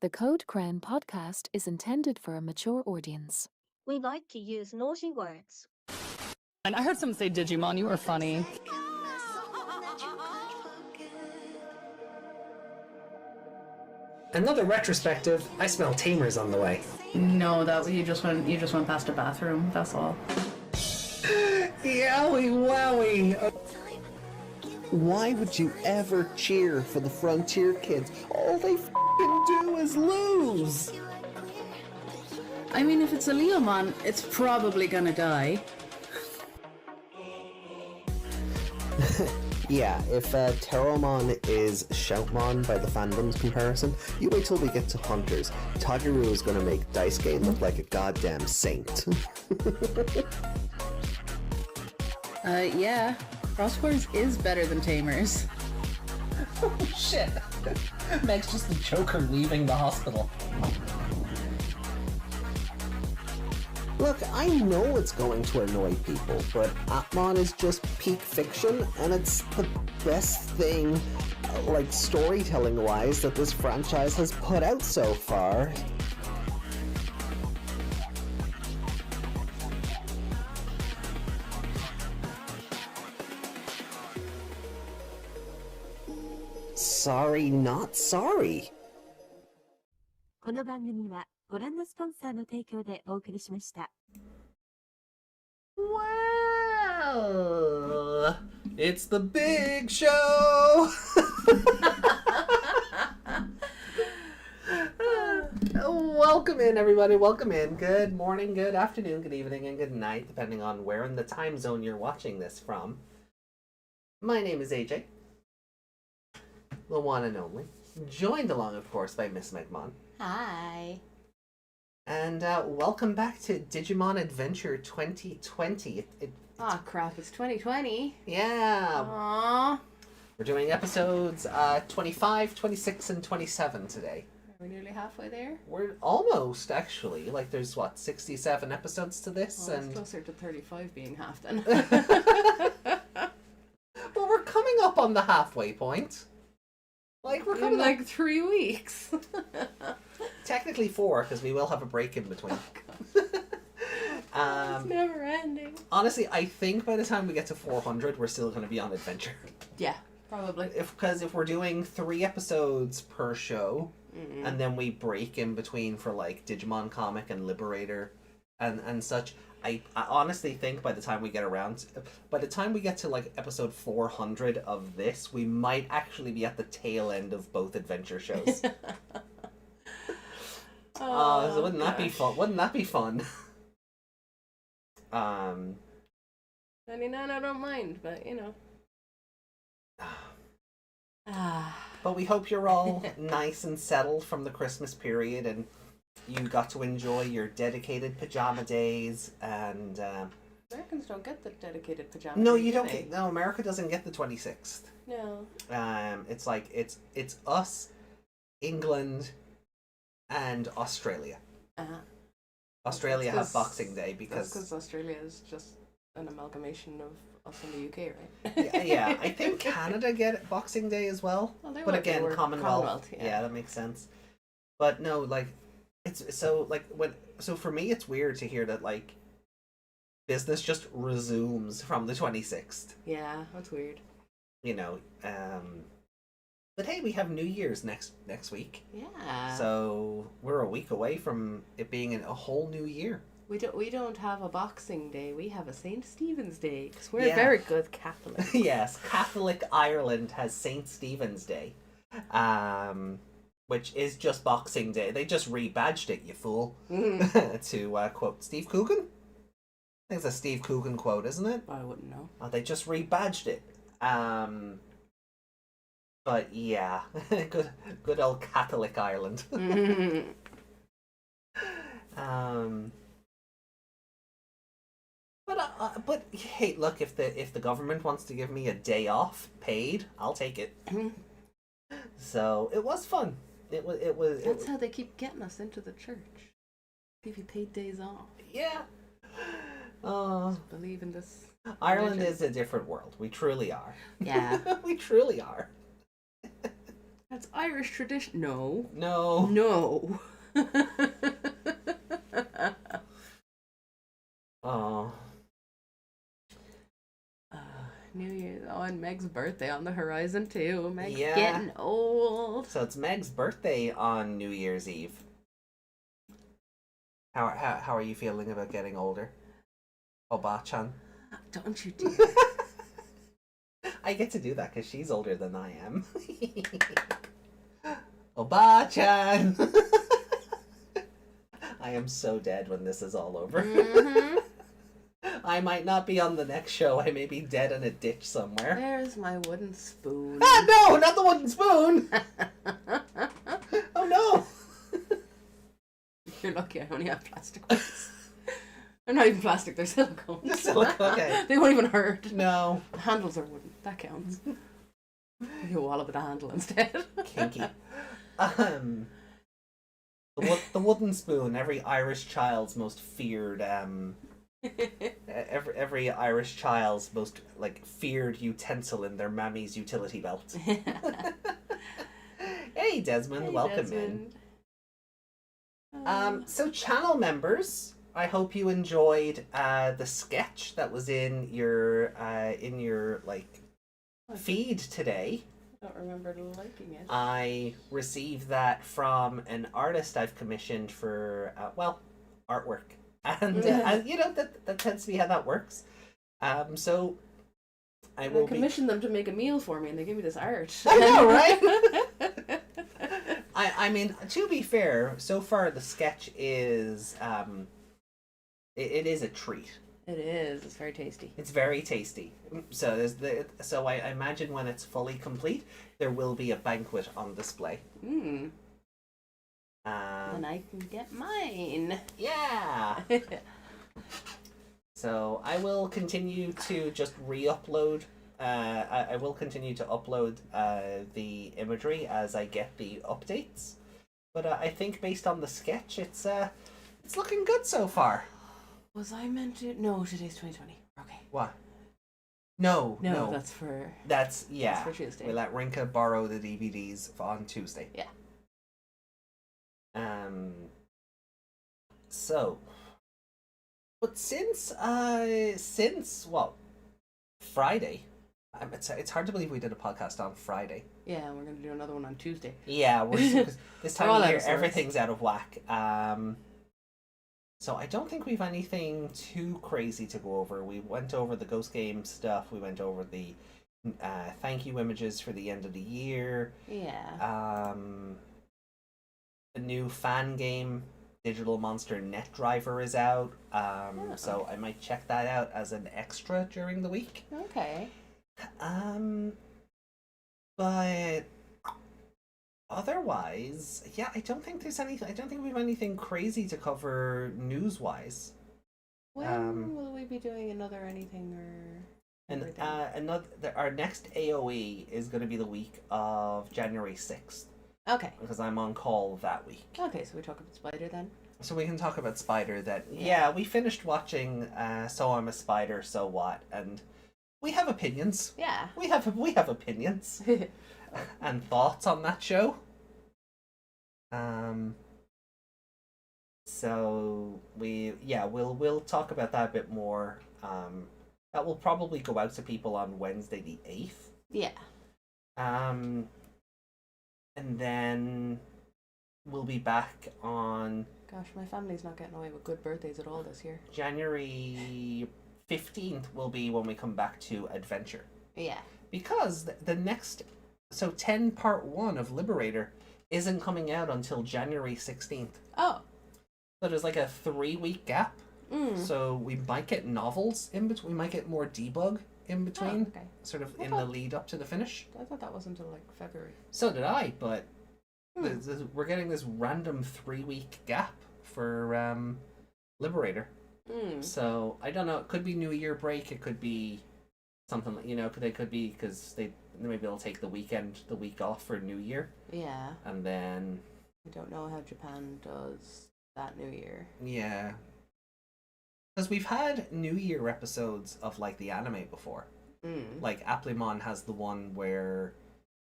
The Code Cran podcast is intended for a mature audience. We like to use naughty words. And I heard someone say Digimon, you were funny. Another retrospective. I smell tamers on the way. No, that you just went past a bathroom, that's all. Yowie wowie! Why would you ever cheer for the Frontier kids? All they f***ing do is lose! I mean, if it's a Leomon, it's probably gonna die. Yeah, if Teromon is Shoutmon by the fandom's comparison, you wait till we get to Hunters. Tageru is gonna make Daisuke look like a goddamn saint. Yeah. Crosswords is better than Tamers. Oh shit! Meg's just the Joker leaving the hospital. Look, I know it's going to annoy people, but Atmon is just peak fiction, and it's the best thing, like storytelling-wise, that this franchise has put out so far. Sorry, not sorry. この番組はご覧のスポンサーの提供でお送りしました。 Well, it's the big show! Welcome in, everybody. Welcome in. Good morning, good afternoon, good evening, and good night, depending on where in the time zone you're watching this from. My name is AJ, the one and only. Joined along, of course, by Miss Megmon. Hi. And welcome back to Digimon Adventure 2020. Aw, crap, it's 2020. Yeah. Aww. We're doing episodes 25, 26, and 27 today. Are we nearly halfway there? We're almost, actually. Like, there's, 67 episodes to this? Well, and it's closer to 35 being half then. Well, we're coming up on the halfway point. Like, we're coming in 3 weeks. Technically 4, because we will have a break in between. It's never ending. Honestly, I think by the time we get to 400, we're still going to be on adventure. Yeah, probably. Because if we're doing 3 episodes per show, and then we break in between for like Digimon Comic and Liberator and such, I honestly think by the time we get to like episode 400 of this, we might actually be at the tail end of both adventure shows. So wouldn't that be fun? Wouldn't that be fun? 99 I don't mind, but you know. But we hope you're all nice and settled from the Christmas period, and you got to enjoy your dedicated pajama days. And Americans don't get the dedicated pajama. no, days, you don't do they? get. No, America doesn't get the 26th. No. It's like it's us, England, and Australia. Australia have Boxing Day because Australia is just an amalgamation of us in the UK, right? yeah, I think Canada get Boxing Day as well. But again, Commonwealth. Yeah, that makes sense. But no, like it's so like so for me it's weird to hear that like business just resumes from the 26th. Yeah, that's weird. You know, but hey, we have New Year's next week. Yeah. So we're a week away from it being a whole new year. We don't have a Boxing Day. We have a St. Stephen's Day because we're very good Catholics. Yes, Catholic Ireland has St. Stephen's Day, which is just Boxing Day. They just rebadged it, you fool. To quote Steve Coogan. I think it's a Steve Coogan quote, isn't it? I wouldn't know. Oh, they just rebadged it. But yeah, good old Catholic Ireland. But hey, look, if the government wants to give me a day off paid, I'll take it. So it was fun. It was. That's how they keep getting us into the church. Give you paid days off. Yeah. Just believe in this. Ireland is a different world. We truly are. Yeah. We truly are. That's Irish tradition. No. No. No. Oh. New Year's. Oh, and Meg's birthday on the horizon too. Meg's Yeah. getting old. So it's Meg's birthday on New Year's Eve. How are you feeling about getting older? Oba-chan? Don't you do I get to do that because she's older than I am. Oba-chan! I am so dead when this is all over. Mm-hmm. I might not be on the next show. I may be dead in a ditch somewhere. There's my wooden spoon. Ah, no! Not the wooden spoon! Oh, no! You're lucky I only have plastic ones. They're not even plastic, they're silicone. They're silicone, okay. They won't even hurt. No. The handles are wooden. That counts. You wallop with the handle instead. Kinky. The wooden spoon, every Irish child's most feared, every Irish child's most, feared utensil in their mammy's utility belt. Hey, Desmond, welcome in. So channel members, I hope you enjoyed the sketch that was in your feed today. I don't remember liking it. I received that from an artist I've commissioned for artwork, and that tends to be how that works. So I will commission them to make a meal for me, and they give me this art. I know, right? I mean, to be fair, so far the sketch is it is a treat. It is. It's very tasty. It's very tasty. So I imagine when it's fully complete, there will be a banquet on display. And I can get mine. Yeah. So I will continue to just re-upload. I will continue to upload the imagery as I get the updates. But I think based on the sketch, it's looking good so far. Was I meant to? No, today's 2020. Okay. What? No. That's for Tuesday. We let Rinka borrow the DVDs on Tuesday. Yeah. So, but since what? Friday. It's hard to believe we did a podcast on Friday. Yeah, and we're gonna do another one on Tuesday. Yeah, this time of year everything's out of whack. So I don't think we've anything too crazy to go over. We went over the Ghost Game stuff. We went over the thank you images for the end of the year. Yeah. The new fan game, Digital Monster Net Driver, is out. So I might check that out as an extra during the week. Okay. But otherwise, yeah, I don't think there's anything. I don't think we have anything crazy to cover news-wise. When will we be doing another anything or? And our next AOE is going to be the week of January 6th. Okay. Because I'm on call that week. Okay, so we talk about Spider then. So we can talk about Spider. We finished watching So I'm a Spider, So What, and we have opinions. Yeah. We have opinions and thoughts on that show. So we'll talk about that a bit more. That will probably go out to people on Wednesday the 8th. Yeah. And then we'll be back on... Gosh, my family's not getting away with good birthdays at all this year. January 15th will be when we come back to Adventure. Yeah. Because the next... So 10 part 1 of Liberator isn't coming out until January 16th. Oh. So there's like a 3-week gap. So we might get novels in between. We might get more debug in between. Oh, okay. Sort of in the lead up to the finish. I thought that was until like February. So did I, but we're getting this random 3-week gap for Liberator. So I don't know. It could be New Year break. It could be something like, They could be because maybe they'll take the week off for New Year. Yeah. And then I don't know how Japan does that New Year. Yeah. Because we've had New Year episodes of like the anime before. Like Applemon has the one where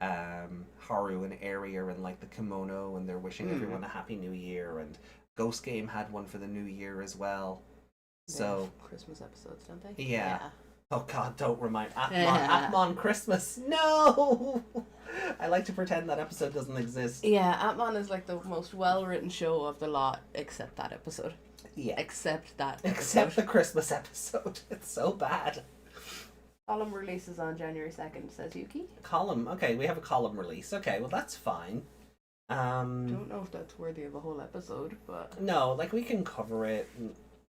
Haru and Eri are in like the kimono and they're wishing everyone a happy new year, and Ghost Game had one for the new year as well. So Christmas episodes, don't they? yeah. Oh God, don't remind Atmon Christmas. No, I like to pretend that episode doesn't exist. Yeah, Atmon is like the most well-written show of the lot, except that episode. Yeah, Except that episode. except the Christmas episode. It's so bad. Column releases on January 2nd, says Yuki. Column. Okay, we have a column release. Okay, well that's fine. Don't know if that's worthy of a whole episode, but No, like we can cover it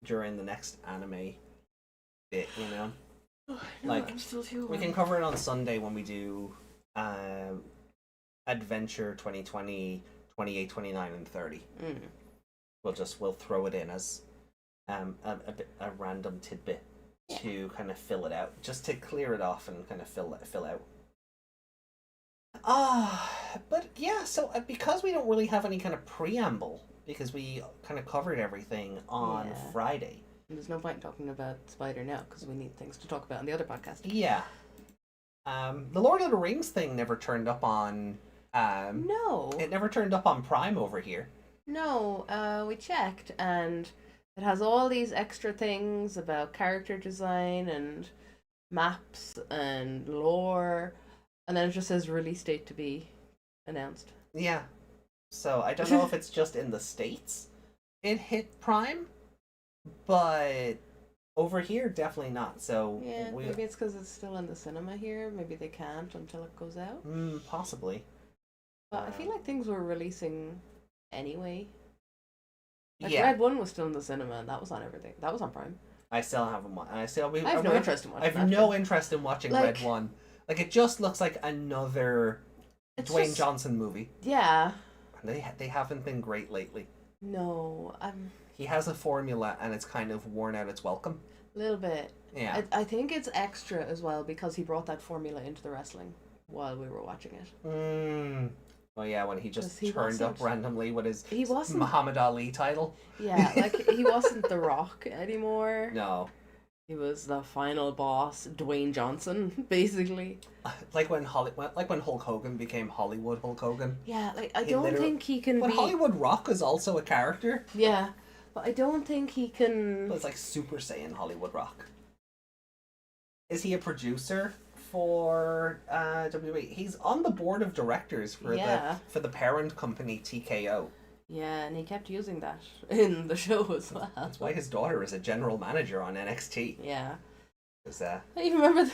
during the next anime bit, you know. Like, I'm still too we can cover it on Sunday when we do Adventure 2020, 28, 29, and 30. We'll throw it in as a random tidbit to kind of fill it out, just to clear it off and kind of fill out. But yeah, so because we don't really have any kind of preamble, because we kind of covered everything on Friday. And there's no point in talking about Spider now, because we need things to talk about on the other podcast. Yeah. The Lord of the Rings thing never turned up on... No. It never turned up on Prime over here. No, we checked, and it has all these extra things about character design and maps and lore, and then it just says release date to be announced. Yeah. So I don't know if it's just in the States it hit Prime, but over here definitely not. So Yeah, maybe it's because it's still in the cinema here. Maybe they can't until it goes out. Possibly. But I feel like things were releasing anyway. Like Yeah. Red 1 was still in the cinema, and that was on everything. That was on Prime. I still haven't watched. I have no interest in watching I have no interest in watching Like- Red 1. Like, it just looks like another It's Dwayne just- Johnson movie. Yeah. And they haven't been great lately. No, He has a formula and it's kind of worn out its welcome. a little bit. Yeah. I think it's extra as well because he brought that formula into the wrestling while we were watching it. Oh yeah, when he just 'Cause he turned up wasn't- randomly with his He wasn't. Muhammad Ali title. Yeah, like he wasn't The Rock anymore. No. He was the final boss, Dwayne Johnson, basically. Like when Hulk Hogan became Hollywood Hulk Hogan. Yeah, like I He don't literally- think he can When be. Hollywood Rock is also a character. Yeah, but I don't think he can. It's like Super Saiyan Hollywood Rock. Is he a producer for WWE? He's on the board of directors for the parent company TKO. Yeah, and he kept using that in the show as well. That's why his daughter is a general manager on NXT. Yeah. 'Cause, I even remember,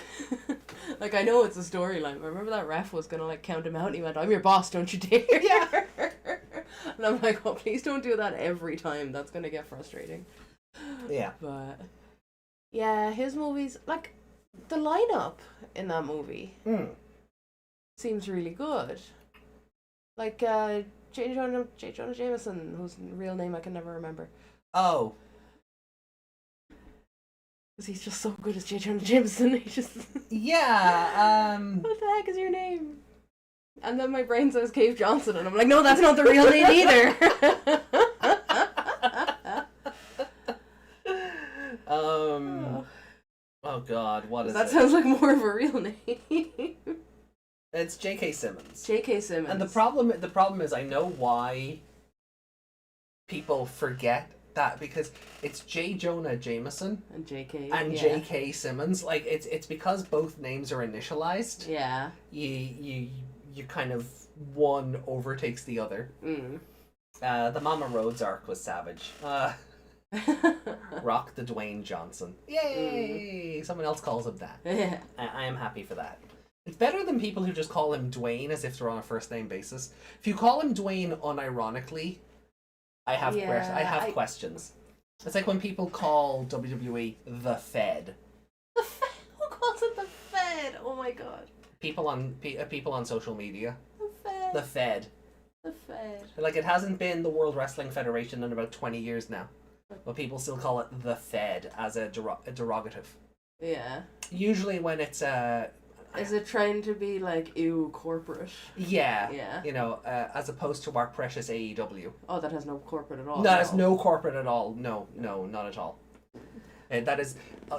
like, I know it's a storyline, but I remember that ref was gonna, like, count him out, and he went, "I'm your boss, don't you dare." Yeah. And I'm like, oh, please don't do that every time. That's gonna get frustrating. Yeah. But, yeah, his movies, like, the lineup in that movie seems really good. Like, J. Jonah Jameson, whose real name I can never remember. Oh. Because he's just so good as J. Jonah Jameson. He just... Yeah, What the heck is your name? And then my brain says Cave Johnson, and I'm like, no, that's not the real name either. Oh God, what is that it? sounds like more of a real name. It's J.K. Simmons. J.K. Simmons. And the problem is I know why people forget that, because it's J. Jonah Jameson and J.K. and J.K. Simmons. Like it's because both names are initialized. Yeah. You kind of one overtakes the other. The Mama Rhodes arc was savage. Rock the Dwayne Johnson. Yay! Someone else calls him that. Yeah. I am happy for that. It's better than people who just call him Dwayne as if they're on a first name basis. If you call him Dwayne unironically, I have questions. It's like when people call WWE the Fed. The Fed? Who calls it the Fed? Oh my God. People on social media. The Fed. The Fed. The Fed. Like, it hasn't been the World Wrestling Federation in about 20 years now, but people still call it the Fed as a derogative. Yeah. Usually when it's Is it trying to be like, ew, corporate? Yeah. Yeah. You know, as opposed to our precious AEW. Oh, that has no corporate at all. That has no corporate at all. No, not at all. That is,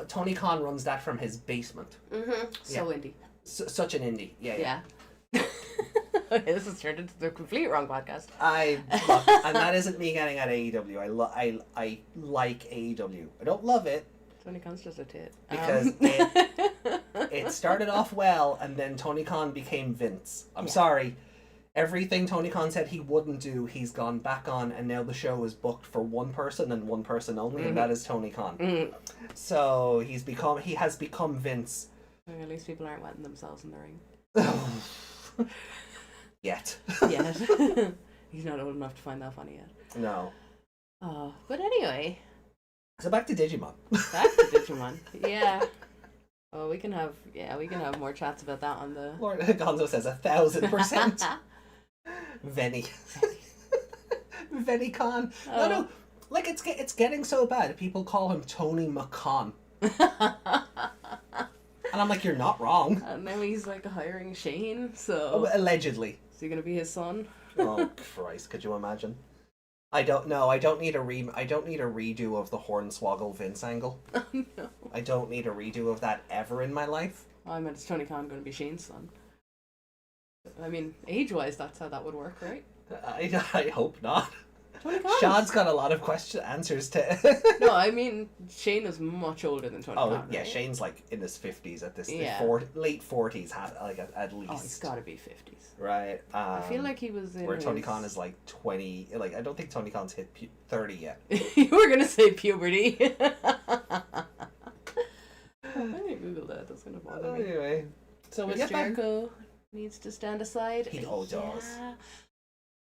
Tony Khan runs that from his basement. So indie. Such an indie. Yeah. This has turned into the complete wrong podcast. And that isn't me getting at AEW. I like AEW. I don't love it Tony Khan's just a tit. because it started off well, and then Tony Khan became Vince. I'm sorry. Everything Tony Khan said he wouldn't do, he's gone back on, and now the show is booked for one person and one person only, and that is Tony Khan. So he has become Vince. At least people aren't wetting themselves in the ring. Yet. He's not old enough to find that funny yet. No. But anyway. So back to Digimon. Back to Digimon. Yeah. Oh, we can have more chats about that on the... Lord Gonzo says 1,000%. Venny. Venny Khan. Oh. No. Like, it's getting so bad. People call him Tony McCon. And I'm like, you're not wrong. And now he's like hiring Shane, so... Oh, allegedly. Is he going to be his son? Oh, Christ. Could you imagine? I don't know. I don't need a redo of the Hornswoggle Vince angle. Oh, no. I don't need a redo of that ever in my life. Oh, I meant, is Tony Khan going to be Shane's son? I mean, age-wise, that's how that would work, right? I hope not. Tony Khan. Sean's got a lot of answers to. No, I mean, Shane is much older than Tony Khan. Oh, yeah, right? Shane's like in his 50s at this, Yeah. late 40s, at least. Oh, he's got to be 50s. Right. I feel like he was in where Tony Khan is like 20. Like, I don't think Tony Khan's hit 30 yet. You were going to say puberty. I didn't Google that. That's going to bother me. Anyway. So is Jericho needs to stand aside? He does.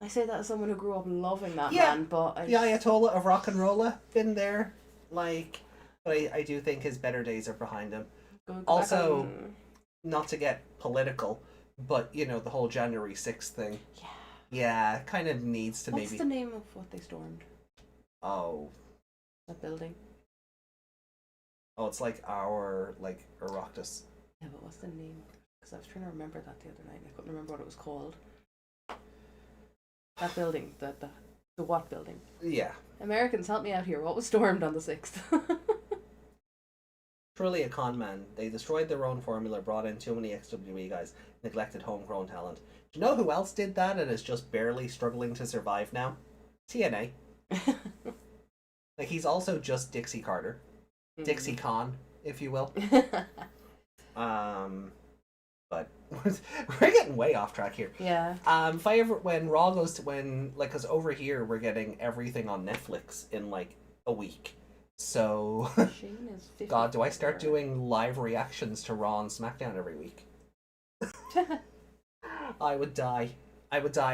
I say that as someone who grew up loving that Yeah. man, but... The Ayatollah of rock and rolla, been there. Like, but I do think his better days are behind him. Also, not to get political, but, you know, the whole January 6th thing. Yeah. Yeah, kind of needs to What's the name of what they stormed? Oh. That building? Oh, it's like our, Oireachtas. Yeah, but what's the name? Because I was trying to remember that the other night and I couldn't remember what it was called. That building, the what building? Yeah. Americans, help me out here. What was stormed on the 6th? Truly a con man. They destroyed their own formula, brought in too many XWE guys, neglected homegrown talent. Do you know who else did that and is just barely struggling to survive now? TNA. Like, he's also just Dixie Carter. Dixie Con, if you will. But we're getting way off track here. Yeah. When Raw goes to because over here we're getting everything on Netflix in like a week. So Shane is 50. God, do I start doing live reactions to Raw and SmackDown every week? I would die.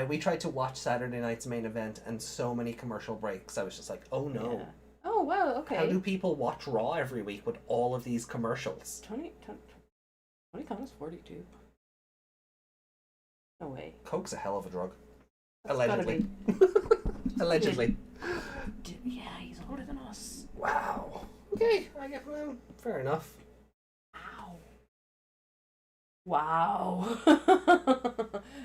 We tried to watch Saturday night's main event and so many commercial breaks. I was just like, oh no. Yeah. Oh wow, okay. How do people watch Raw every week with all of these commercials? Tony Khan is 42. No way. Coke's a hell of a drug. That's Allegedly. Allegedly. Yeah, he's older than us. Wow. Okay, I get fair enough. Wow.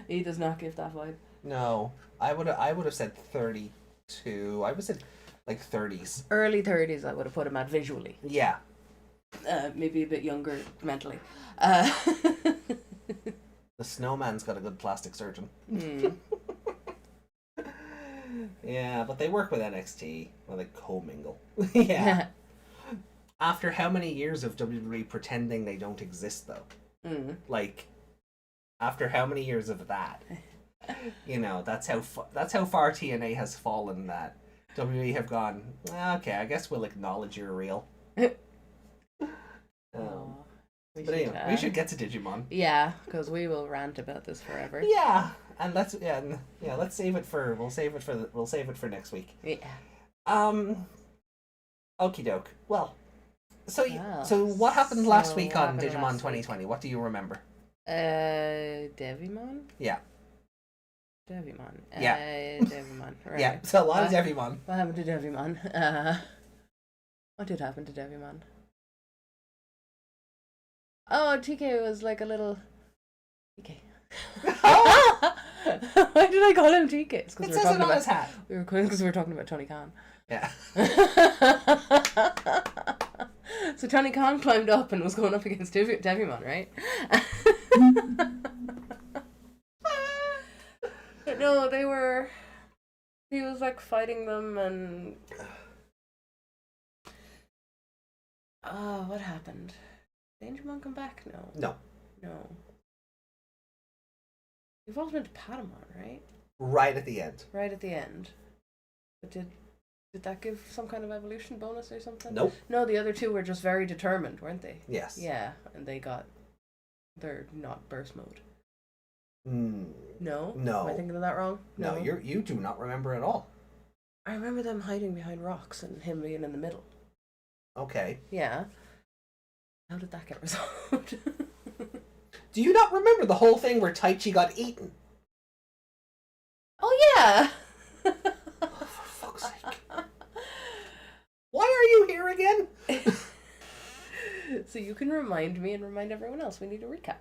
He does not give that vibe. No, I would have said 32. I would have said like 30s. Early 30s, I would have put him at visually. Yeah. Maybe a bit younger mentally. The snowman's got a good plastic surgeon. Yeah, but they work with NXT. Well, they co-mingle. Yeah. After how many years of WWE pretending they don't exist, though? Like, after how many years of that? You know, that's how far TNA has fallen that WWE have gone, okay, I guess we'll acknowledge you're real. But anyway, we should get to Digimon. Yeah, because we will rant about this forever. Yeah, and let's save it for next week. Yeah. Okie doke. Well, so what happened last week on Digimon 2020? What do you remember? Devimon? Yeah. Devimon. Yeah. Devimon. Right. Yeah. So a lot of Devimon. What happened to Devimon? What did happen to Devimon? Oh, TK was like a little... TK. Why did I call him TK? It's it says it on his hat. Because we were talking about Tony Khan. Yeah. So Tony Khan climbed up and was going up against Devimon, right? No, they were. He was like fighting them and. What happened? Digimon come back? No. No. Evolved into Patamon, right? Right at the end. Right at the end. But did that give some kind of evolution bonus or something? Nope. No, the other two were just very determined, weren't they? Yes. Yeah, and they're not burst mode. No? No. Am I thinking of that wrong? No, you do not remember at all. I remember them hiding behind rocks and him being in the middle. Okay. Yeah. How did that get resolved? Do you not remember the whole thing where Taichi got eaten? Oh, yeah! Oh, for fuck's sake. Why are you here again? So you can remind me and remind everyone else we need a recap.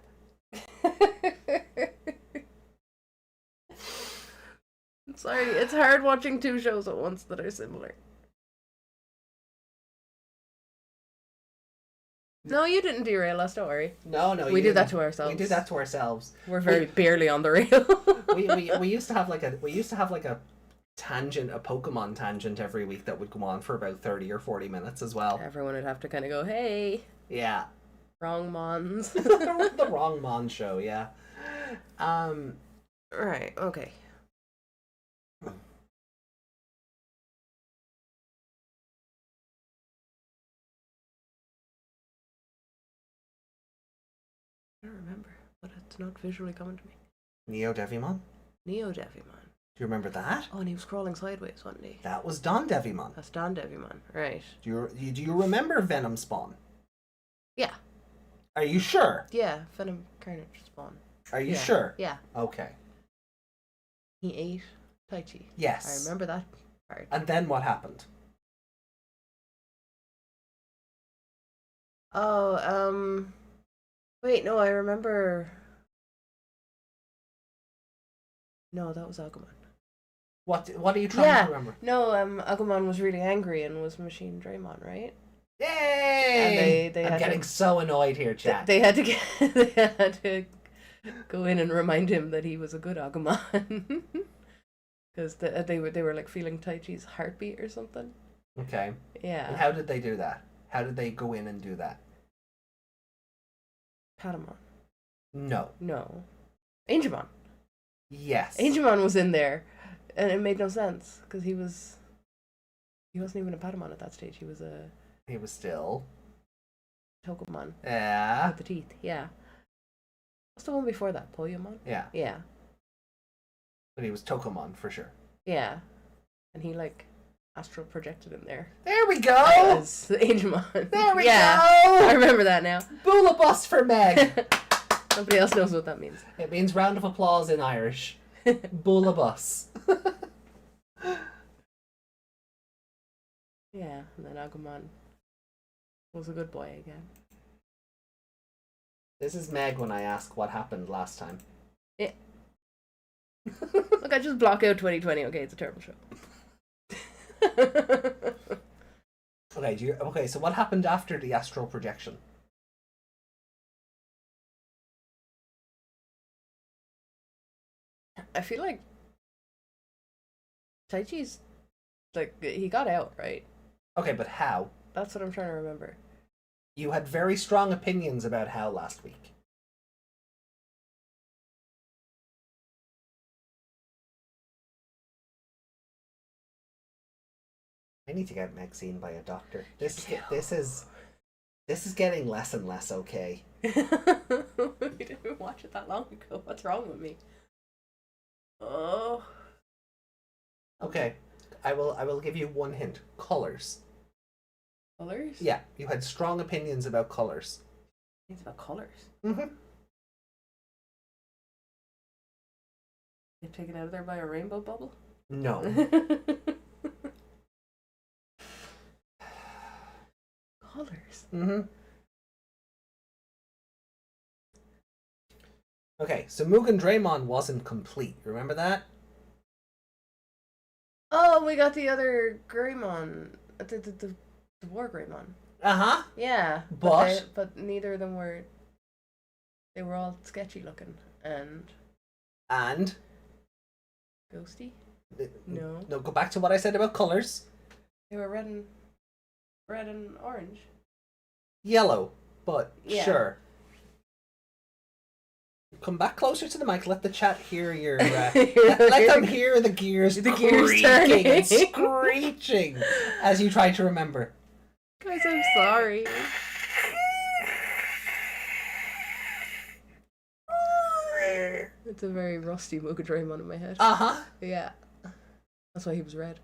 Sorry, it's hard watching two shows at once that are similar. No, you didn't derail us, don't worry. No, We did that to ourselves. We did that to ourselves. We're very barely on the rail. we used to have like a tangent, a Pokemon tangent every week that would go on for about 30 or 40 minutes as well. Everyone would have to kind of go, hey. Yeah. Wrong Mons. The wrong Mon show, yeah. Right, okay. I don't remember, but it's not visually coming to me. DoneDevimon? DoneDevimon. Do you remember that? Oh, and he was crawling sideways, wasn't he? That was DoneDevimon. That's DoneDevimon, right. Do you remember Venom Spawn? Yeah. Are you sure? Yeah, Venom Carnage Spawn. Are you Yeah. sure? Yeah. Okay. He ate Taichi. Yes. I remember that part. And then what happened? Oh, wait, no, I remember. No, that was Agumon. What are you trying to remember? No, Agumon was really angry and was Machine Draymon, right? Yay! And they I'm had getting so annoyed here, chat. They had to go in and remind him that he was a good Agumon. Because they were like feeling Taichi's heartbeat or something. Okay. Yeah. And how did they do that? How did they go in and do that? Patamon. No. No. Angemon. Yes. Angemon was in there, and it made no sense because he wasn't even a Patamon at that stage. He was a still Tokomon Yeah. with the teeth. Yeah. What's the one before that? Poyomon? Yeah. Yeah. But he was Tokomon for sure. Yeah. And he like astral projected him there. There we go. As the Angemon. There we yeah. go. I remember that now. Boolabus for Meg. Nobody else knows what that means. It means round of applause in Irish. Boolabus. Yeah, and then Agumon was a good boy again. This is Meg when I ask what happened last time. Yeah. Look, I just block out 2020. Okay, it's a terrible show. Okay, so what happened after the astral projection? I feel like Taichi's like he got out, right? Okay, but how? That's what I'm trying to remember. You had very strong opinions about how last week. I need to get Meg seen by a doctor. This is getting less and less okay. We didn't watch it that long ago. What's wrong with me? Oh. Okay, I will give you one hint. Colors. Colors? Yeah, you had strong opinions about colors. It's about colors. Mm-hmm. Get taken out of there by a rainbow bubble? No. Colors. Mm-hmm. Okay, so Mugen Draymon wasn't complete. Remember that? Oh, we got the other Greymon. The War Greymon. Uh-huh. Yeah. But neither of them were... They were all sketchy looking. And... Ghosty? No. No, go back to what I said about colours. They were red and orange. Yellow, but Yeah. sure. Come back closer to the mic. Let the chat hear your. Let them hear the gears creaking turning and screeching as you try to remember. Guys, I'm sorry. It's a very rusty DoneDevimon in my head. Uh-huh. Yeah. That's why he was red.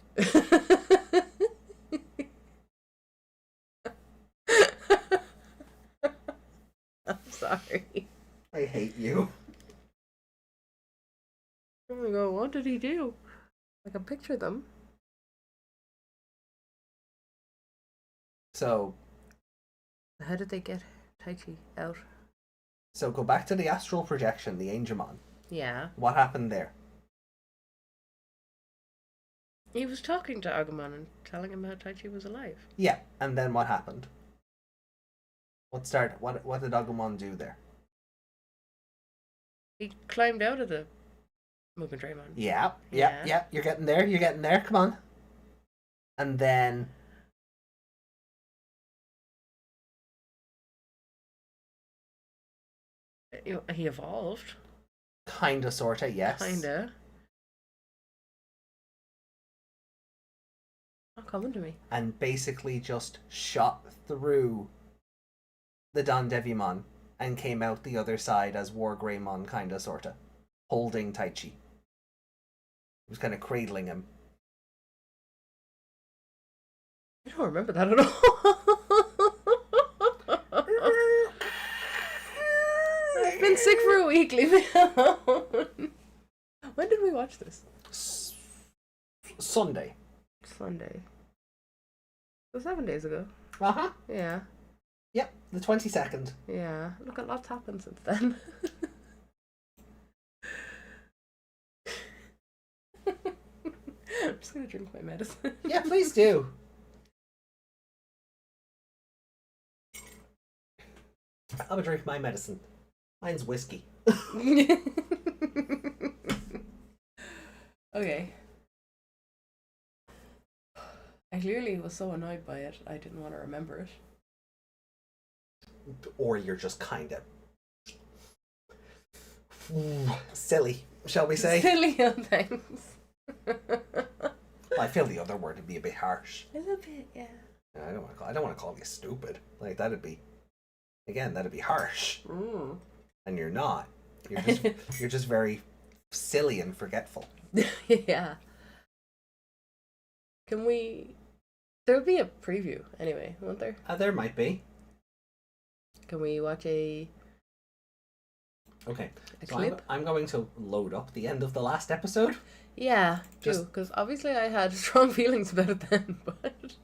I'm sorry. I hate you. Oh my god, what did he do? I can picture them. So How did they get Taichi out? So go back to the astral projection, the Angemon. Yeah. What happened there? He was talking to Agumon and telling him how Taichi was alive. Yeah, and then what happened? What did Agumon do there? He climbed out of the DoneDevimon. Yeah. Yeah. You're getting there. Come on. And then He evolved. kinda, sorta, yes. Kinda. Not coming to me. And basically just shot through the DoneDevimon and came out the other side as Wargreymon, kinda, sorta, holding Taichi. He was kind of cradling him. I don't remember that at all. I've been sick for a week. Leave me alone. When did we watch this? Sunday. Sunday. So 7 days ago. Uh-huh. Yeah. Yep, the 22nd. Yeah. Look, a lot's happened since then. I'm just gonna drink my medicine. Yeah, please do. I'm gonna drink my medicine. Mine's whiskey. Okay. I clearly was so annoyed by it, I didn't want to remember it. Or you're just kind of silly, shall we say? Silly old things. I feel the other word would be a bit harsh. A little bit, yeah. I don't want to call you stupid. Like that'd be harsh. Mm. And you're not. You're just very silly and forgetful. Yeah. Can we... There'll be a preview anyway, won't there? There might be. Can we watch a Okay. So clip? I'm going to load up the end of the last episode. Yeah, Just- do, because obviously I had strong feelings about it then, but...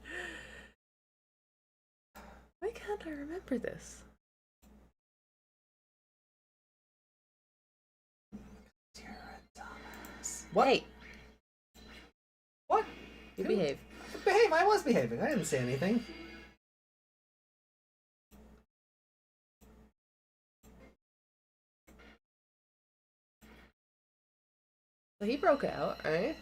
Why can't I remember this? What? Hey, What? you Who? behave. Behave. I was behaving. I didn't say anything. So he broke out, right?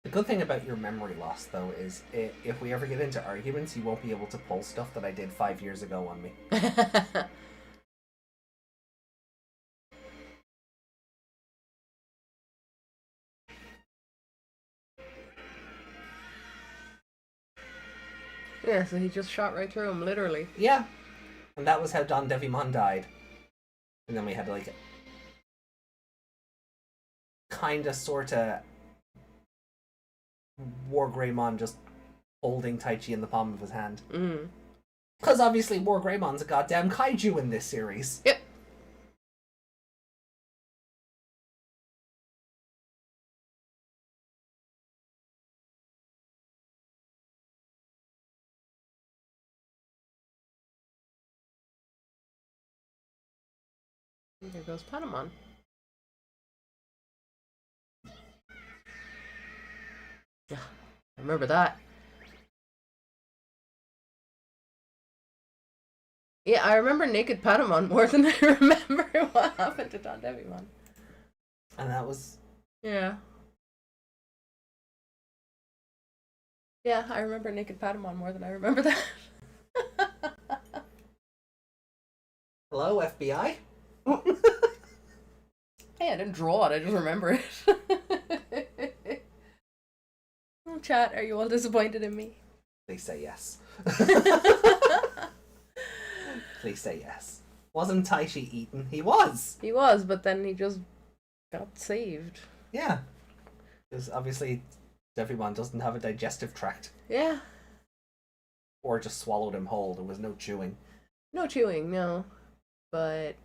The good thing about your memory loss, though, is if we ever get into arguments, you won't be able to pull stuff that I did 5 years ago on me. Yeah, so he just shot right through him, literally. Yeah. And that was how DoneDevimon died. And then we had, like, kinda, sorta, Wargreymon just holding Taichi in the palm of his hand. Mm. Because obviously Wargreymon's a goddamn kaiju in this series. Yep. There goes Patamon. Yeah, I remember that. Yeah, I remember Naked Patamon more than I remember what happened to DoneDevimon. And that was... Yeah. Yeah, I remember Naked Patamon more than I remember that. Hello, FBI? Hey, I didn't draw it, I just remember it. Oh, chat, are you all disappointed in me? Please say yes. Please say yes. Wasn't Taichi eaten? He was! He was, but then he just got saved. Yeah. Because obviously Devimon doesn't have a digestive tract. Yeah. Or just swallowed him whole. There was no chewing. No chewing, no. But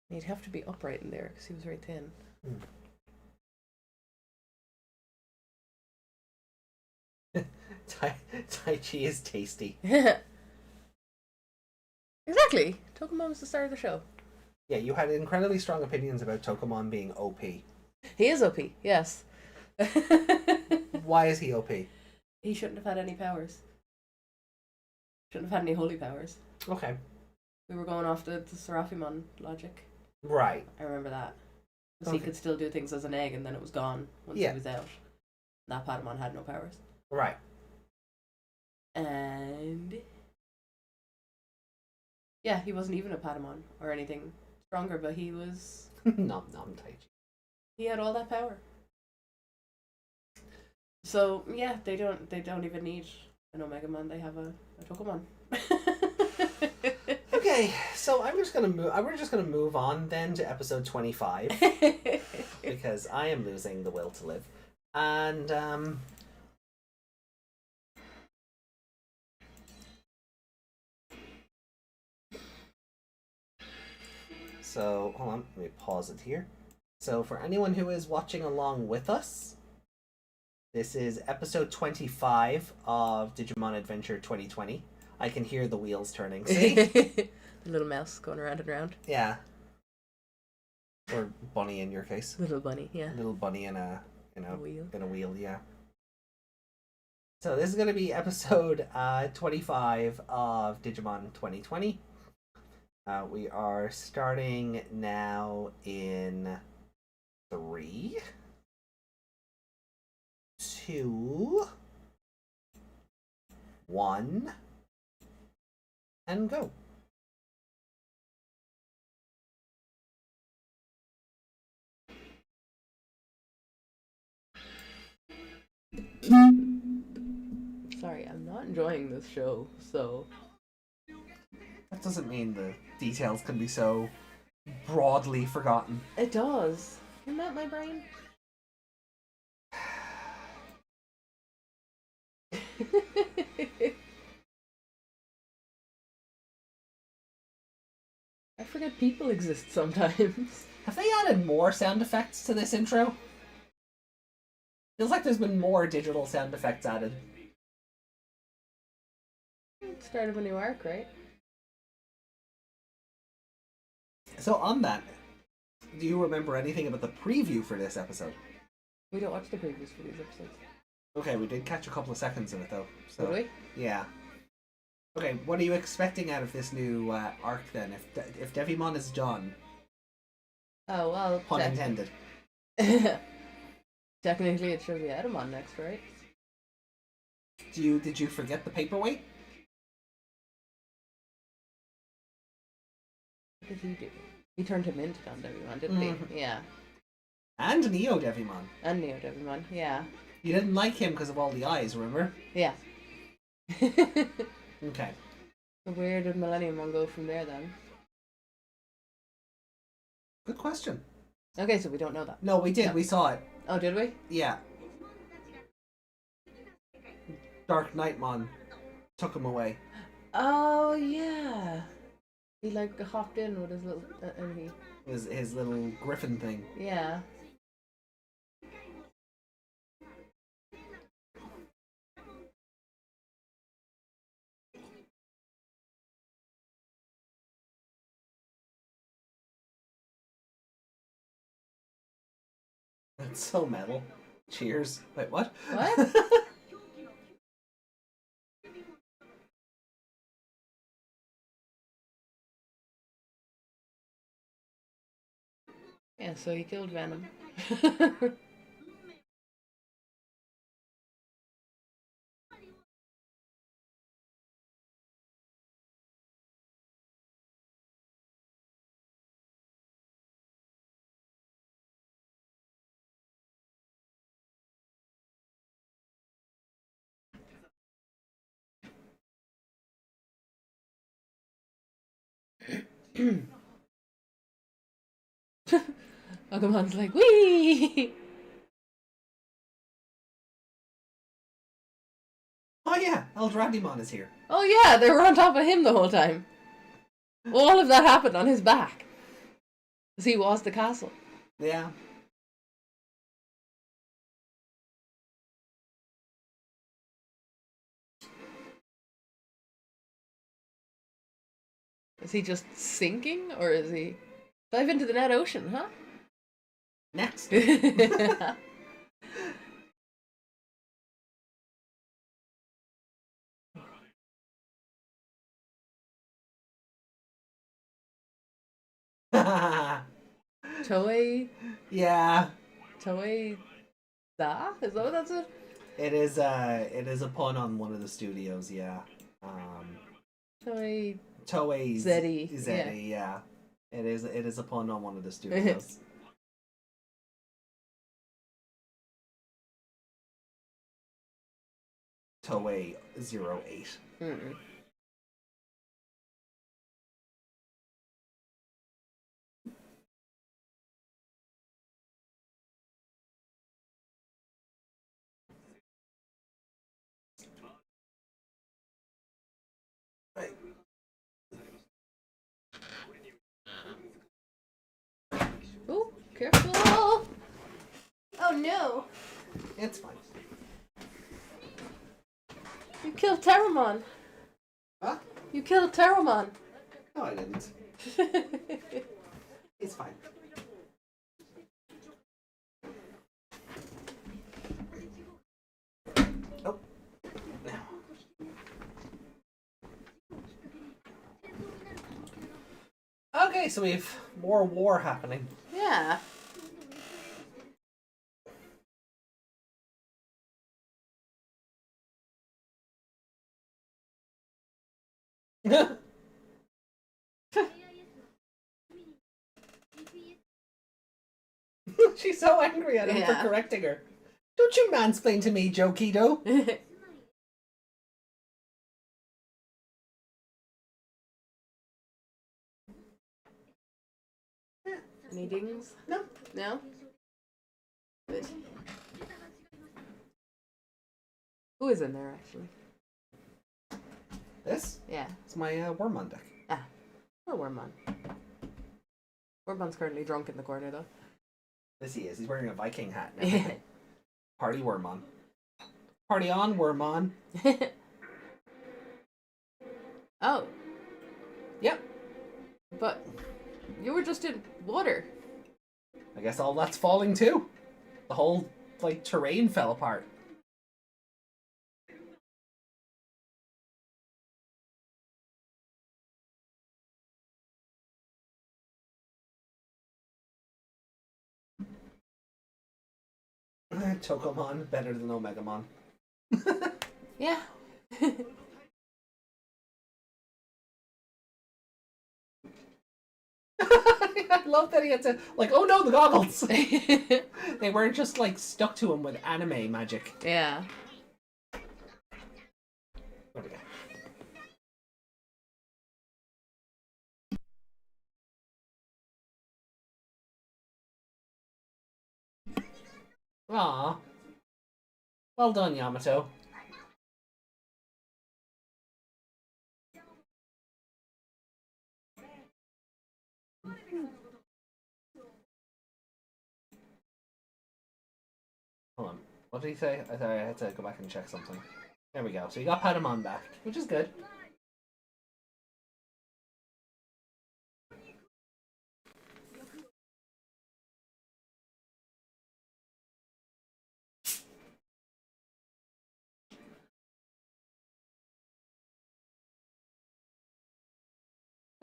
he'd have to be upright in there because he was very thin. Taichi is tasty. Exactly. Tokumon was the star of the show. Yeah, you had incredibly strong opinions about Tokumon being OP. He is OP, yes. Why is he OP? He shouldn't have had any powers. Shouldn't have had any holy powers. Okay. We were going off the Seraphimon logic. Right. I remember that. Because he could still do things as an egg and then it was gone once he was out. That Patamon had no powers. Right. And yeah, he wasn't even a Patamon or anything stronger, but he was... nom nom Taichi. He had all that power. So yeah, they don't even need an Omegamon. They have a Tokumon. Okay, so we're just gonna move on then to episode 25 because I am losing the will to live, and so hold on, let me pause it here. So for anyone who is watching along with us, this is episode 25 of Digimon Adventure 2020. I can hear the wheels turning. See? The little mouse going around and around. Yeah. Or bunny in your case. Little bunny, yeah. Little bunny in a wheel. In a wheel, yeah. So this is going to be episode 25 of Digimon 2020. We are starting now in 3, 2, 1, and go. Sorry, I'm not enjoying this show, so... That doesn't mean the details can be so broadly forgotten. It does. Isn't that my brain? I forget people exist sometimes. Have they added more sound effects to this intro? Feels like there's been more digital sound effects added. Start of a new arc, right? So on that, do you remember anything about the preview for this episode? We don't watch the previews for these episodes. Okay, we did catch a couple of seconds of it though. So, Did we? Yeah. Okay, what are you expecting out of this new arc then? If Devimon is done, Oh, well... pun intended. Technically it should be Edamon next, right? Did you forget the paperweight? What did he do? He turned him into DoneDevimon, didn't he? Yeah. And Neo Devimon. And NeoDevimon, yeah. You didn't like him because of all the eyes, remember? Yeah. Okay. So where did Millenniummon go from there then? Good question. Okay, so we don't know that. No, we did. No. We saw it. Oh, did we? Yeah. SkullKnightmon took him away. Oh, yeah. He like hopped in with his little... and he... His little griffin thing. Yeah. It's so metal. Cheers. Wait, what? What? Yeah, so he killed Venom. Pokemon's like, wee! Oh yeah, DoneDevimon is here. Oh yeah, they were on top of him the whole time. All of that happened on his back. Because he was the castle. Yeah. Is he just sinking, or is he dive into the net ocean, huh? Next. Toei Yeah. Toei Da? Is that what that's it? It is a pun on one of the studios, yeah. Toei Toei Zeddy, Zeddy, yeah. It is a pun on one of the studios. Toei 08. Mm-mm. Right. Ooh, careful! Oh no! It's fine. You killed Terramon! Huh? You killed Terramon! No, I didn't. It's fine. Oh. Now. Okay, so we have more war happening. Yeah. She's so angry at him for correcting her. Don't you mansplain to me, Joe Keto. Any dings? No. No? Good. Who is in there, actually? This? Yeah. It's my Wormmon deck. Ah. Or Wormmon. Wormmon's currently drunk in the corner, though. This he is. He's wearing a Viking hat and everything. Party Wormmon. Party on, Wormmon. Oh. Yep. But you were just in water. I guess all that's falling too. The whole, like, terrain fell apart. Tokomon, better than Omegamon. Yeah. I love that he had to, like, oh no, the goggles! They weren't just, like, stuck to him with anime magic. Yeah. Where'd it go? Aw. Well done, Yamato. Hold on. What did he say? I thought I had to go back and check something. There we go. So you got Patamon back, which is good.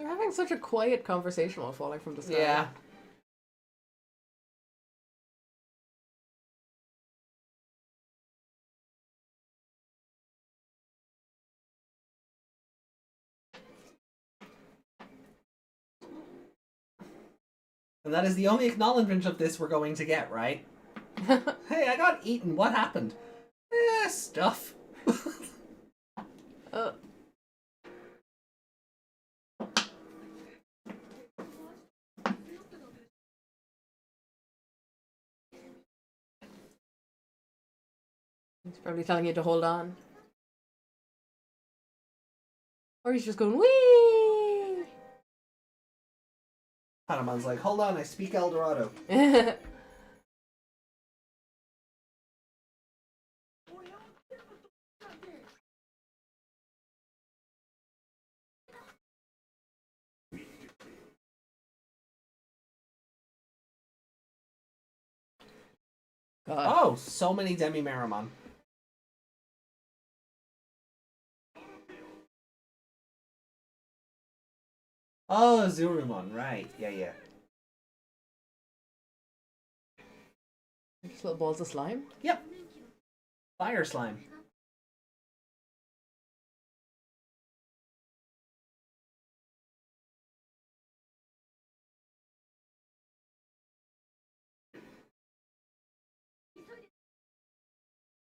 They're having such a quiet conversation while falling from the sky. Yeah. And that is the only acknowledgement of this we're going to get, right? Hey, I got eaten. What happened? Stuff. Uh, he's probably telling you to hold on. Or he's just going, wee! Panamon's like, hold on, I speak El Dorado. God. Oh, so many Demi-Meramon. Oh, Zurumon, right. Yeah. Just little balls of slime. Yep. Fire slime.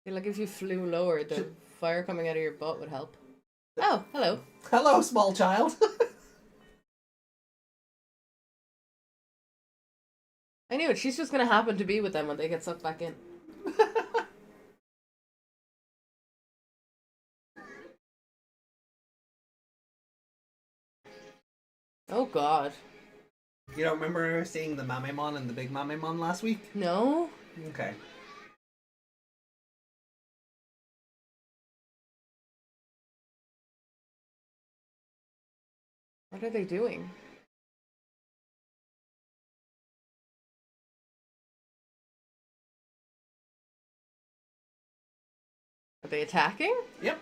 I feel like if you flew lower, the fire coming out of your butt would help. Oh, hello. Hello, small child. I knew it. She's just gonna happen to be with them when they get sucked back in. Oh God. You don't remember seeing the Mamemon and the big Mamemon last week? No? Okay. What are they doing? Are they attacking? Yep.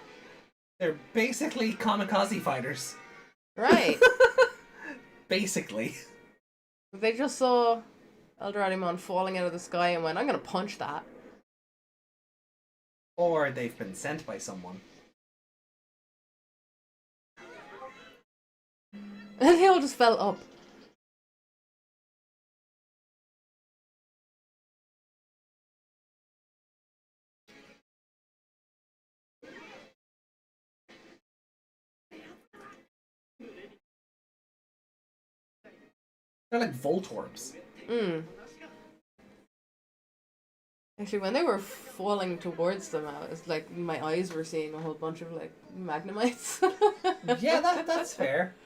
They're basically kamikaze fighters. Right. Basically. They just saw DoneDevimon falling out of the sky and went, I'm gonna punch that. Or they've been sent by someone. And they all just fell up. They're like Voltorbs. Actually, when they were falling towards them, I was like, my eyes were seeing a whole bunch of like magnemites. Yeah, that's fair.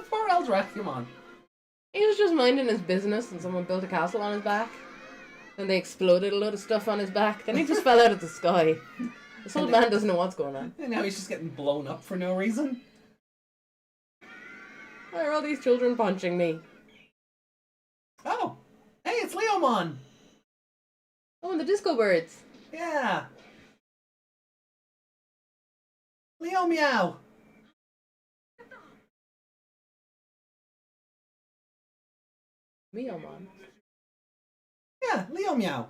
Poor Eldrathimon. He was just minding his business and someone built a castle on his back. Then they exploded a load of stuff on his back. Then he just fell out of the sky. This old man doesn't know what's going on. And now he's just getting blown up for no reason. Why are all these children punching me? Oh! Hey, it's Leomon! Oh, and the disco birds. Yeah! Leo Meow! Meowmon. Yeah, Leo Meow.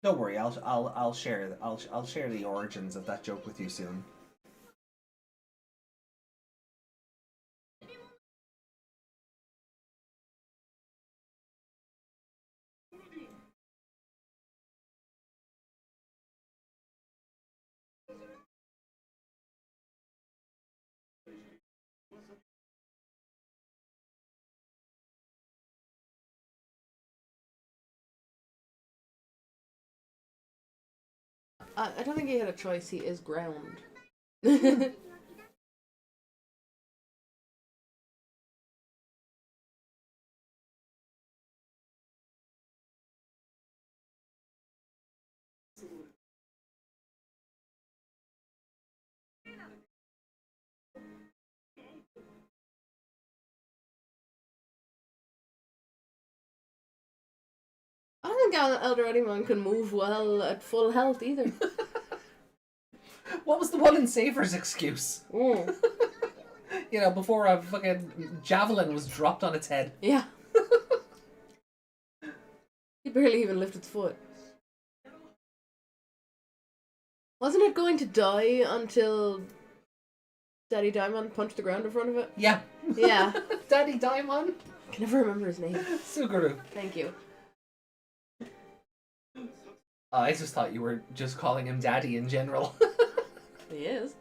Don't worry, I'll share the origins of that joke with you soon. I don't think he had a choice. He is ground. I don't think DoneDevimon can move well at full health either. What was the one in Saver's excuse? Mm. You know, before a fucking javelin was dropped on its head. Yeah. He barely even lifted the foot. Wasn't it going to die until Daddy Diamond punched the ground in front of it? Yeah. Yeah. Daddy Daimon. I can never remember his name. Suguru. Thank you. I just thought you were just calling him Daddy in general. He is.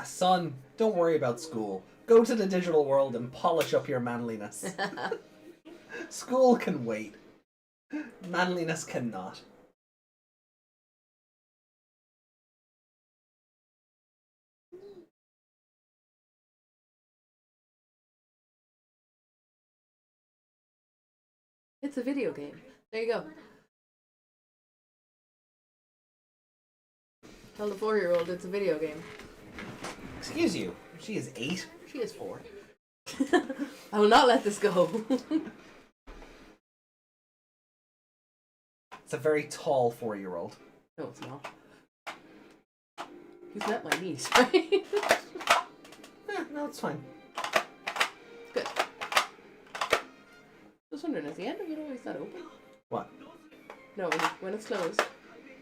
Son, don't worry about school. Go to the digital world and polish up your manliness. School can wait. Manliness cannot. It's a video game. There you go. Tell the 4-year-old it's a video game. Excuse you, she is 8. She is 4. I will not let this go. It's a very tall 4-year-old. No, it's not. He's met my niece, right? No, it's fine. Good. Just wondering, is the end of it always that open? What? No, when it's closed.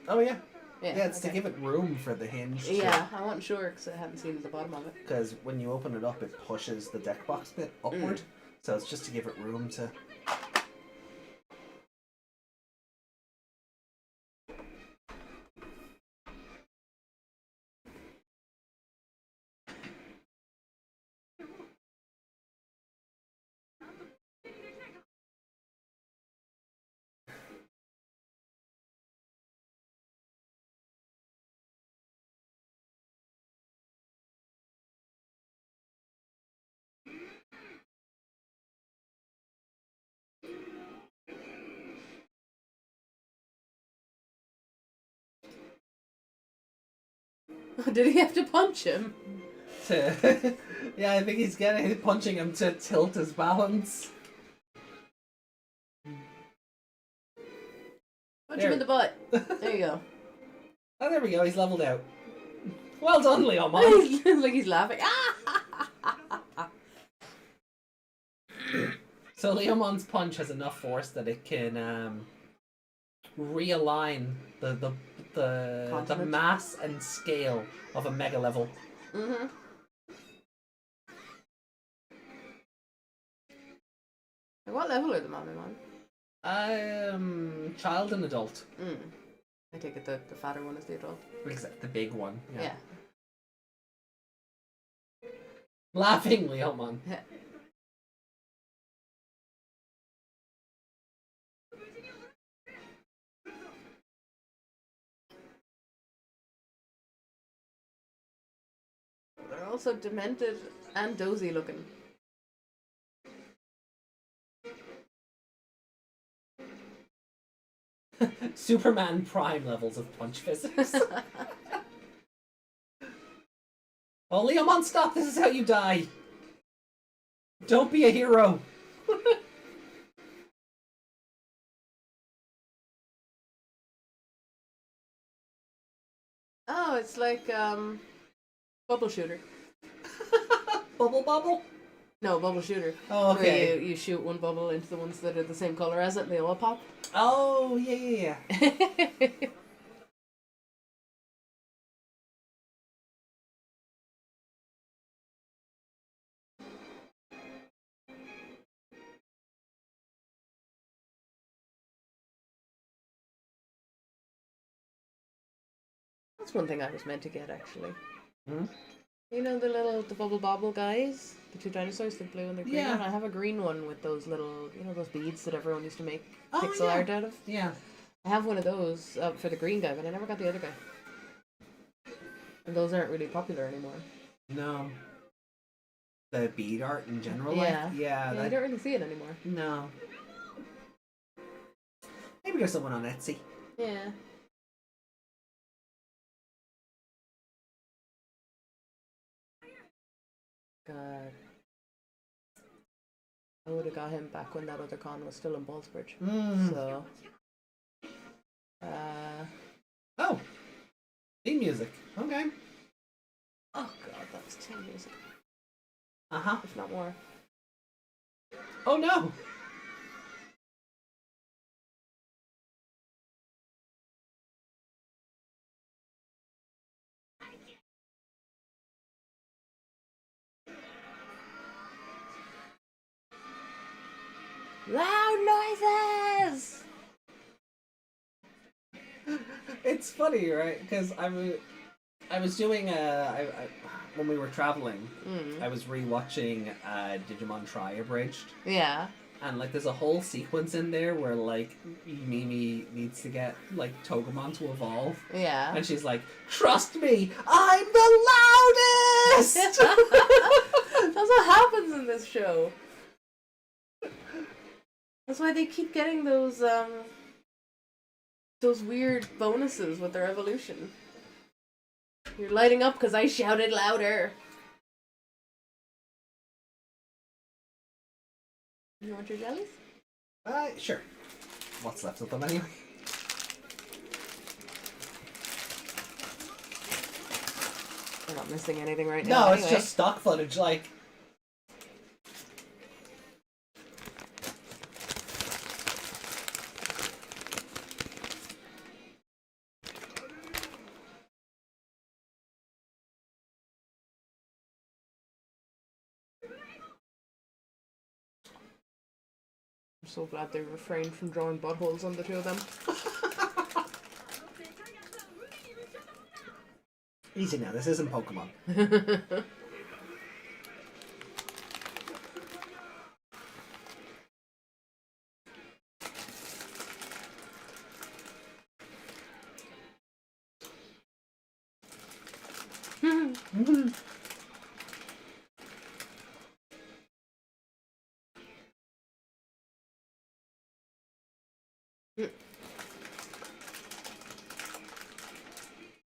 Oh, yeah. Yeah, Yeah, it's okay. to give it room for the hinge. Yeah, I wasn't sure because I hadn't seen the bottom of it. Because when you open it up, it pushes the deck box bit upward. So it's just to give it room to... Did he have to punch him? Yeah, I think he's punching him to tilt his balance. Punch him in the butt. There you go. Oh, there we go, he's leveled out. Well done, Leomon! Like he's laughing. So Leomon's punch has enough force that it can realign the Continent. mass and scale of a mega level. Mm-hmm. What level are the Mamimon? Child and adult. I take it the fatter one is the adult. Except the big one. Yeah. Laughing Leomon. They're also demented and dozy looking. Superman Prime levels of punch physics. Oh, Leomon, stop! This is how you die! Don't be a hero! Oh, it's like bubble shooter. Bubble bubble? No, bubble shooter. Oh, okay. Where you shoot one bubble into the ones that are the same color as it, and they all pop. Oh, yeah. That's one thing I was meant to get, actually. Hmm? You know the bubble bobble guys? The 2 dinosaurs, the blue and the green Yeah. one? I have a green one with those little, those beads that everyone used to make Oh, pixel yeah. art out of. Yeah. I have one of those for the green guy, but I never got the other guy. And those aren't really popular anymore. No. The bead art in general? Yeah. Like, Yeah, I don't really see it anymore. No. Maybe there's someone on Etsy. Yeah. God. I would have got him back when that other con was still in Ballsbridge. So. Oh! Theme music. Okay. Oh god, that's team music. Uh-huh. If not more. Oh no! Loud noises! It's funny, right? Because I was doing when we were traveling, I was rewatching Digimon Tri-Abridged. Yeah. And like there's a whole sequence in there where like Mimi needs to get like Togemon to evolve. Yeah. And she's like, "Trust me, I'm the loudest!" That's what happens in this show. That's why they keep getting those weird bonuses with their evolution. You're lighting up because I shouted louder. You want your jellies? Sure. What's left of them anyway? We're not missing anything right now. No, anyway. it's just stock footage, like. I'm so glad they refrained from drawing buttholes on the two of them. Easy now, this isn't Pokemon.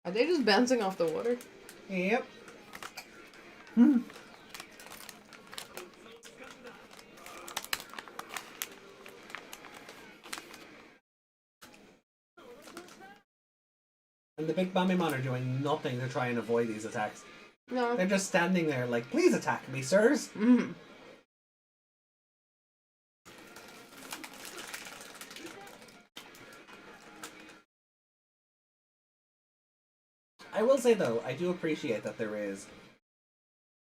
Are they just bouncing off the water? Yep. And the big Bamimon are doing nothing to try and avoid these attacks. No. They're just standing there like, "Please attack me, sirs." I will say though, I do appreciate that there is,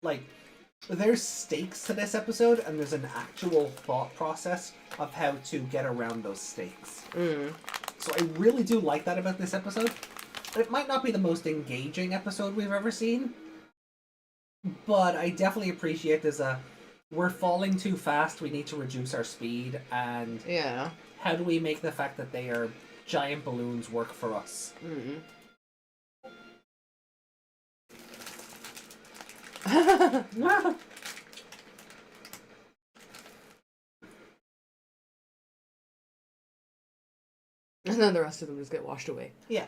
like, there's stakes to this episode, and there's an actual thought process of how to get around those stakes. So I really do like that about this episode. It might not be the most engaging episode we've ever seen, but I definitely appreciate there's a, we're falling too fast, we need to reduce our speed, and Yeah. how do we make the fact that they are giant balloons work for us? And then the rest of them just get washed away. Yeah.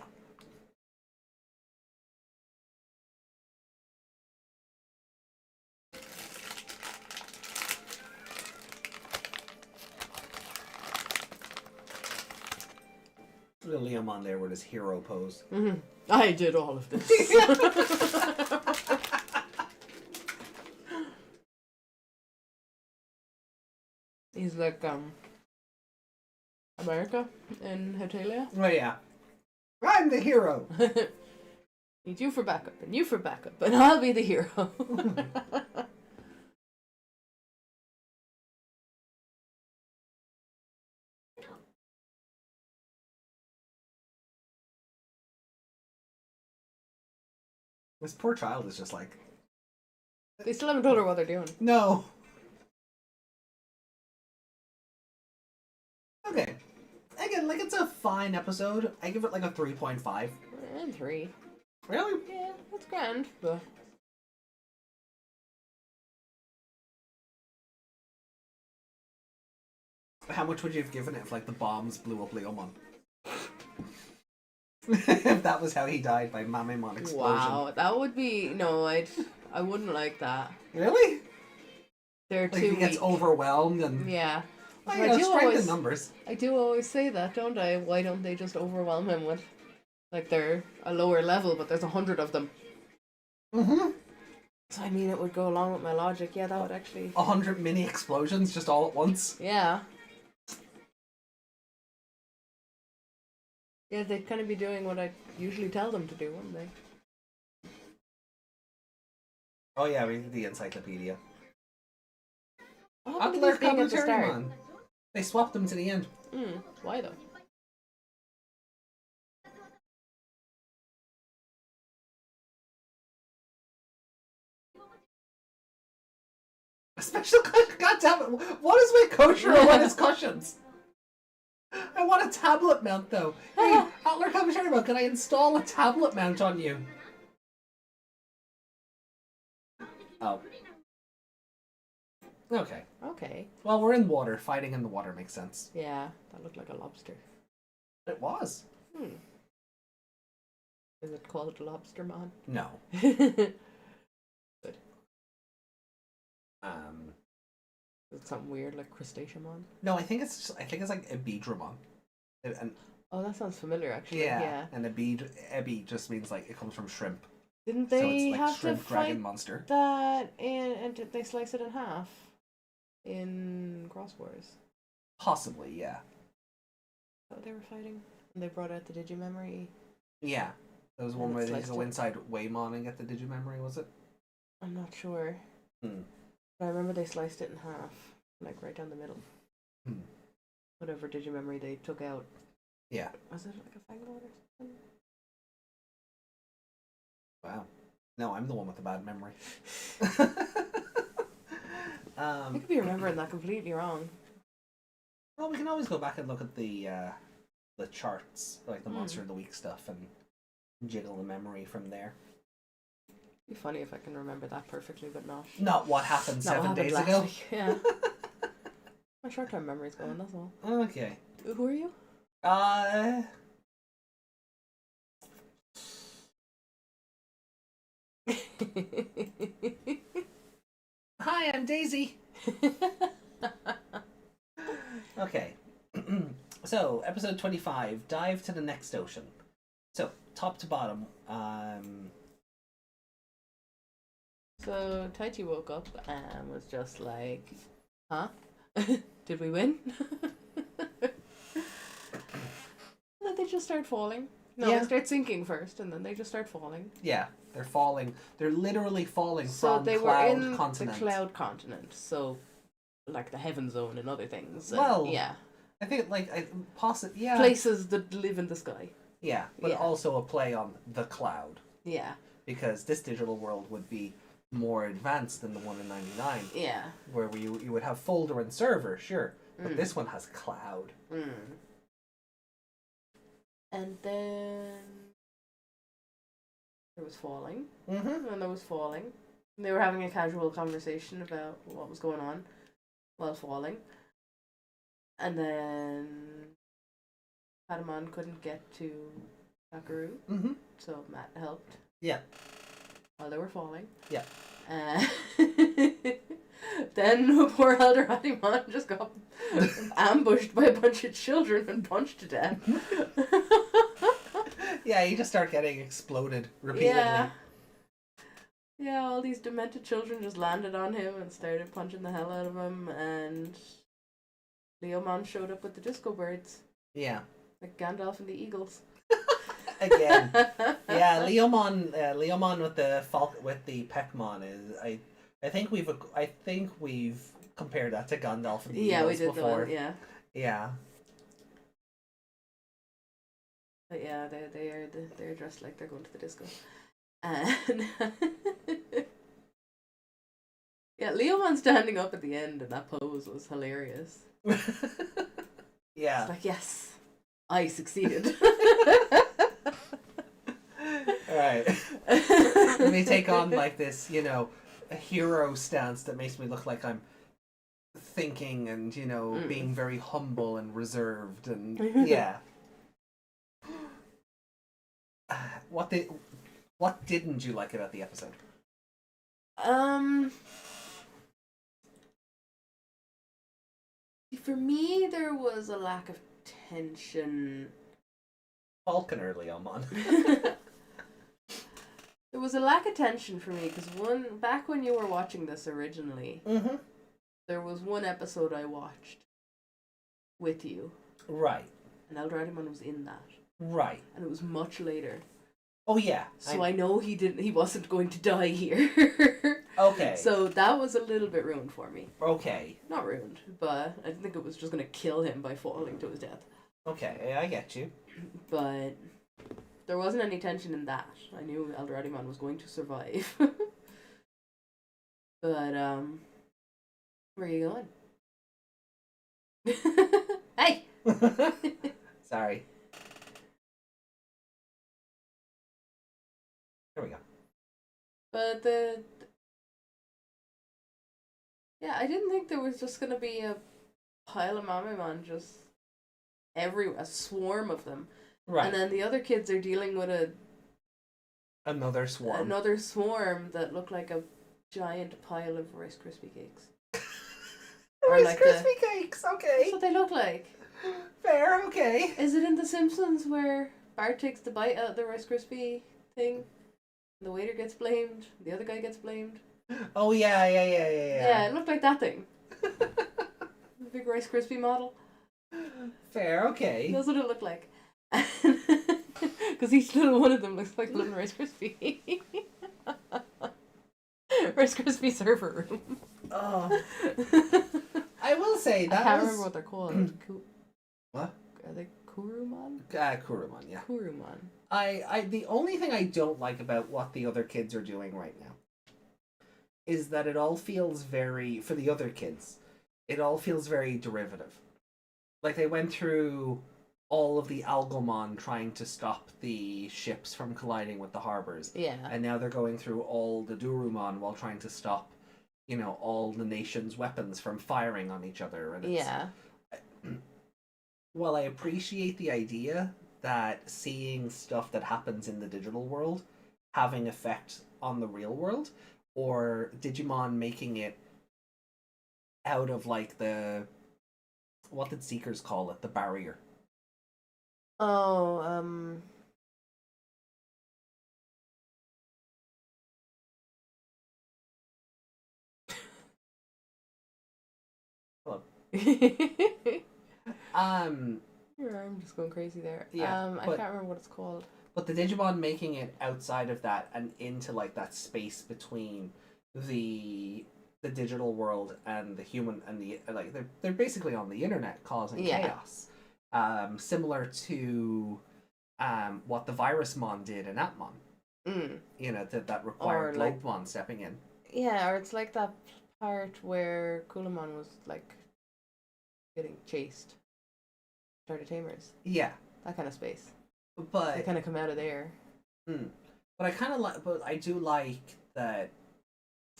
The Leomon there with his hero pose. I did all of this. He's like, America in Hetalia. Oh yeah. I'm the hero! Need you for backup, and you for backup, and I'll be the hero. This poor child is just like, They still haven't told her what they're doing. no. Okay. Again, like, it's a fine episode. I give it like a 3.5. And 3. Really? Yeah, that's grand, but... How much would you have given it if like the bombs blew up Leomon? If that was how he died by Mamemon explosion. Wow, that would be... No, I wouldn't like that. Really? They're Like too he gets weak. overwhelmed and... Yeah. Oh, I yeah, do strength always- in numbers. I do always say that, don't I? Why don't they just overwhelm him with... Like, they're a lower level, but there's 100 of them. Mm-hmm. So, I mean, it would go along with my logic. Yeah, that would actually... 100 mini explosions just all at once. Yeah. Yeah, they'd kind of be doing what I usually tell them to do, wouldn't they? Oh yeah, we did the encyclopedia. What happened to Atler these being at the start? Commentary They swapped them to the end. Why though? A special cushion. God damn it! What is with kosher and what is cushions? I want a tablet mount though. Hey, Atler Commentary, can I install a tablet mount on you? Oh. Okay. Okay. Well, we're in water. Fighting in the water makes sense. Yeah, that looked like a lobster. It was. Is it called Lobstermon? No. Good. Is it something weird like Crustaceamon? No, I think it's like Ebidramon. And Oh, that sounds familiar actually. yeah, and Ebi just means like it comes from shrimp. Didn't So they it's like have to shrimp dragon fight monster. that in, and did they slice it in half in Cross Wars? Possibly, yeah. Is that what they were fighting? And they brought out the Digimemory. Yeah. There was one And where it they sliced go it. inside Waymon and get the Digimemory, was it? I'm not sure. Hmm. But I remember they sliced it in half, like right down the middle. Hmm. Whatever Digimemory they took out. Yeah. Was it like a Fanglord or something? Wow. No, I'm the one with the bad memory. I could be remembering that completely wrong. Well, we can always go back and look at the charts, like the Monster of the Week stuff, and jiggle the memory from there. It'd be funny if I can remember that perfectly, but not. Not what happened Not what 7 happened days last ago. week, Yeah. My short-term memory's going, that's all. Okay. Who are you? Hi, I'm Daisy. Okay. So, episode 25, dive to the next ocean. So, top to bottom, So Taichi woke up and was just like, huh? Did we win? And then they just start falling. No, Yeah. they start sinking first, and then they just start falling. yeah, they're falling. They're literally falling So from they were Cloud in Continent. the Cloud Continent, so like the Heaven Zone and other things. And, Well, yeah, I think, yeah. places that live in the sky. Yeah, but Yeah. also a play on the cloud. Yeah, Because this digital world would be more advanced than the one in 99, yeah. where you would have folder and server, sure. But Mm. this one has cloud. And then there was falling. Mm-hmm. And there was falling. And they were having a casual conversation about what was going on while falling. And then Patamon couldn't get to Nakaru, Mm-hmm. so Matt helped Yeah. while they were falling. Yeah. Then poor Elder Hatimon just got ambushed by a bunch of children and punched to death. Yeah, you just start getting exploded repeatedly. Yeah. Yeah, all these demented children just landed on him and started punching the hell out of him, and Leomon showed up with the disco birds, Yeah. like Gandalf and the Eagles. Again. Yeah, Leomon with the Peckmon is I think we've compared that to Gandalf and the Yeah, we Eagles did before. the one, yeah. Yeah. But yeah, they're dressed like they're going to the disco. And yeah, Leomon standing up at the end in that pose was hilarious. Yeah. It's like, yes, I succeeded. Alright. Let me take on like this, you know, a hero stance that makes me look like I'm thinking and, you know, being very humble and reserved and yeah. What didn't you like about the episode? For me, there was a lack of tension. SkullKnightmon. There was a lack of tension for me because back when you were watching this originally, there was one episode I watched with you. Right. And DoneDevimon was in that. Right. And it was much later. Oh yeah. So I know he wasn't going to die here. Okay. So that was a little bit ruined for me. Okay. Not ruined, but I didn't think it was just going to kill him by falling to his death. Okay, I get you. But there wasn't any tension in that. I knew DoneDevimon was going to survive. But, where are you going? Hey! Sorry. There we go. But yeah, I didn't think there was just gonna be a pile of Mamemon, just a swarm of them. Right. And then the other kids are dealing with Another swarm. another swarm that looked like a giant pile of Rice Krispie cakes. Rice like Krispie cakes, okay. That's what they look like. Fair, okay. Is it in The Simpsons where Bart takes the bite out of the Rice Krispie thing? The waiter gets blamed, the other guy gets blamed. Oh yeah. Yeah, it looked like that thing. The big Rice Krispie model. Fair, okay. That's what it looked like. Because each little one of them looks like a little Rice Krispie. Rice Krispie server room. Oh. I will say that I can't was... remember what they're called. What? Are they Kurumon? Kurumon, yeah. Kurumon. The only thing I don't like about what the other kids are doing right now is that it all feels very, for the other kids, it all feels very derivative. Like they went through all of the Algomon trying to stop the ships from colliding with the harbors. Yeah. And now they're going through all the Durumon while trying to stop, you know, all the nation's weapons from firing on each other. And it's, Yeah. While I appreciate the idea that seeing stuff that happens in the digital world having effect on the real world, or Digimon making it out of like the, what did Seekers call it? The barrier. Oh, Hello. Your arm just going crazy there. Yeah, I but- can't remember what it's called. But the Digimon making it outside of that and into like that space between the digital world and the human and the like they're basically on the internet causing chaos. Similar to what the Virusmon did in Atmon. You know, that required Or, like- Lobemon stepping in. Yeah, or it's like that part where Kulamon was like getting chased. Started Tamers. Yeah. That kind of space. They But kind of come out of there. but I kind of like, but I do like that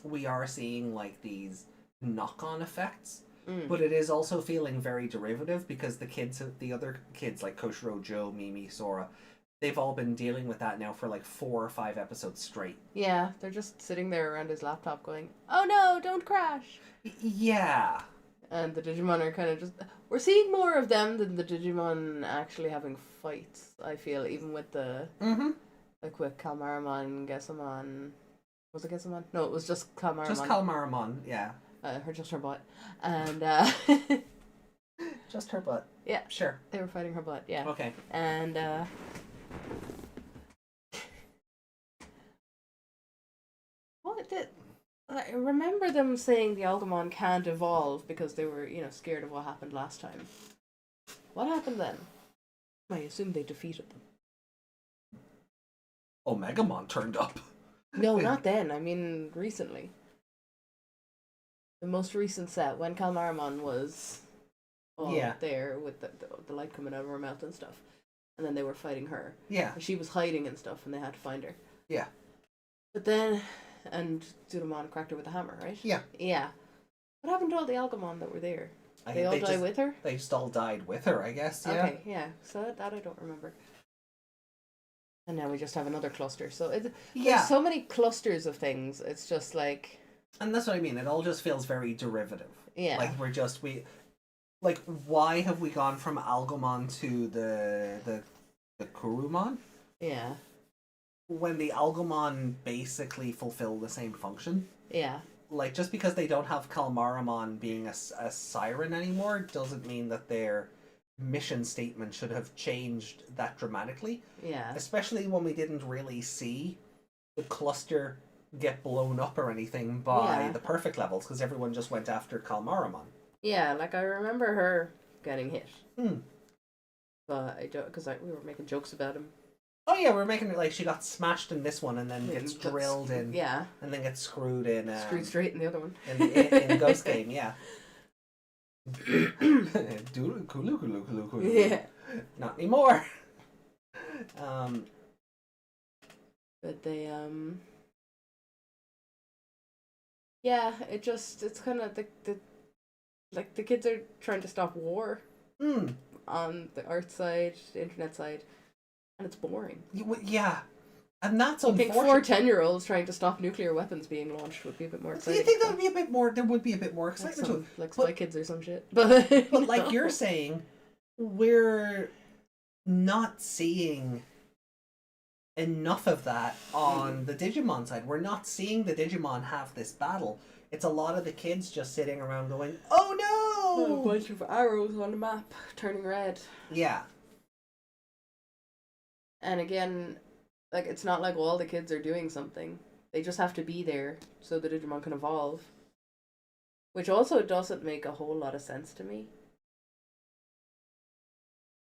we are seeing like these knock-on effects. But it is also feeling very derivative because the other kids like Koshiro, Joe, Mimi, Sora, they've all been dealing with that now for like 4 or 5 episodes straight. Yeah, they're just sitting there around his laptop going, "Oh no, don't crash!" Yeah. And the Digimon are kind of just... We're seeing more of them than the Digimon actually having fights, I feel, even with the... Like with Calmaramon, Gessamon... Was it Gessamon? No, it was just Calmaramon. Just Calmaramon, yeah. Just her butt. And, Just her butt. Yeah. Sure. They were fighting her butt, yeah. Okay. And, What did... I remember them saying the Algamon can't evolve because they were, scared of what happened last time. What happened then? I assume they defeated them. Omegamon turned up. No, not then. I mean, recently. The most recent set, when Calmaramon was all Yeah. there with the light coming out of her mouth and stuff. And then they were fighting her. Yeah. And she was hiding and stuff, and they had to find her. Yeah. But then, and DoneDevimon cracked her with a hammer, right? Yeah. Yeah. What happened to all the Algamon that were there? I They think all die just, with her? They just all died with her, I guess. Yeah. Okay, yeah. So that I don't remember. And now we just have another cluster. So there's so many clusters of things. It's just like... And that's what I mean. It all just feels very derivative. Yeah. Like like, why have we gone from Algomon to the Kurumon? Yeah. When the Algomon basically fulfill the same function. Yeah. Like, just because they don't have Kalmaramon being a siren anymore doesn't mean that their mission statement should have changed that dramatically. Yeah. Especially when we didn't really see the cluster get blown up or anything by the perfect levels, because everyone just went after Kalmaramon. Yeah, like I remember her getting hit. Hmm. But I don't, because we were making jokes about him. Oh yeah, we're making it like she got smashed in this one and then gets drilled in. Yeah. And then gets screwed in. Screwed straight in the other one. In Ghost Game, yeah. Yeah. Not anymore. But they yeah, it's kind of the kids are trying to stop war on the art side, the internet side, and it's boring. Yeah. And that's I think unfortunate. 4 10-year-olds trying to stop nuclear weapons being launched would be a bit more Do exciting. you think that would be a bit more? There would be a bit more like excitement to it. like Spy Kids or some shit. But Like you're saying, we're not seeing enough of that on the Digimon side. We're not seeing the Digimon have this battle. It's a lot of the kids just sitting around going, "Oh a no!" bunch of arrows on the map turning red. Yeah. And again, like it's not like all the kids are doing something. They just have to be there so the Digimon can evolve. Which also doesn't make a whole lot of sense to me.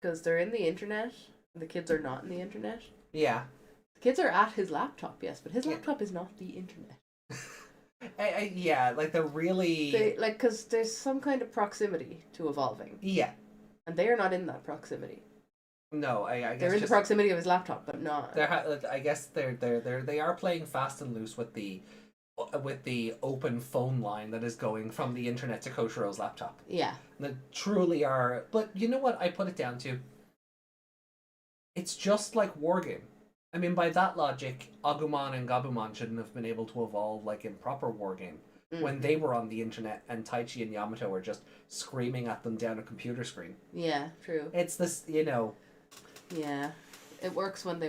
Because they're in the internet, and the kids are not in the internet. Yeah. The kids are at his laptop, yes, but his laptop is not the internet. Yeah, like the really... Because there's some kind of proximity to evolving. Yeah. And they are not in that proximity. No, I guess they're in the proximity of his laptop, but not. I guess they are playing fast and loose with the open phone line that is going from the internet to Koshiro's laptop. Yeah. That truly are. But you know what I put it down to? It's just like Wargame. I mean, by that logic, Agumon and Gabumon shouldn't have been able to evolve like in proper Wargame when they were on the internet and Taichi and Yamato were just screaming at them down a computer screen. Yeah, true. It's this, you know. Yeah, it works when they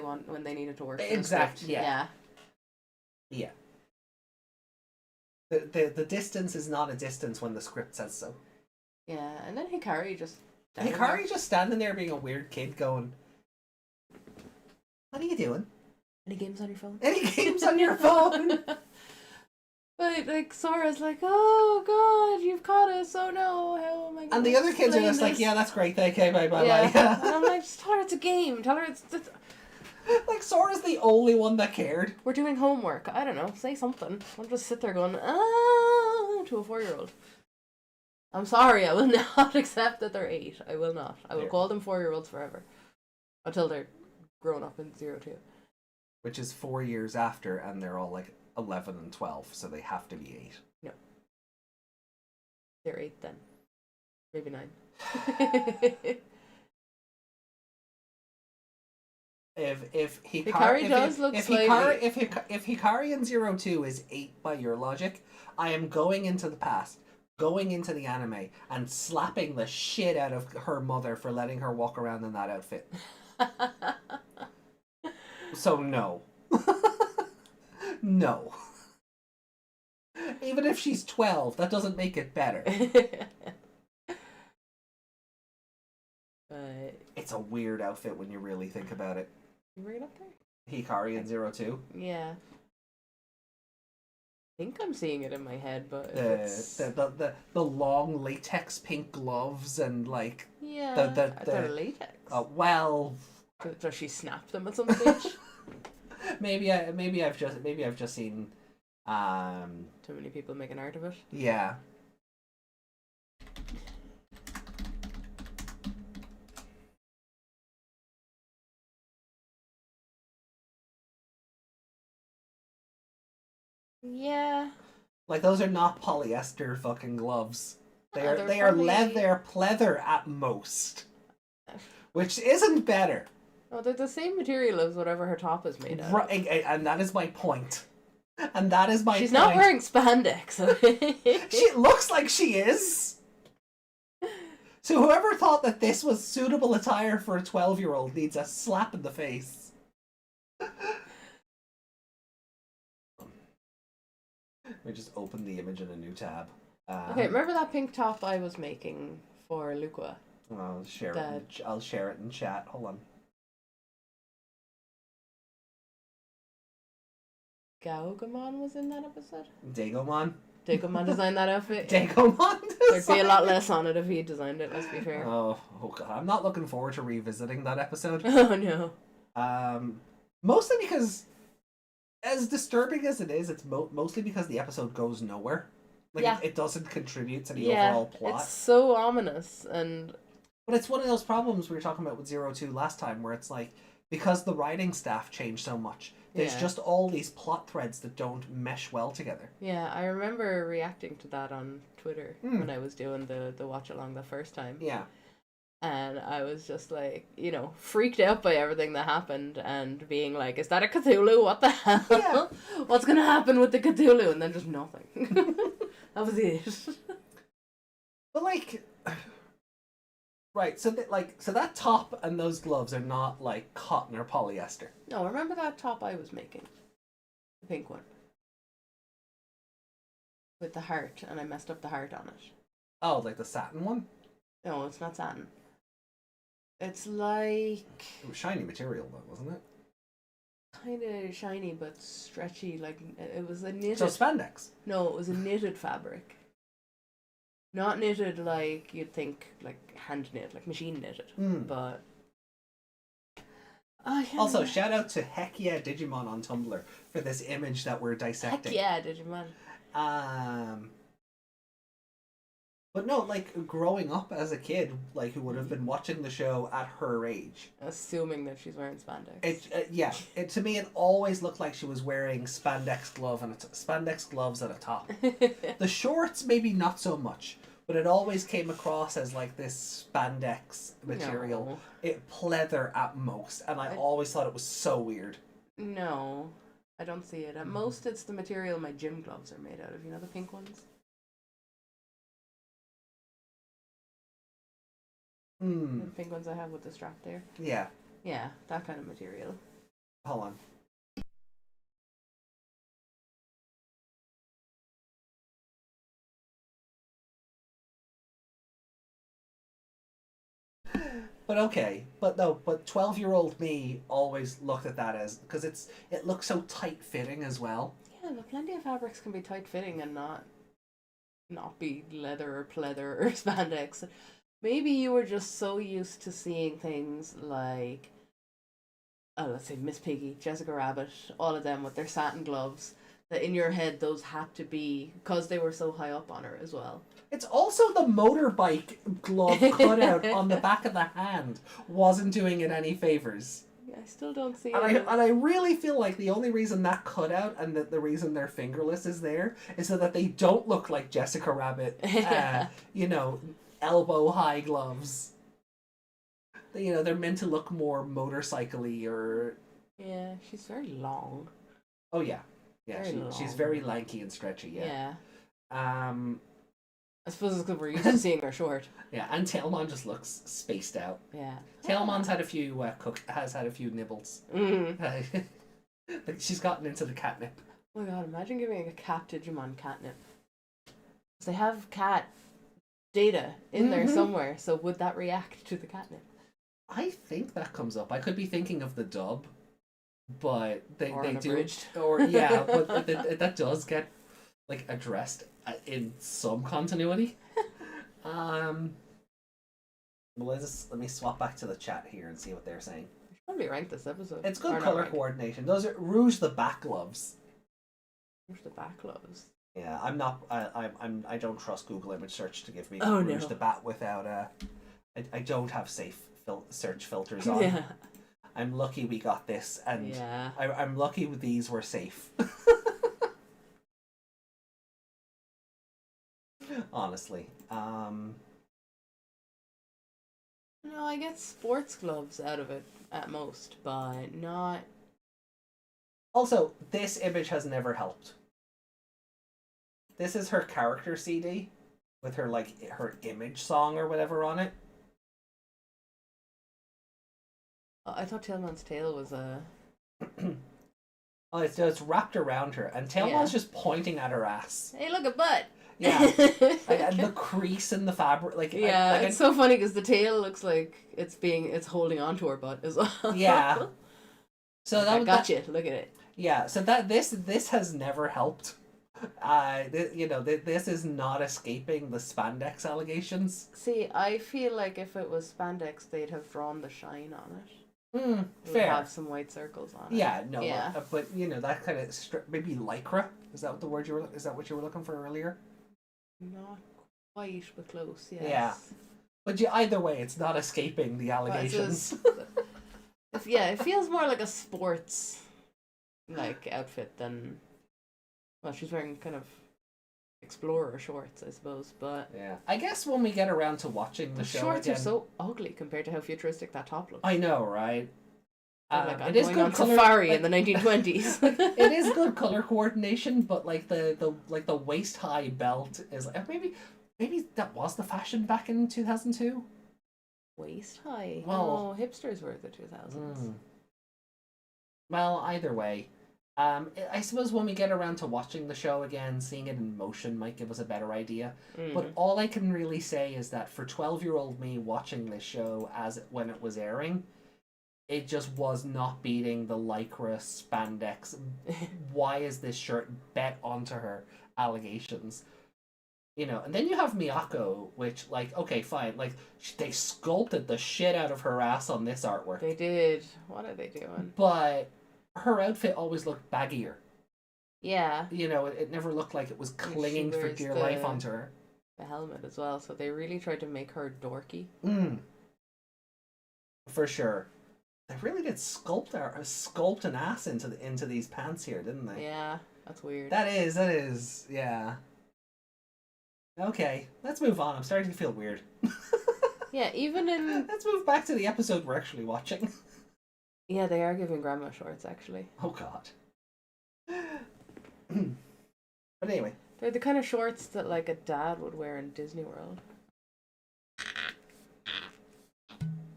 need it to work. Exactly. Yeah. Yeah. The distance is not a distance when the script says so. Yeah, and then Hikari just standing there being a weird kid going, "What are you doing? Any games on your phone? Any games on your phone?" But like Sora's like, "Oh God, you've caught us! Oh no, how am I?" And the other kids are just like, "Yeah, that's great. Okay, bye, bye, bye." And I'm like, just tell her it's a game. Tell her it's like Sora's the only one that cared. We're doing homework. I don't know. Say something. I'll just sit there going, to a 4-year-old. I'm sorry, I will not accept that they're 8. I will not. I will call them 4-year-olds forever. Until they're grown up in 02. Which is 4 years after, and they're all like 11 and 12, so they have to be 8. No. They're 8 then. Maybe 9. If Hikari does look slightly... if Hikari in 02 is 8 by your logic, I am going into the past, going into the anime, and slapping the shit out of her mother for letting her walk around in that outfit. So no. No. Even if she's 12, that doesn't make it better. It's a weird outfit when you really think about it. You bring it up there? Hikari in 02. Yeah. I think I'm seeing it in my head, but the long latex pink gloves and like I thought latex. Well, does she snap them at some stage? maybe I've just seen too many people making art of it. Yeah. Yeah. Like, those are not polyester fucking gloves. They are they're they are probably- pleather at most, which isn't better. Oh, they're the same material as whatever her top is made out of. Right, and that is my point. And that is my She's point. not wearing spandex. She looks like she is. So whoever thought that this was suitable attire for a 12-year-old needs a slap in the face. We just open the image in a new tab. Okay, remember that pink top I was making for Luqua? I'll share it. I'll share it in chat. Hold on. Gaugamon was in that episode? Dagomon. Digimon designed that outfit? Dagomon. There'd be a lot less on it if he designed it, let's be fair. Oh god, I'm not looking forward to revisiting that episode. Oh no. Mostly because, as disturbing as it is, it's mostly because the episode goes nowhere. Like, Yeah. it doesn't contribute to the overall plot. It's so ominous, and But it's one of those problems we were talking about with 02 last time, where it's like, because the writing staff changed so much, there's Yeah. just all these plot threads that don't mesh well together. yeah, I remember reacting to that on Twitter when I was doing the watch along the first time. Yeah. And I was just like, you know, freaked out by everything that happened and being like, is that a Cthulhu? What the hell? Yeah. What's going to happen with the Cthulhu? And then just nothing. That was it. But like, right, so so that top and those gloves are not like cotton or polyester. No, remember that top I was making? The pink one. With the heart, and I messed up the heart on it. Oh, like the satin one? No, it's not satin. It's like It was shiny material though, wasn't it? kind of shiny but stretchy. Like it was a knitted. So spandex. No, it was a knitted fabric. Not knitted like you'd think, like hand knit, like machine knitted. But Also, shout out to Heck Yeah Digimon on Tumblr for this image that we're dissecting. heck yeah, Digimon. But no, like, growing up as a kid, like, who would have been watching the show at her age, Assuming that she's wearing spandex. to me it always looked like she was wearing spandex gloves and a top. The shorts maybe not so much, but it always came across as like this spandex material. No. It pleather at most, and I always thought it was so weird. No, I don't see it. At most, it's the material my gym gloves are made out of. You know the pink ones? The pink ones I have with the strap there. Yeah. Yeah, that kind of material. Hold on. But okay, but 12-year-old me always looked at that as, because it looks so tight fitting as well. Yeah, but plenty of fabrics can be tight fitting and not be leather or pleather or spandex. Maybe you were just so used to seeing things like, let's say Miss Piggy, Jessica Rabbit, all of them with their satin gloves, that in your head those had to be, because they were so high up on her as well. It's also the motorbike glove cutout on the back of the hand wasn't doing it any favors. Yeah, I still don't see And it. I really feel like the only reason that cutout and the reason they're fingerless is there is so that they don't look like Jessica Rabbit, elbow high gloves. They're meant to look more motorcycle-y or... Yeah, she's very long. Oh yeah. Yeah, she's long. very lanky and stretchy, yeah. I suppose it's because we're used to seeing her short. Yeah, and Tailmon just looks spaced out. Yeah. Tailmon's had a few has had a few nibbles. She's gotten into the catnip. Oh my god, imagine giving a cat Digimon catnip. They have cat data in there somewhere, so would that react to the catnip? I think that comes up. I could be thinking of the dub, but they do, unabridged. but that does get like addressed in some continuity. Well, let me swap back to the chat here and see what they're saying. We should probably rank this episode. It's good Or not color rank. coordination. Those are Rouge the back gloves. Where's the back gloves? Yeah, I'm not. I don't trust Google image search to give me Oh, Rouge no. the bat without I don't have safe search filters on. Yeah. I'm lucky we got this, and Yeah. I'm lucky these were safe. honestly. No, I get sports gloves out of it at most, but not. Also, this image has never helped. This is her character CD with her her image song or whatever on it. I thought Tailman's tail was a. Oh, it's wrapped around her, and Tailman's just pointing at her ass. Hey, look at butt. Yeah, and the crease in the fabric, it's so funny because the tail looks like it's holding onto her butt as well. Yeah. So I got you. Look at it. Yeah. So this has never helped. This is not escaping the spandex allegations. See, I feel like if it was spandex, they'd have drawn the shine on it. It Fair. would have some white circles on it. Yeah, no, Yeah. But that kind of maybe lycra. Is that what you were looking for earlier? Not quite, but close. Yes. Yeah. But either way, it's not escaping the allegations. It feels more like a sports outfit than. Well, she's wearing kind of explorer shorts, I suppose, but yeah. I guess when we get around to watching the show shorts again, are so ugly compared to how futuristic that top looks. I know, right? It is good on safari in the 1920s. It is good color coordination, but the waist high belt is maybe that was the fashion back in 2002. Waist high. Well, hipsters were the 2000s. Well, either way, I suppose when we get around to watching the show again, seeing it in motion might give us a better idea. But all I can really say is that for 12-year-old me watching this show when it was airing, it just was not beating the lycra spandex. Why is this shirt bet onto her allegations? And then you have Miyako, which, okay, fine. They sculpted the shit out of her ass on this artwork. They did. What are they doing? But her outfit always looked baggier. Yeah. It never looked like it was clinging for dear life onto her. The helmet as well, so they really tried to make her dorky. For sure. They really did sculpt an ass into these pants here, didn't they? Yeah, that's weird. That is, yeah. Okay, let's move on. I'm starting to feel weird. Yeah, even in... Let's move back to the episode we're actually watching. Yeah, they are giving grandma shorts, actually. Oh, God. But anyway. They're the kind of shorts that, a dad would wear in Disney World.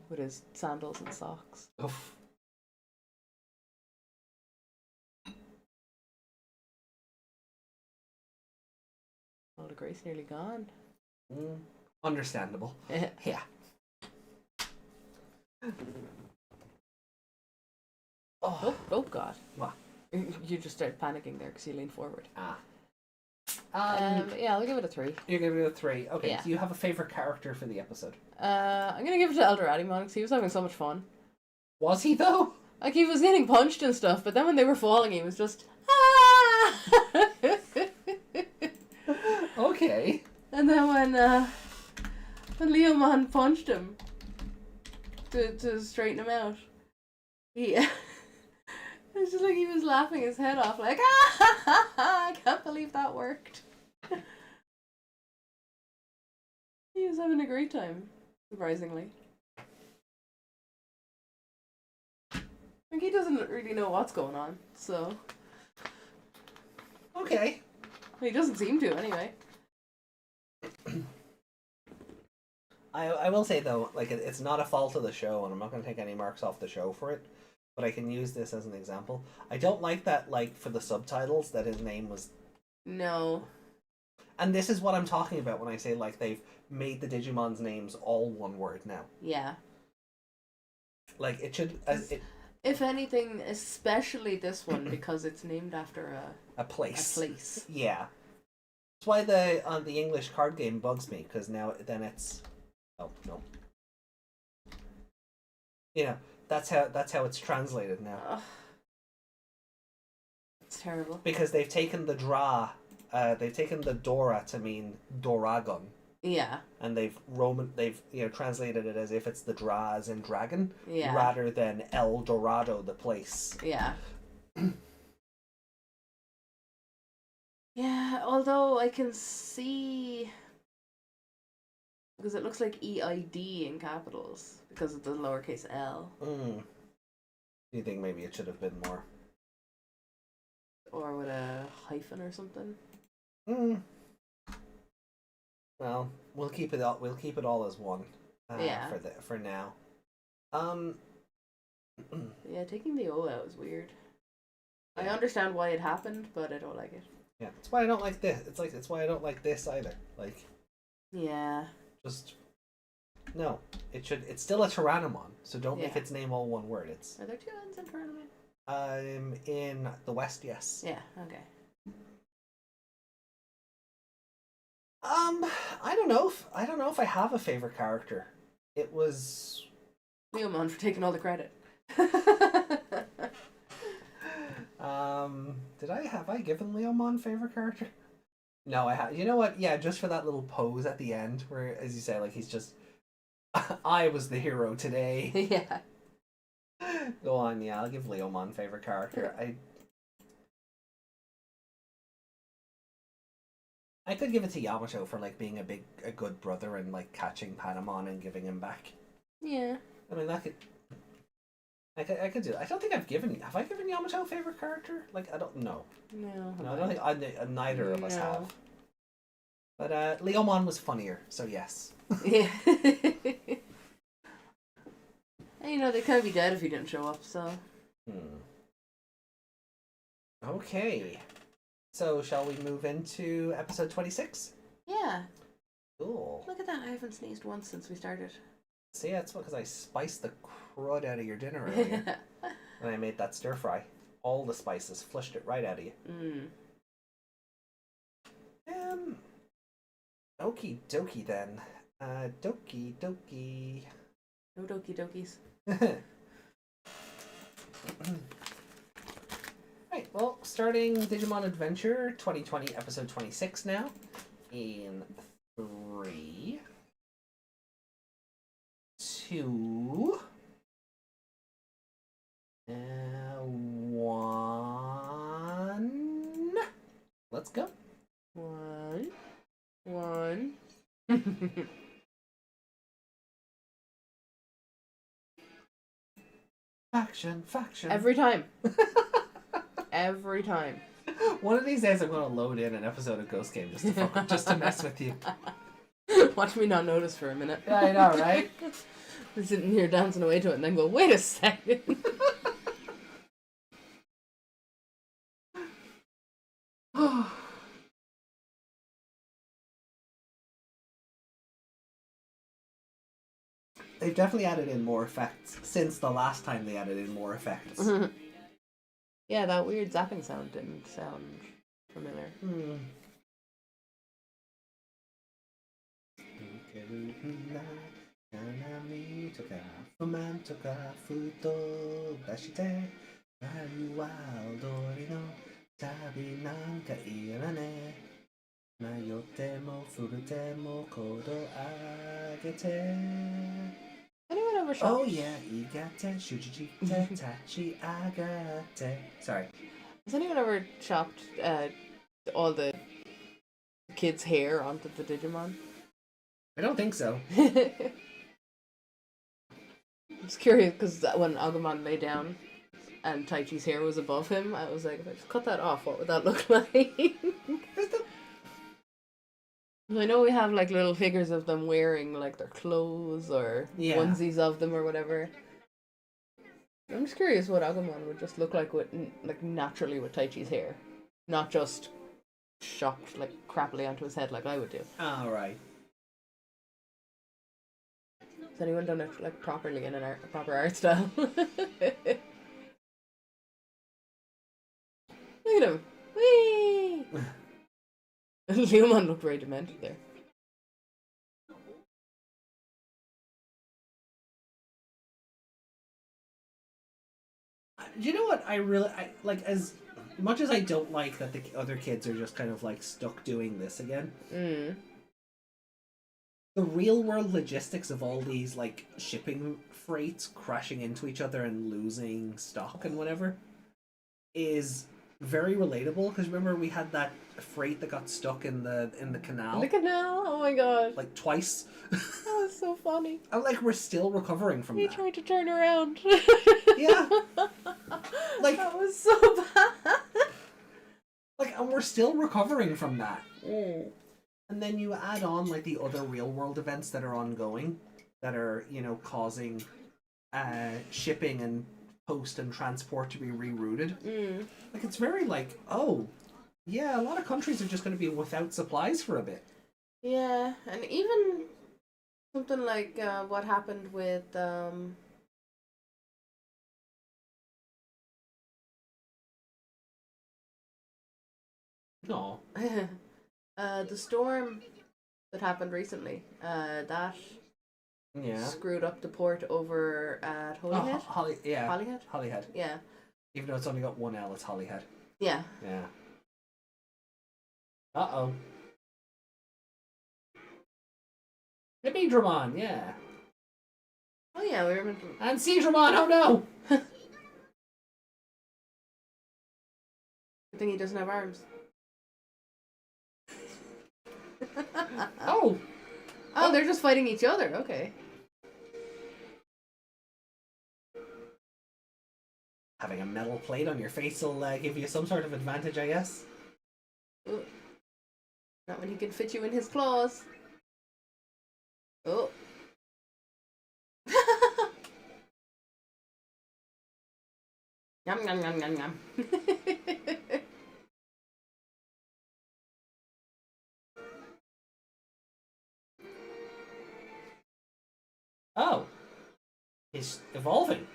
With his sandals and socks. Oof. All the grace nearly gone. Understandable. Yeah. Oh God. What? You just started panicking there because you leaned forward. Yeah, I'll give it a 3. You're giving it a 3. Okay, Yeah. do you have a favorite character for the episode? I'm gonna give it to DoneDevimon because he was having so much fun. Was he, though? He was getting punched and stuff, but then when they were falling, he was just ah! Okay. And then when Leomon punched him to straighten him out, it was just he was laughing his head off, I can't believe that worked. He was having a great time, surprisingly. He doesn't really know what's going on, so... Okay. He doesn't seem to, anyway. I will say, though, it's not a fault of the show, and I'm not going to take any marks off the show for it, but I can use this as an example. I don't like that, for the subtitles, that his name was... No. And this is what I'm talking about when I say, they've made the Digimon's names all one word now. Yeah. It should... If anything, especially this one, because it's named after a place. A place. Yeah. That's why the English card game bugs me, because then it's... Oh, no. That's how it's translated now. Ugh. It's terrible. Because they've taken the they've taken the Dora to mean Doragon. Yeah. And they've translated it as if it's the Dra as in dragon, yeah, rather than El Dorado, the place. Yeah. Yeah, although I can see Because it looks like EID in capitals because of the lowercase l. Do you think maybe it should have been more? Or with a hyphen or something? Well, we'll keep it all. We'll keep it all as one. Yeah. For now. Yeah, taking the O out is weird. I Yeah. understand why it happened, but I don't like it. Yeah, that's why I don't like this. It's why I don't like this either. Like, Yeah. just no. It's still a Tyrannomon, so don't make Yeah. its name all one word. It's Are there two N's in tournament? in the West, yes. Yeah, okay. I don't know if I have a favorite character. It was Leomon for taking all the credit. have I given Leomon favorite character? No, I have. You know what? Yeah, just for that little pose at the end where, as you say, like he's just I was the hero today. Yeah. Go on, yeah, I'll give Leomon favorite character. I could give it to Yamato for like being a good brother and like catching Patamon and giving him back. Yeah. I mean, I could do that. I don't think have I given Yamato a favorite character? Like, I don't know. No. No, I don't think neither of us No. have. But Leomon was funnier, so yes. Yeah. And, you know, they could be dead if he didn't show up, so. Okay. So, shall we move into episode 26? Yeah. Cool. Look at that. I haven't sneezed once since we started. See, that's because I spiced the crud out of your dinner earlier. When I made that stir fry. All the spices, flushed it right out of you. Okie dokie then. Dokie dokie. No dokie dokies. Right, well, starting Digimon Adventure 2020, episode 26 now. In 3, 2, 1. Let's go. One. Faction. Every time. Every time. One of these days I'm going to load in an episode of Ghost Game just to mess with you. Watch me not notice for a minute. Yeah, I know, right? I'm sitting here dancing away to it and then go, wait a second. They've definitely added in more effects since the last time they added in more effects. Yeah, that weird zapping sound didn't sound familiar. Anyone ever shocked? Oh yeah, igate, shujite, tachi, agate. Sorry. Has anyone ever chopped all the kids' hair onto the Digimon? I don't think so. I'm just curious because when Agumon lay down and Taichi's hair was above him, I was like, if I just cut that off, what would that look like? I know we have like little figures of them wearing like their clothes or onesies of them or whatever. I'm just curious what Agumon would just look like with like naturally with Taichi's hair, not just chopped like crappily onto his head like I would do. All right. Has anyone done it like properly in a proper art style? Look at him! Whee! Leomon looked very demented there. Do you know what I like? As much as I don't like that the other kids are just kind of like stuck doing this again. The real world logistics of all these like shipping freights crashing into each other and losing stock and whatever is very relatable, because remember we had that freight that got stuck in the canal In the canal? Oh my god. like twice. That was so funny. And like we're still recovering from He that. tried to turn around. Yeah. Like that was so bad. like and we're still recovering from that. Mm. And then you add on like the other real world events that are ongoing, that are, you know, causing shipping and post and transport to be rerouted. Mm. Like it's very like, oh, yeah, a lot of countries are just going to be without supplies for a bit. Yeah, and even something like what happened with No. the storm that happened recently. That Yeah. screwed up the port over at Holyhead. Holyhead. Holyhead. Yeah. Even though it's only got one L, it's Holyhead. Yeah. Yeah. Uh-oh. Digimon, yeah. Oh yeah, we were meant to... And Seedramon, oh no! Good thing he doesn't have arms. Oh! Oh, they're just fighting each other. Okay. Having a metal plate on your face will give you some sort of advantage, I guess. Ooh. Not when he can fit you in his claws. Oh. Yum yum yum yum yum. Oh. He's evolving.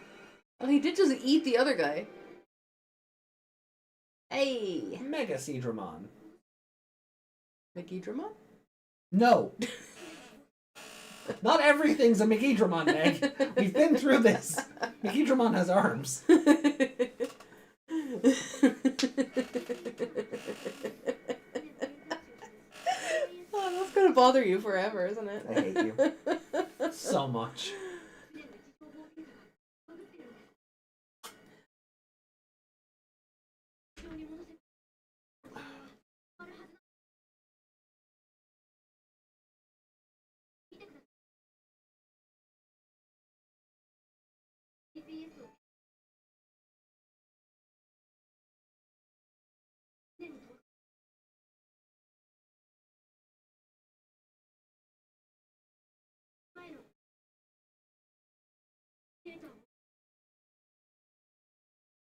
Oh, he did just eat the other guy. Hey. Mega Seedramon. McGeedramon? No. Not everything's a McGeedramon, Meg. We've been through this. McGeedramon has arms. Oh, that's gonna bother you forever, isn't it? I hate you. So much.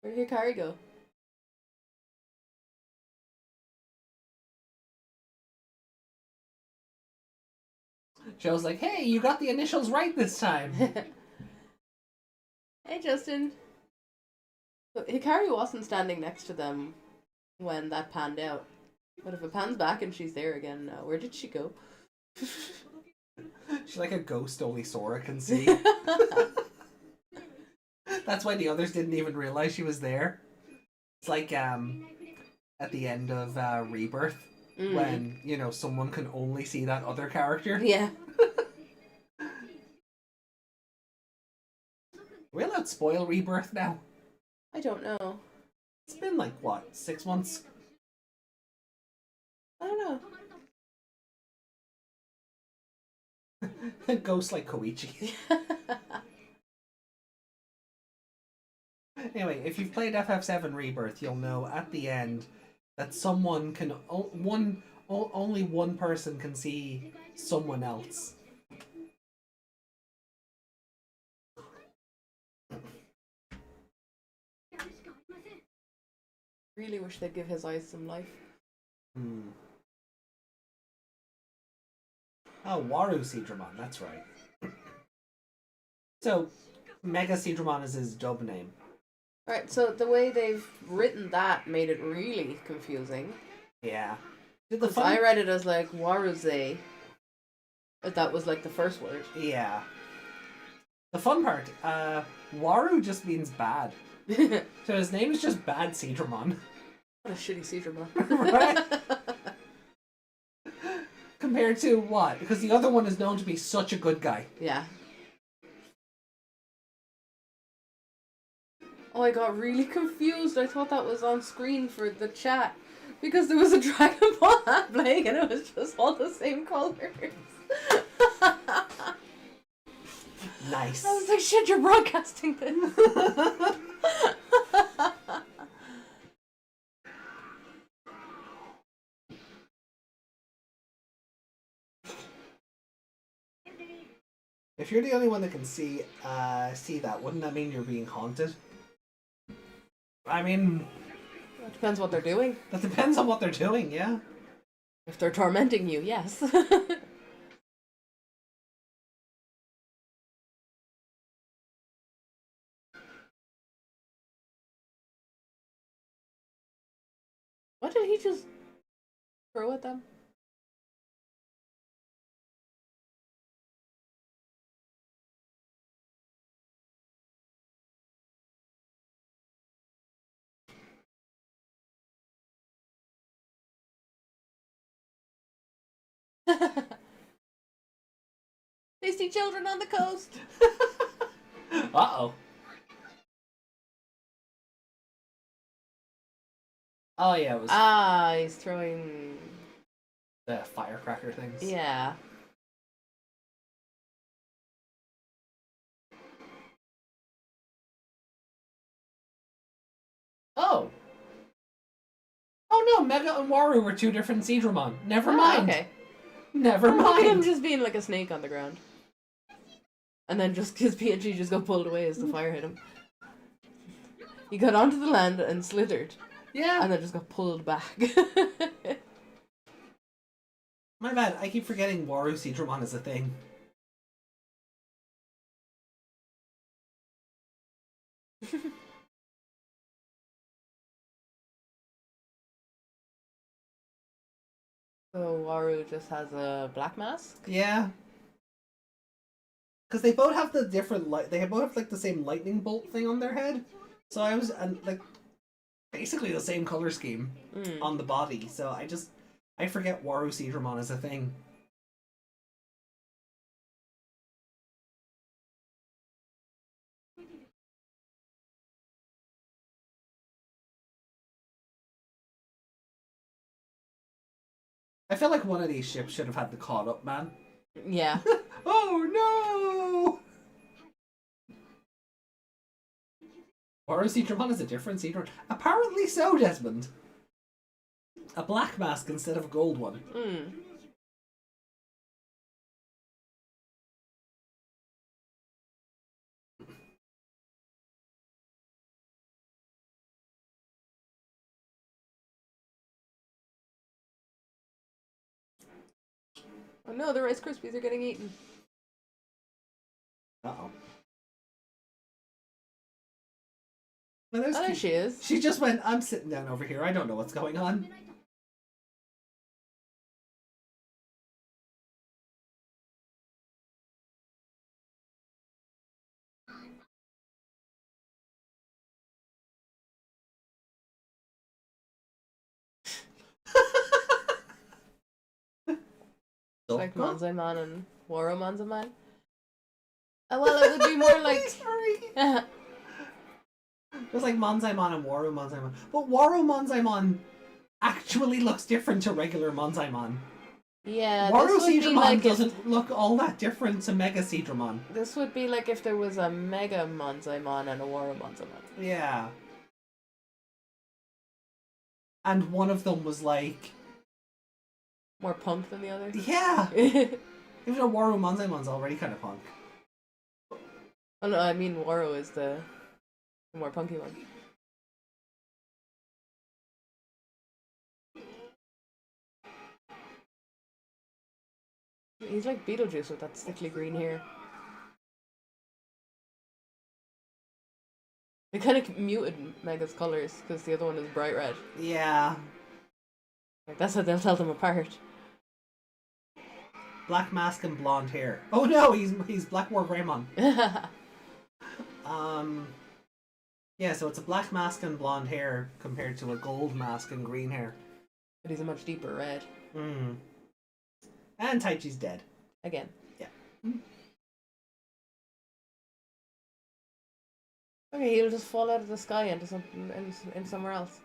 Where did Hikari go? Joe's like, hey, you got the initials right this time. Hey, Justin. But Hikari wasn't standing next to them when that panned out. But if it pans back and she's there again, where did she go? She's like a ghost only Sora can see. That's why the others didn't even realize she was there. It's like at the end of Rebirth, when, you know, someone can only see that other character. Yeah. Are we allowed to spoil Rebirth now? I don't know. It's been like, what, 6 months? I don't know. Ghost like Koichi. Anyway, if you've played FF7 Rebirth, you'll know at the end that someone can only one person can see someone else. Really wish they'd give his eyes some life. Oh, Waru Seedramon, that's right. So, Mega Seedramon is his dub name. Alright, so the way they've written that made it really confusing. Yeah. I read it as like Waruze. But that was like the first word. Yeah. The fun part, Waru just means bad. So his name is just Bad Seedramon. What a shitty Seedramon. Right? Compared to what? Because the other one is known to be such a good guy. Yeah. Oh, I got really confused. I thought that was on screen for the chat because there was a Dragon Ball ad playing and it was just all the same colors. Nice. I was like, shit, you're broadcasting this. If you're the only one that can see that, wouldn't that mean you're being haunted? I mean, That depends what they're doing. that depends on what they're doing, yeah. If they're tormenting you, yes. What did he just throw at them? Tasty children on the coast. Uh-oh. Oh, yeah, it was Ah, he's throwing. the firecracker things. Yeah. Oh. Oh no, Mega and Waru were 2 different Seedramon. Never mind. Okay. Never Look at him mind. just being like a snake on the ground. And then just his PNG just got pulled away as the fire hit him. He got onto the land and slithered. Yeah. And then just got pulled back. My bad. I keep forgetting Waru Seedramon is a thing. So Waru just has a black mask? Yeah. Because they both have the different they both have like the same lightning bolt thing on their head. So I was like basically the same color scheme on the body. So I forget Waru Seedramon is a thing. I feel like one of these ships should have had the caught up man. Yeah. Oh no! Waru Seedramon is a different Seedramon. Apparently so, Desmond. A black mask instead of a gold one. Oh no, the Rice Krispies are getting eaten. Uh-oh. Oh, there she is. She just went, I'm sitting down over here. I don't know what's going on. Like Manzaimon and Waro Manzaimon. Well, it would be more like. Sorry. It was like Monzaimon and Waru Monzaimon. But Waru Monzaimon actually looks different to regular Monzaimon. Yeah, Waru this would be Seedramon like doesn't look all that different to Mega Seedramon. This would be like if there was a Mega Manzaimon and a Waro Manzaimon. Yeah. And one of them was like... More punk than the other? Yeah! Even though Waru Monzaimon's already kind of punk. Oh no, I mean Waro is the more punky one. He's like Beetlejuice with that stickly green hair. They kind of muted Mega's colors because the other one is bright red. Yeah. Like that's how they'll tell them apart. Black mask and blonde hair. Oh no, he's Black War Greymon. Yeah, so it's a black mask and blonde hair compared to a gold mask and green hair. But he's a much deeper red. Mm. And Taichi's dead. Again. Yeah. Okay, he'll just fall out of the sky into something in somewhere else.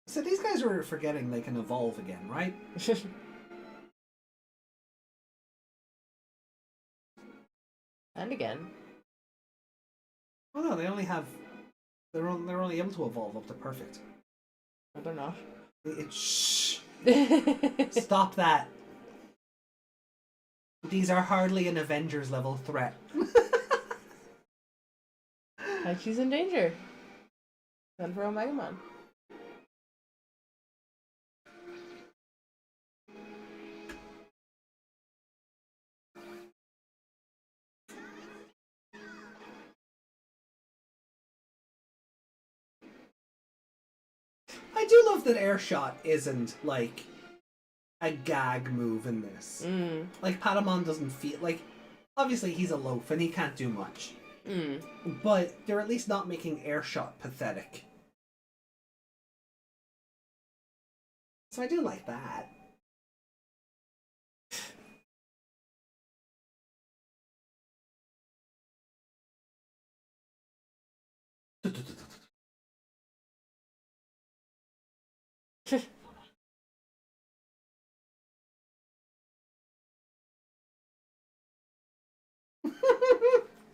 So these guys are forgetting they can evolve again, right? And again. Oh no, they only have. They're only able to evolve up to perfect. No, they're not. Shh. Stop that. These are hardly an Avengers level threat. Taichi's in danger. Send for Omegamon. I do love that Airshot isn't like a gag move in this. Like Patamon doesn't feel like. Obviously, he's a loaf and he can't do much. But they're at least not making Airshot pathetic. So I do like that.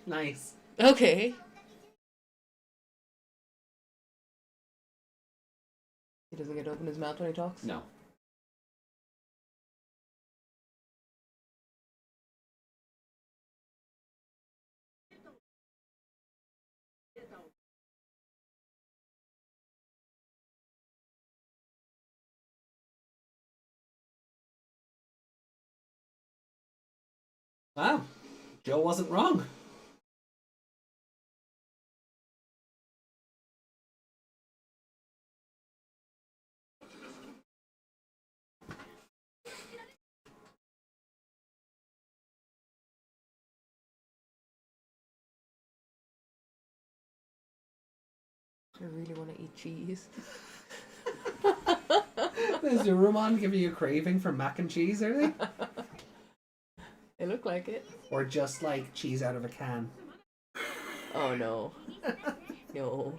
Nice. Okay. He doesn't get to open his mouth when he talks? No. Wow. Joe wasn't wrong. I really want to eat cheese. Is Urumon giving you a craving for mac and cheese, are they? They look like it. Or just like cheese out of a can? Oh no. No.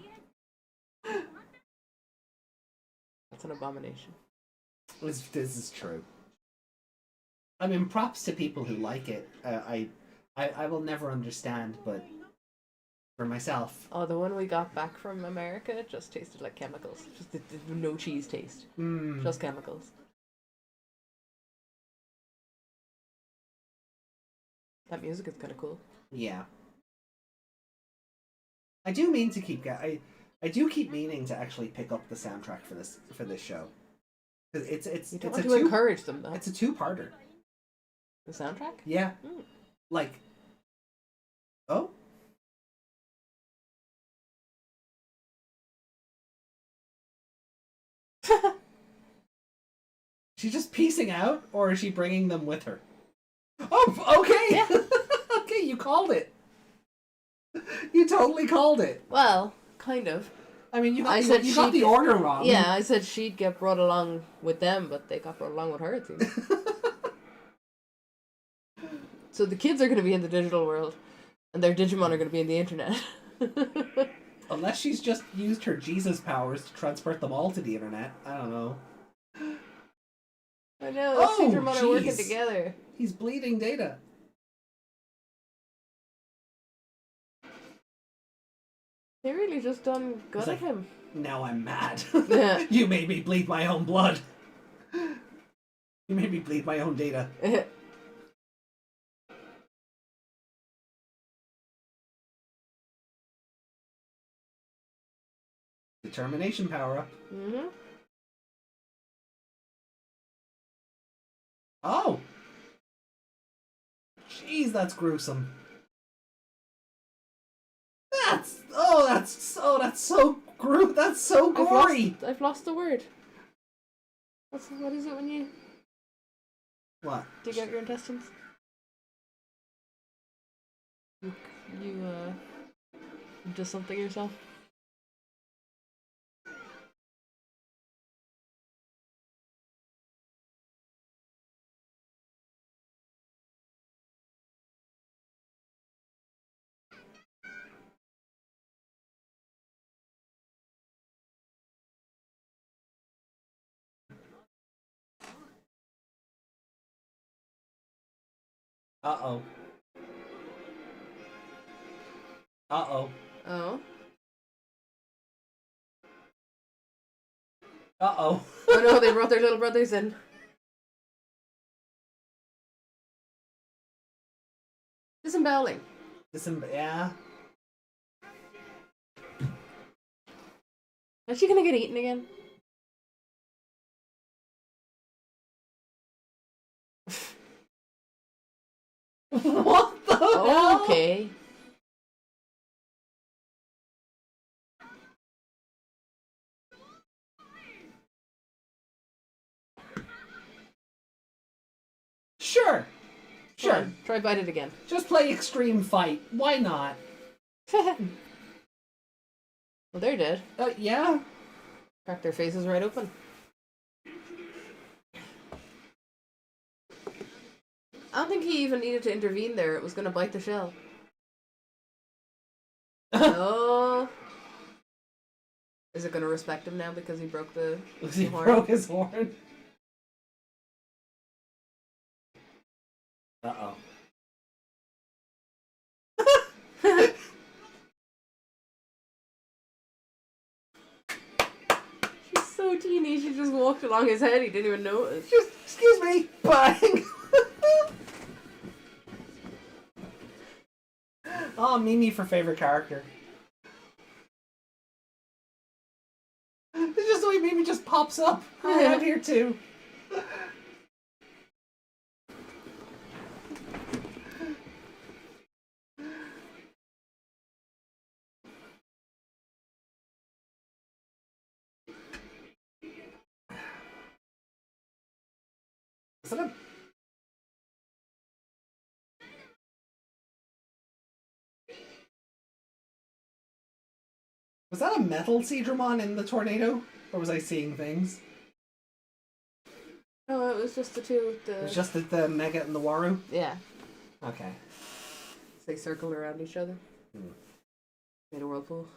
That's an abomination. This is true. I mean, props to people who like it. I will never understand, but for myself. Oh, the one we got back from America just tasted like chemicals. Just no cheese taste. Just chemicals. That music is kind of cool. Yeah. I do mean to keep I do keep meaning to actually pick up the soundtrack for this show. It's You don't it's want a to encourage them though. It's a two-parter. The soundtrack? Yeah. Like. Oh. She's just piecing out, or is she bringing them with her? Oh, okay. Yeah. Okay, you called it. You totally called it. Well, kind of. I mean, you got, I you, said you got the order wrong. Yeah, I said she'd get brought along with them, but they got brought along with her, it seems. So the kids are going to be in the digital world, and their Digimon are going to be in the internet. Unless she's just used her Jesus powers to transport them all to the internet. I don't know. I know, the Digimon are working jeez. together. He's bleeding Data. They really just done good It's at him. Now I'm mad. Yeah. You made me bleed my own blood. You made me bleed my own Data. Determination power up. Oh! Jeez, that's gruesome. That's so gory. I've lost the word. What is it when you What? dig out your intestines? You do something yourself? Uh-oh. Uh-oh. Oh. Uh-oh. Oh no, they brought their little brothers in. Disemboweling. Yeah. Is she gonna get eaten again? What the hell? Okay. Sure. Sure. Fine. Try bite it again. Just play extreme fight. Why not? Well, they're dead. Yeah. Crack their faces right open. I don't think he even needed to intervene there. It was gonna bite the shell. Oh. Is it gonna respect him now because he broke the He horn? broke his horn. Uh-oh. She's so teeny, she just walked along his head, he didn't even notice. Just, excuse me. Bang. Oh, Mimi for favorite character. It's just the way Mimi just pops up around here too. Is that a... Was that a metal Seadramon in the tornado? Or was I seeing things? No, it was just the two with the... It was just the Mega and the Waru? Yeah. Okay. They circled around each other. Made a whirlpool.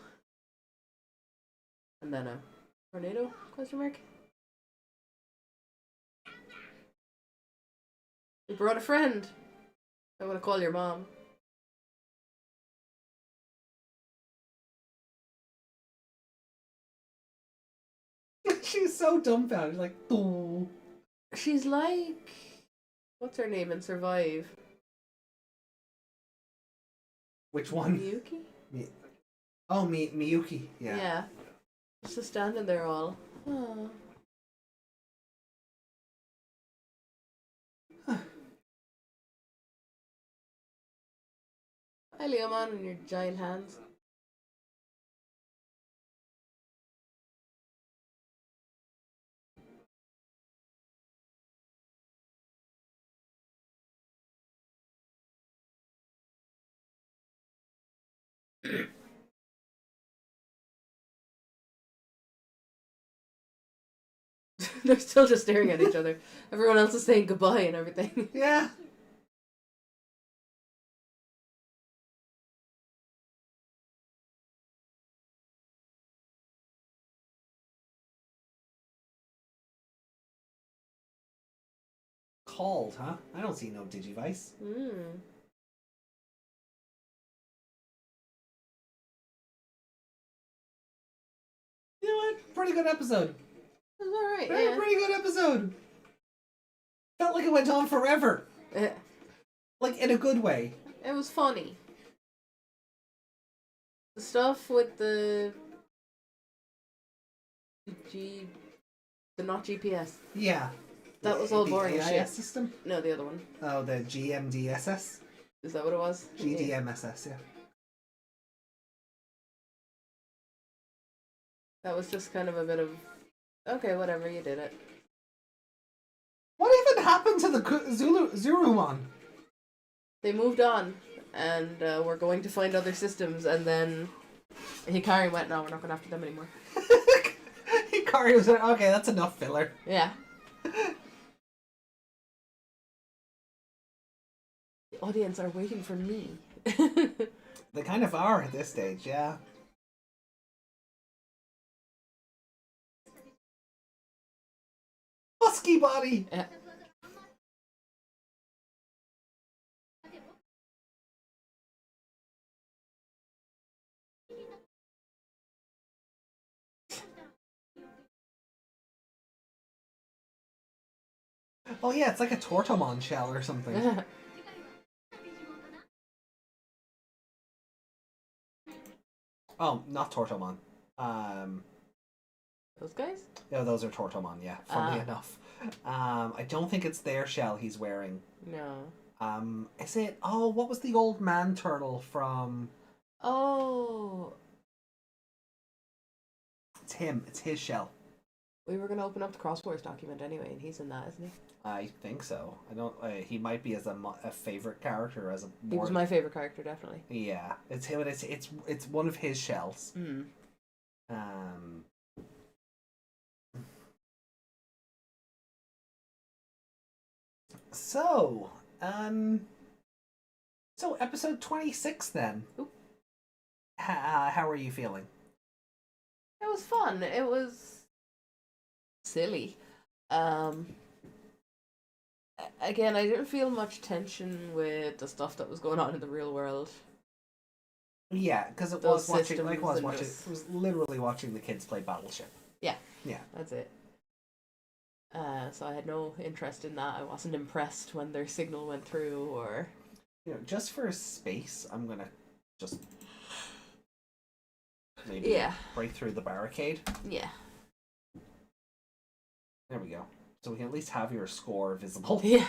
And then a tornado? Question mark? You brought a friend. I want to call your mom. She's so dumbfounded. Like, oh. She's like... What's her name in Survive? Which one? Miyuki? Oh, Miyuki. Yeah. Yeah. Just standing there all... Oh. Hi, Leomon, and your giant hands. They're still just staring at each other. Everyone else is saying goodbye and everything. Yeah. Called, huh? I don't see no Digivice. Hmm. You know what? Pretty good episode. It was alright, Pretty good episode. Felt like it went on forever. yeah. Like, in a good way. It was funny. The stuff with the not GPS. Yeah. That was all The boring as AIS shit. system? No, the other one. Oh, the GMDSS? Is that what it was? GDMSS, yeah. That was just kind of a bit of, okay, whatever, you did it. What even happened to the Zurumon? They moved on, and we're going to find other systems, and then Hikari went, no, we're not going after them anymore. Hikari was like, okay, that's enough filler. Yeah. The audience are waiting for me. They kind of are at this stage, yeah. Husky body! Yeah. Oh yeah, it's like a Tortomon shell or something. Oh, not Tortomon. Those guys? Yeah, those are Tortomon, yeah, funnily enough. I don't think it's their shell he's wearing. No. Is it... Oh, what was the old man turtle from... Oh. It's him. It's his shell. We were going to open up the Crosswords document anyway, and he's in that, isn't he? I think so. I don't... he might be as a favorite character, as a... He was my favorite character, definitely. Yeah, it's him, and it's one of his shells. Mm. So, so episode 26 then. Oop. How are you feeling? It was fun. It was silly. Again, I didn't feel much tension with the stuff that was going on in the real world. Yeah, because it was watching. Like, it was literally watching the kids play Battleship. Yeah. Yeah. That's it. So I had no interest in that. I wasn't impressed when their signal went through, or... You know, just for space, I'm gonna just maybe break through the barricade. Yeah. There we go. So we can at least have your score visible. Yeah.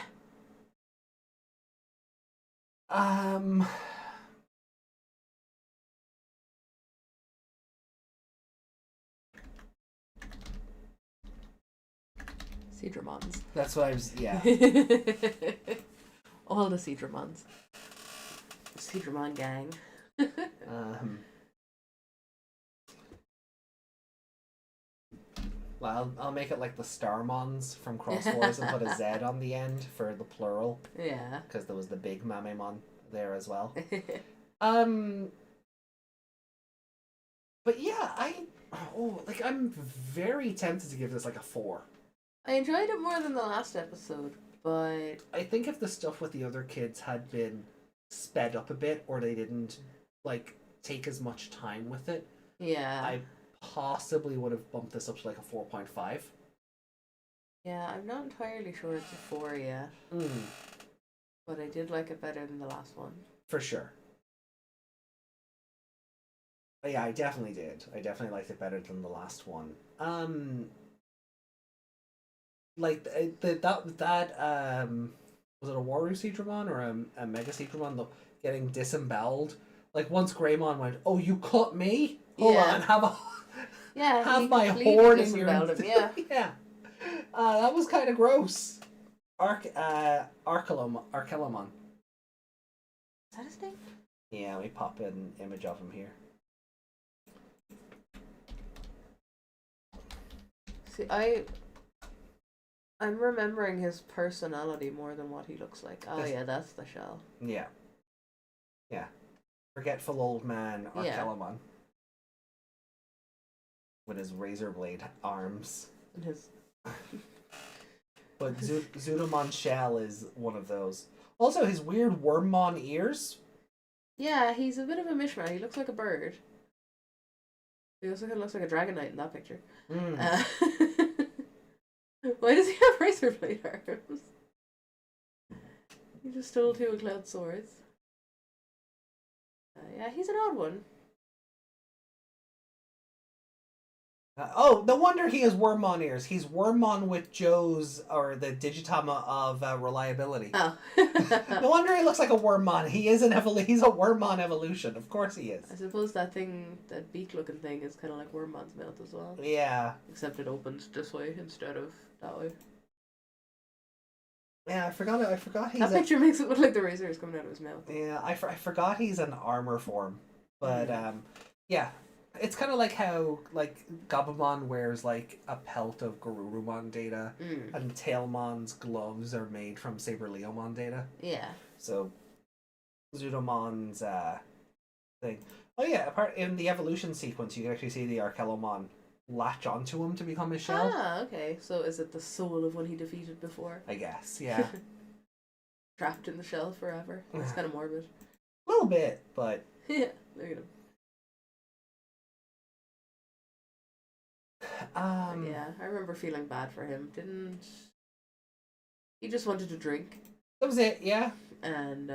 Seadramons. That's what I was... Yeah. All the Seadramons. Seadramon gang. Well, I'll make it like the Starmons from Cross Wars and put a Z on the end for the plural. Yeah. Because there was the big Mamemon there as well. But yeah, I'm very tempted to give this like a 4. I enjoyed it more than the last episode, but... I think if the stuff with the other kids had been sped up a bit, or they didn't, like, take as much time with it, yeah, I possibly would have bumped this up to like a 4.5. Yeah, I'm not entirely sure it's a 4 yet. But I did like it better than the last one. For sure. But yeah, I definitely did. I definitely liked it better than the last one. Like that was it a Waru Seadramon or a Mega Seadramon getting disemboweled? Like once Greymon went, "Oh, you cut me? Hold on, have my horn in your..." Yeah. Yeah. That was kind of gross. Arkelomon. Is that his name? Yeah, let me pop an image of him here. See, I'm remembering his personality more than what he looks like. Oh yeah, that's the shell. Yeah. Yeah. Forgetful old man Arkelomon. With his razor blade arms. And his... But Zudomon shell is one of those. Also, his weird Wormmon ears. Yeah, he's a bit of a mishmash. He looks like a bird. He also kind of looks like a Dragonite in that picture. Why does he have razor blade arms? He just stole 2 of Cloud's swords. Yeah, he's an odd one. No wonder he has Wormmon ears. He's Wormmon with Joe's, or the Digitama of reliability. Oh. No wonder he looks like a Wormmon. He is he's a Wormmon evolution. Of course he is. I suppose that beak-looking thing is kind of like Wormmon's mouth as well. Yeah. Except it opens this way instead of that way. Yeah, I forgot he's... That picture makes it look like the razor is coming out of his mouth. Yeah, I forgot he's an armor form. But, yeah. It's kind of like how, like, Gabumon wears, like, a pelt of Garurumon data, and Tailmon's gloves are made from Saberleomon data. Yeah. So, Zudomon's, thing. Oh yeah, in the evolution sequence, you can actually see the Arkelomon latch onto him to become his shell. Ah, okay. So is it the soul of one he defeated before? I guess, yeah. Trapped in the shell forever. It's kind of morbid. A little bit, but... Yeah, look at him. Yeah, I remember feeling bad for him. He just wanted to drink. That was it, yeah. And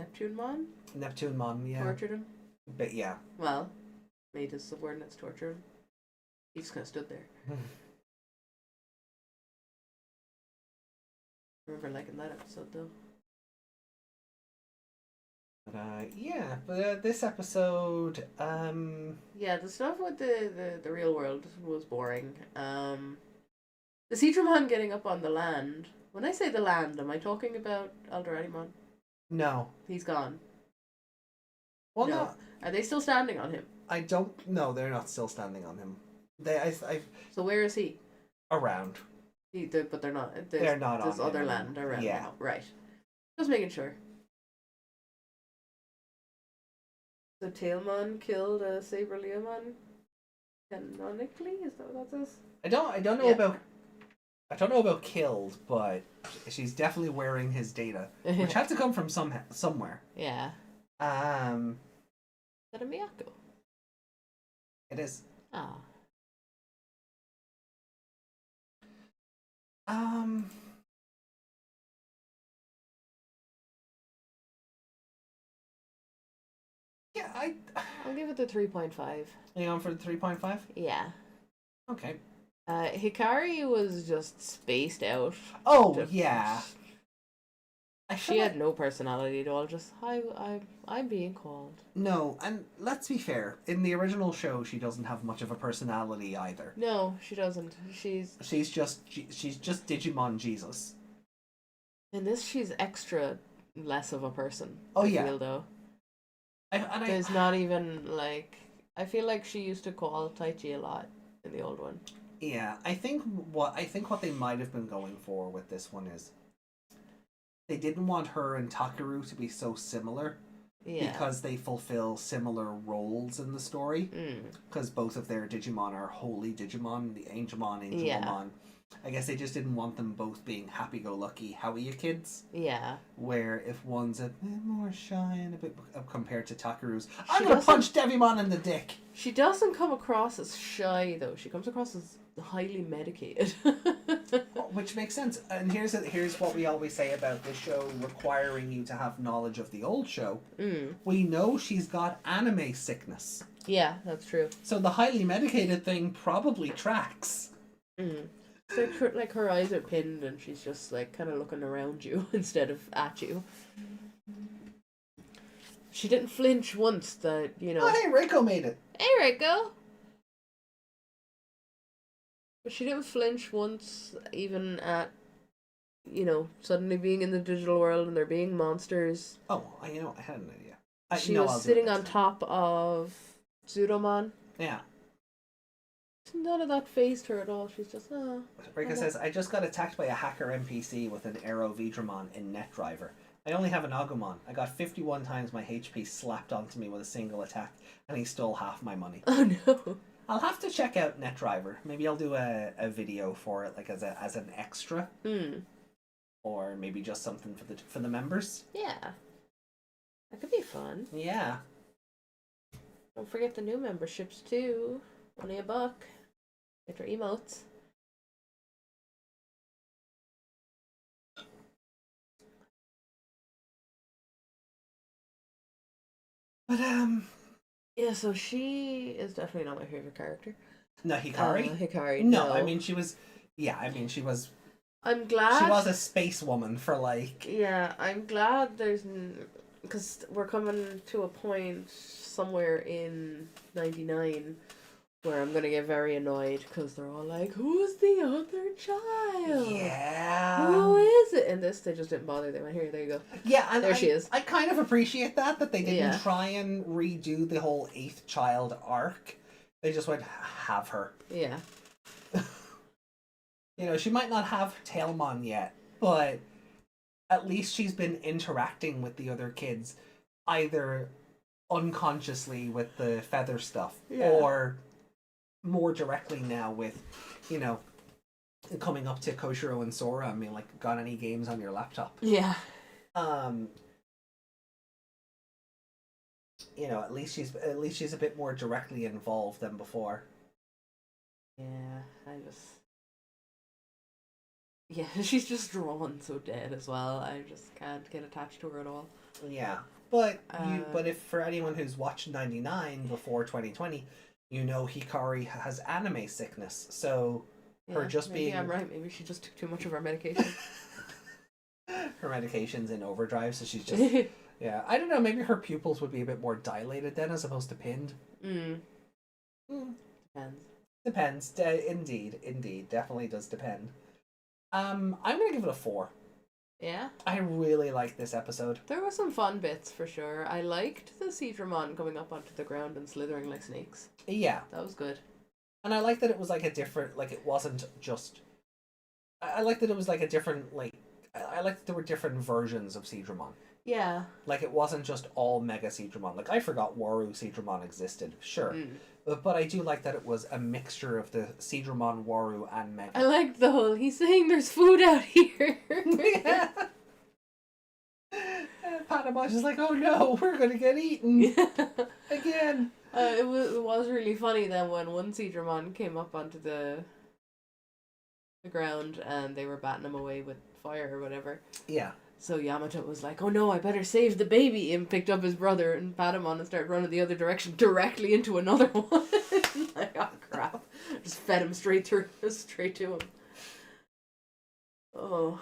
NeptuneMon NeptuneMon, yeah. tortured him. But yeah. Well, made his subordinates torture him. He just kind of stood there. I remember liking that episode though. But this episode, Yeah, the stuff with the real world was boring. The Seedramon getting up on the land. When I say the land, am I talking about Eldoradimon? no. He's gone. Well, No. no, Are they still standing on him? I don't. No, they're not still standing on him. I So where is he? around. But they're not. They're not There's on other him land around. Yeah. Now. Right. Just making sure. So Tailmon killed a Saberleomon canonically? Is that what that says? I don't know Yeah. about. I don't know about killed, but she's definitely wearing his data, which had to come from somewhere. Yeah. It Is that a Miyako? is. Ah. Yeah, I'll give it the 3.5. you on for the 3.5? Yeah. Okay. Hikari was just spaced out. Oh yeah. I She feel had no personality at all. Just I'm being called. no, and let's be fair. In the original show, she doesn't have much of a personality either. No, she doesn't. She's just Digimon Jesus. In this, she's extra less of a person. Oh, I yeah. feel, though. I There's not even like I feel like she used to call Taichi a lot in the old one. yeah, I think what they might have been going for with this one is they didn't want her and Takeru to be so similar Yeah. because they fulfill similar roles in the story. Mm. Because both of their Digimon are holy Digimon, the Angelmon, Yeah. Angelmon. I guess they just didn't want them both being happy-go-lucky Howie kids. Yeah. Where if one's a bit more shy and a bit compared to Takeru's, I'm She gonna doesn't- punch Devimon in the dick. She doesn't come across as shy though. She comes across as highly medicated. Which makes sense. And here's what we always say about this show requiring you to have knowledge of the old show. Mm. We know she's got anime sickness. Yeah, that's true. So the highly medicated thing probably tracks. Mm. It's like her eyes are pinned and she's just like kind of looking around you instead of at you. She didn't flinch once that, you know. Oh, hey, Reiko made it. Hey, Rico! But she didn't flinch once, even at, you know, suddenly being in the digital world and there being monsters. Oh, I had an idea. She was sitting on top of Zudomon. Yeah. None of that phased her at all. She's just, oh. Reiko says, I just got attacked by a hacker NPC with an Aero Vidramon in NetDriver. I only have an Agumon. I got 51 times my HP slapped onto me with a single attack, and he stole half my money. Oh no. I'll have to check out NetDriver. Maybe I'll do a video for it, like as an extra, Hmm. or maybe just something for the members. Yeah. That could be fun. Yeah. Don't forget the new memberships too. Only $1. Get your emotes. But Yeah, so she is definitely not my favorite character. no, Hikari. Hikari. No, No, I mean she was. Yeah, I mean she was. I'm glad She was a space woman for like. Yeah, I'm glad there's because we're coming to a point somewhere in '99 where I'm gonna get very annoyed because they're all like, "Who's the other child? Yeah. Who is it?" And this, they just didn't bother. They went, "Here, there you go." Yeah, and There she is. I kind of appreciate that they didn't Yeah. try and redo the whole 8th child arc. They just went, have her. Yeah, You know, she might not have Tailmon yet, but at least she's been interacting with the other kids, either unconsciously with the feather stuff, Yeah. or more directly now with, you know, coming up to Koshiro and Sora. I mean, like, got any games on your laptop? yeah, You know, at least she's a bit more directly involved than before. yeah. I just Yeah, she's just drawn so dead as well. I just can't get attached to her at all. Yeah. But Uh, but if for anyone who's watched 99 before 2020, you know Hikari has anime sickness. So her yeah, just maybe being I'm right. Maybe she just took too much of her medication. her medication's in overdrive, so she's just yeah. I don't know. Maybe her pupils would be a bit more dilated then, as opposed to pinned. Mm. Mm, Depends. depends. Indeed, definitely does depend. I'm gonna give it a 4. Yeah, I really like this episode. there were some fun bits for sure. I liked the Seadramon coming up onto the ground and slithering like snakes. Yeah, That was good. and I like that it was like a different, like it wasn't just. I like that it was like a different, like I like that there were different versions of Seadramon. Yeah. Like it wasn't just all Mega Seadramon. Like I forgot Waru Seadramon existed, sure, Mm. but I do like that it was a mixture of the Seadramon, Waru, and Mega. I liked the whole, he's saying there's food out here. Yeah. Panama's just like, oh no, we're gonna get eaten again. It was really funny then when one Seadramon came up onto the ground and they were batting him away with fire or whatever. Yeah. So Yamato was like, oh no, I better save the baby, and picked up his brother and Patamon and started running the other direction directly into another one. Like, oh crap. Just fed him straight to him. Oh.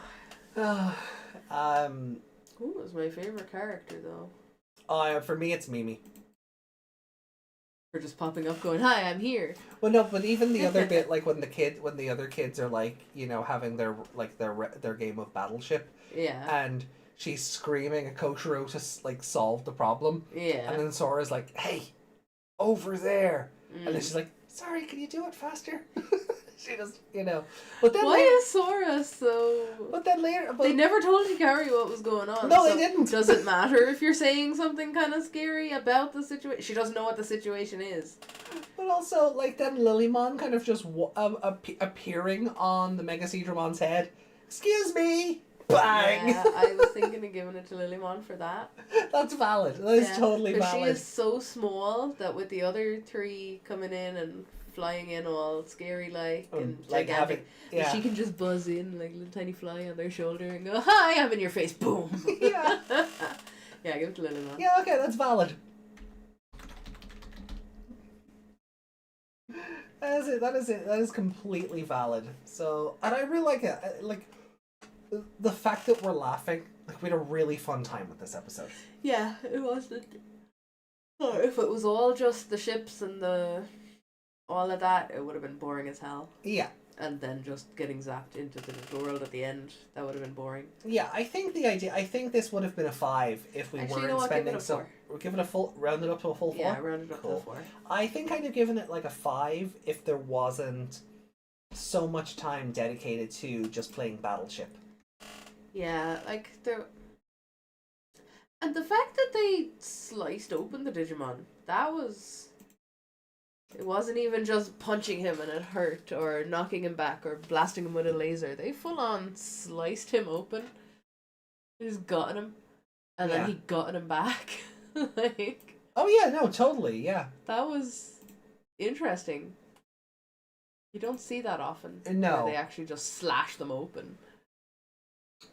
Who was my favourite character though? For me, it's Mimi. For just popping up going, hi, I'm here. Well, no, but even the other bit, like when the other kids are like, you know, having their game of Battleship, Yeah. and she's screaming at Koshiro to like solve the problem, Yeah. and then Sora's like, "Hey, over there," and then Mm. she's like, "Sorry, can you do it faster?" She just, you know, but then Why is Sora so... but then later, They never told Hikari what was going on. No, so they didn't. Does it matter if you're saying something kind of scary about the situation? She doesn't know what the situation is. But also, like, then Lilymon kind of just appearing on the Mega Seadramon's head. Excuse me! Bang! Yeah, I was thinking of giving it to Lilymon for that. That's valid. That is totally 'Cause valid. she is so small that with the other three coming in and flying in all scary like and like gigantic, yeah. she can just buzz in like a little tiny fly on their shoulder and go, hi, I'm in your face, boom. Yeah. Yeah, give it to Lilymon. Yeah, okay, that's valid. That is it. That is completely valid. So, and I really like it. Like, the fact that we're laughing, like, we had a really fun time with this episode. Yeah, it wasn't. Or if it was all just the ships and all of that, it would have been boring as hell. Yeah. And then just getting zapped into the world at the end, that would have been boring. Yeah, I think this would have been a 5 if we Actually, you weren't know what, give it spending a so. 4. We're giving a full, round it up to a full 4? Yeah, rounded up to Cool. a 4. I think I'd have given it like a 5 if there wasn't so much time dedicated to just playing Battleship. Yeah, like and the fact that they sliced open the Digimon, it wasn't even just punching him and it hurt or knocking him back or blasting him with a laser. They full on sliced him open. They just gutted him. And then he gutted him back. Like, oh yeah, no, totally, yeah. that was interesting. You don't see that often. No. Where they actually just slash them open.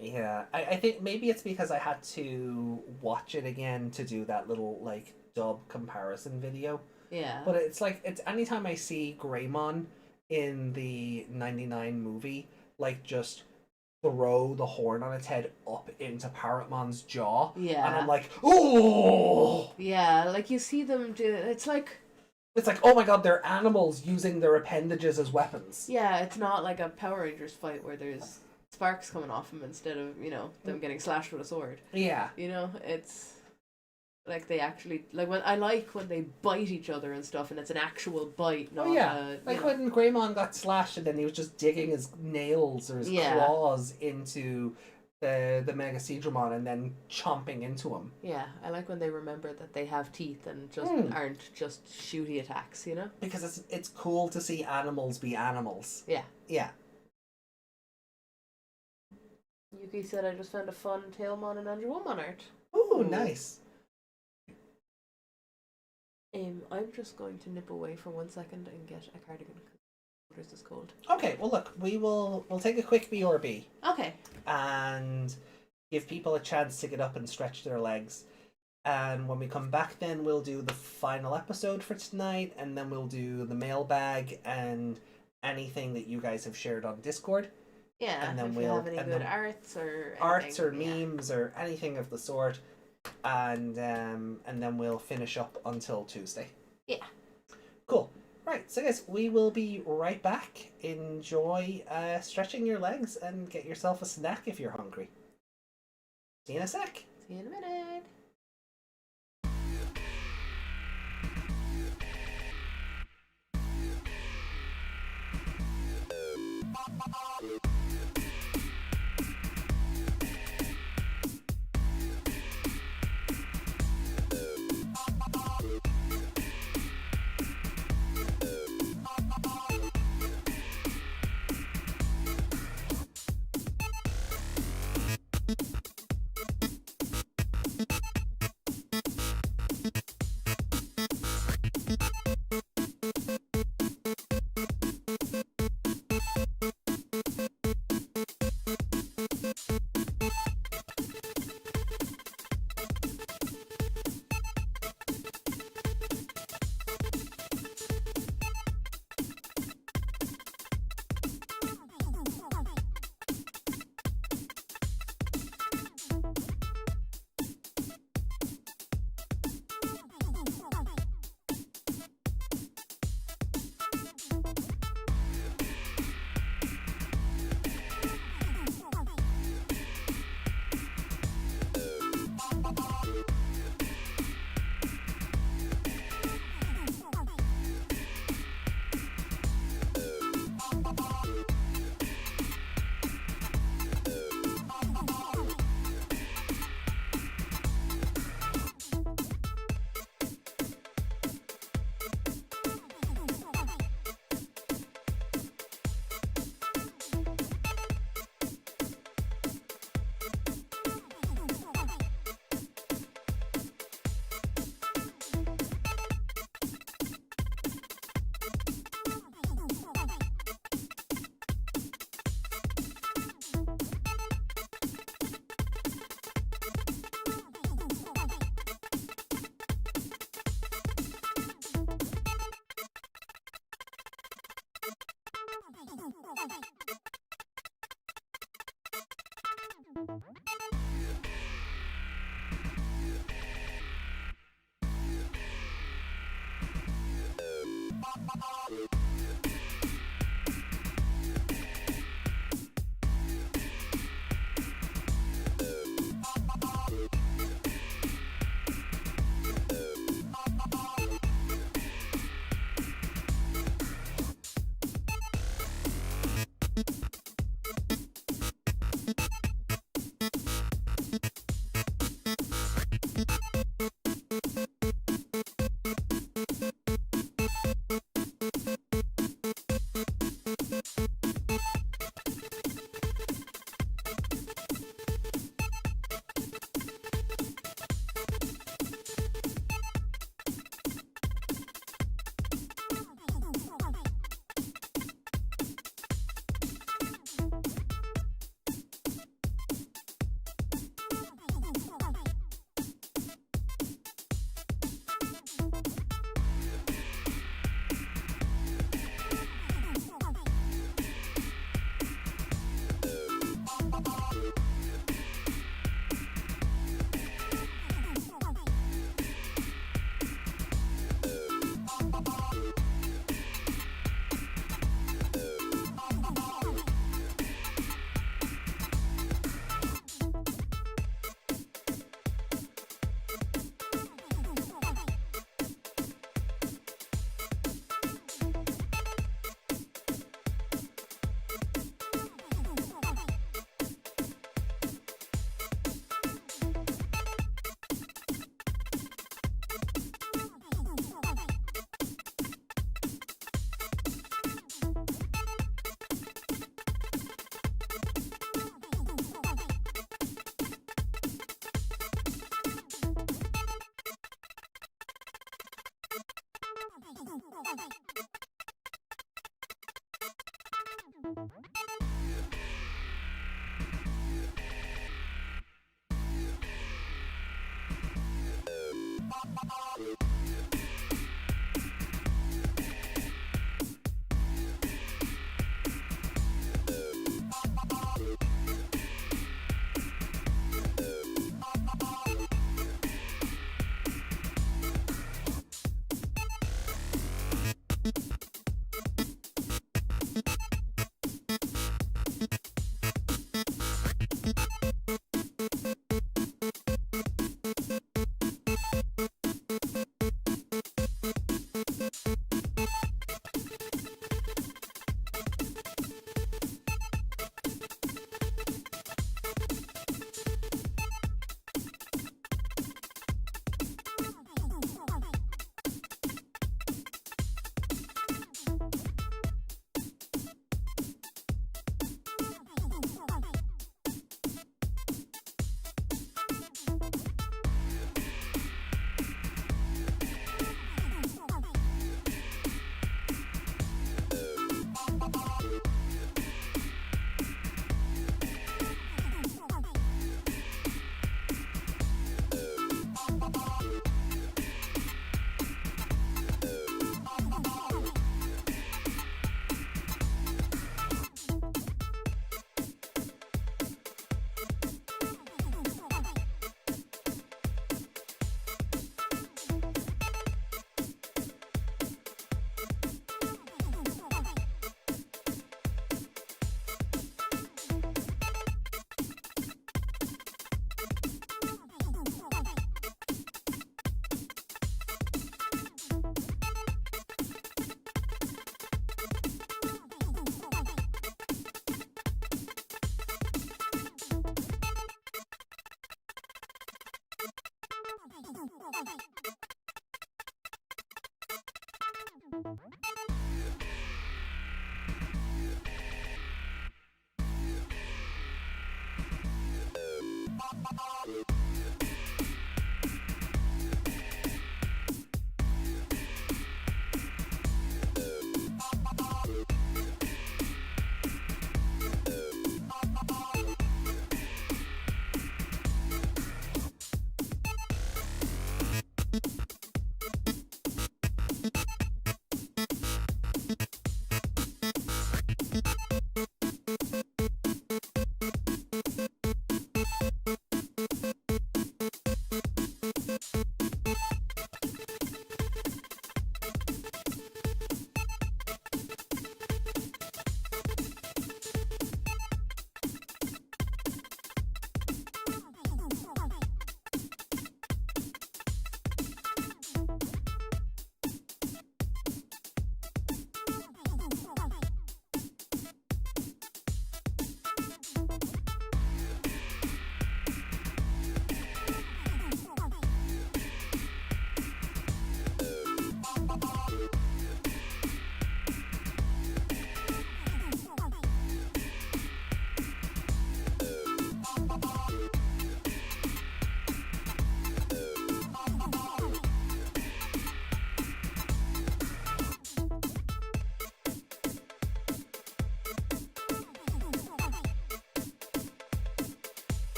Yeah, I think maybe it's because I had to watch it again to do that little, like, dub comparison video. Yeah. But it's like, it's anytime I see Greymon in the 99 movie, like, just throw the horn on its head up into Parrotmon's jaw. Yeah. And I'm like, oh! Yeah, like you see them do it's like, oh my god, they're animals using their appendages as weapons. yeah, it's not like a Power Rangers fight where there's sparks coming off them instead of, them getting slashed with a sword. Yeah. It's like they actually, like when they bite each other and stuff and it's an actual bite, not like when Greymon got slashed and then he was just digging his nails or his claws into the Mega Seadramon and then chomping into him. Yeah, I like when they remember that they have teeth and just aren't just shooty attacks, Because it's cool to see animals be animals. Yeah. Yeah. Yuki said I just found a fun Tailmon and Angelomon art. Ooh, nice. I'm just going to nip away for 1 second and get a cardigan. what is this called? Okay, well look, we'll take a quick BRB Okay. and give people a chance to get up and stretch their legs. And when we come back, then we'll do the final episode for tonight, and then we'll do the mailbag and anything that you guys have shared on Discord. Yeah, And then if we'll you have any and good then arts or arts or anything, yeah. memes or anything of the sort, and then we'll finish up until Tuesday. Yeah. Cool. Right, so guys, we will be right back. Enjoy stretching your legs and get yourself a snack if you're hungry. See you in a sec. See you in a minute.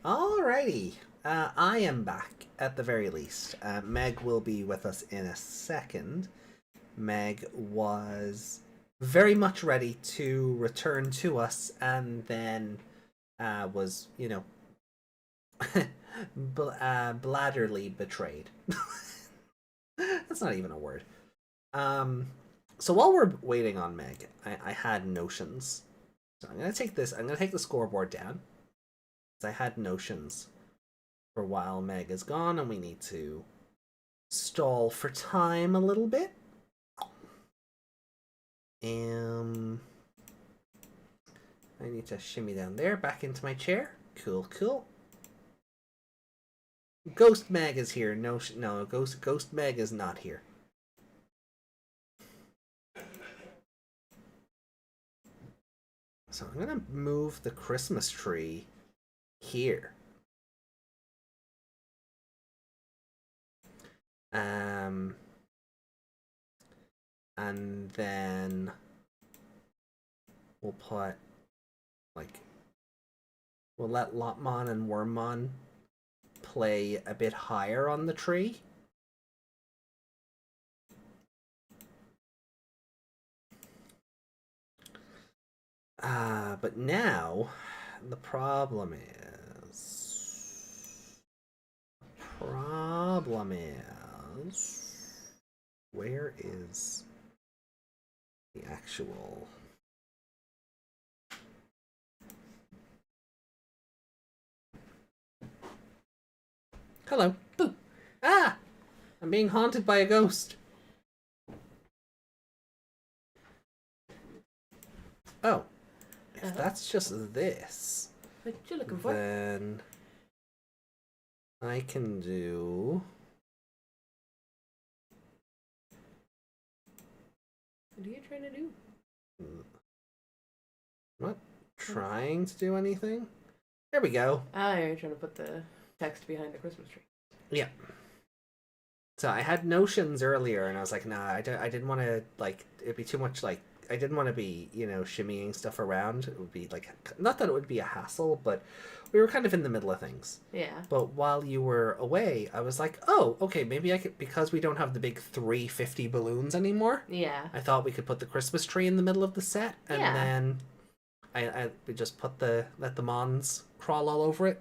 Alrighty. I am back at the very least. Meg will be with us in a second. Meg was very much ready to return to us and then was, you know, blatherly betrayed. That's not even a word. So while we're waiting on Meg, I had notions. So I'm gonna take this. I'm gonna take the scoreboard down. I had notions for while Meg is gone, and we need to stall for time a little bit. I need to shimmy down there, back into my chair. Cool, cool. Ghost Meg is here. No, Ghost Meg is not here. So I'm gonna move the Christmas tree here. And then we'll put, like, we'll let Lotmon and Wormmon play a bit higher on the tree. But now the problem is where is the actual hello. Boo. Ah, I'm being haunted by a ghost. Oh, if that's just this, What you looking for? then I can do. What are you trying to do? I'm not trying to do anything. There we go. Ah, you're trying to put the text behind the Christmas tree. Yeah. So I had notions earlier, and I was like, nah, I didn't want to, like, it'd be too much, like, I didn't want to be, you know, shimmying stuff around. It would be, like, not that it would be a hassle, but we were kind of in the middle of things. Yeah. But while you were away, I was like, oh, okay, maybe I could, because we don't have the big 350 balloons anymore. Yeah. I thought we could put the Christmas tree in the middle of the set, and then we just let the Mons crawl all over it,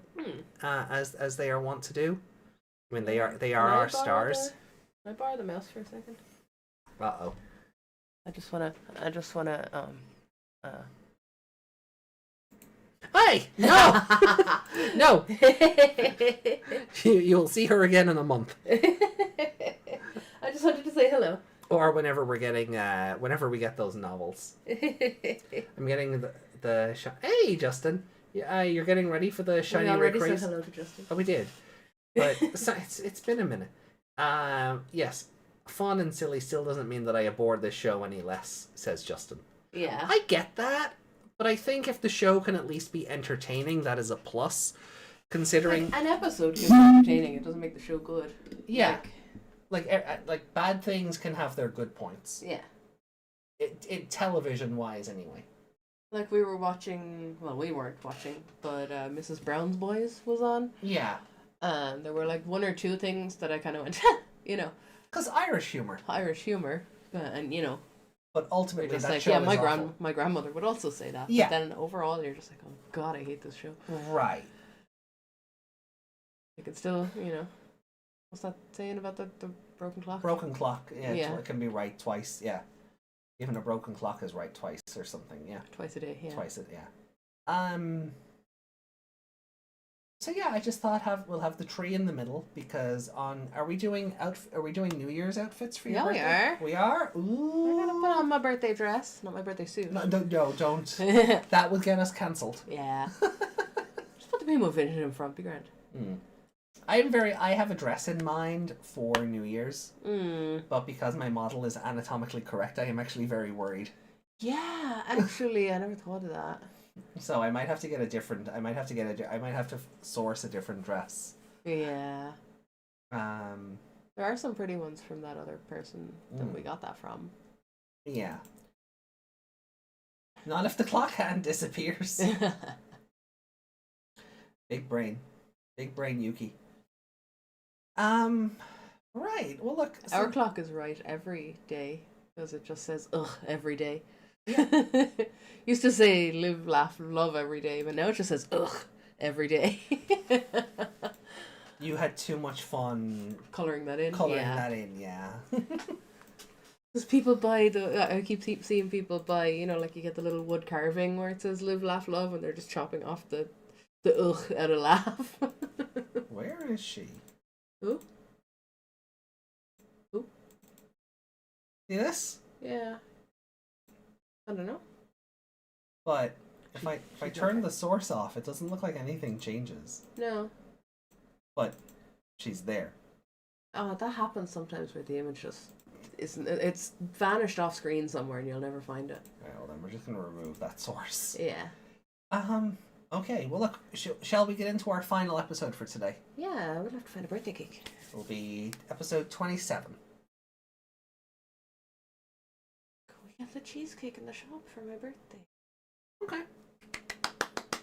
as they are wont to do. I mean, they are our stars. Can I borrow the mouse for a second? Uh-oh. I just wanna Hey! No! No! You'll see her again in a month. I just wanted to say hello. Or whenever we're getting, whenever we get those novels. I'm getting the hey, Justin! You're getting ready for the shiny We already craze? said hello to Justin. Oh, we did. But it's been a minute. Yes, fun and silly still doesn't mean that I abhor this show any less, says Justin. Yeah. I get that, but I think if the show can at least be entertaining, that is a plus. Considering an episode can be entertaining, it doesn't make the show good. Yeah, like bad things can have their good points. Yeah. It television wise anyway. Like we were watching, well, we weren't watching, but Mrs. Brown's Boys was on. Yeah. There were like one or two things that I kind of went, you know. Because Irish humor. And you know. But ultimately, just that like, show yeah, is my grandmother would also say that. Yeah. But then overall, you're just like, oh god, I hate this show. Right. You can still, you know, what's that saying about the broken clock? Broken clock. Yeah, Yeah. It can be right twice. Yeah. Even a broken clock is right twice or something. Yeah. Twice a day. Yeah. Twice it. Yeah. So yeah, I just thought we'll have the tree in the middle because are we doing New Year's outfits for your birthday? Yeah, we are. We are? Ooh. I gotta put on my birthday dress, not my birthday suit. No, don't. That will get us cancelled. Yeah. Just put the Pimo Vision in front, be grand. I have a dress in mind for New Year's, But but because my model is anatomically correct, I am actually very worried. yeah, actually, I never thought of that. So I might have to get I might have to source a different dress. Yeah. There are some pretty ones from that other person that we got that from. Yeah. Not if the clock hand disappears. Big brain. Big brain Yuki. Right. Well, look. Our clock is right every day because it just says ugh every day. Yeah. Used to say live, laugh, love every day, but now it just says ugh every day. You had too much fun Coloring that in. coloring Yeah. that in, yeah. Because people buy I keep seeing people buy, you know, like you get the little wood carving where it says live, laugh, love, and they're just chopping off the ugh out of laugh. Where is she? Who? Who? See this? Yeah. I don't know. But if I she's turn not the source off, it doesn't look like anything changes. No. But she's there. Oh, that happens sometimes where the image just it's vanished off screen somewhere and you'll never find it. Right, well then we're just gonna remove that source. Yeah. Okay, well look, shall we get into our final episode for today? Yeah, we'll have to find a birthday cake. It'll be episode 27. We have the cheesecake in the shop for my birthday. Okay.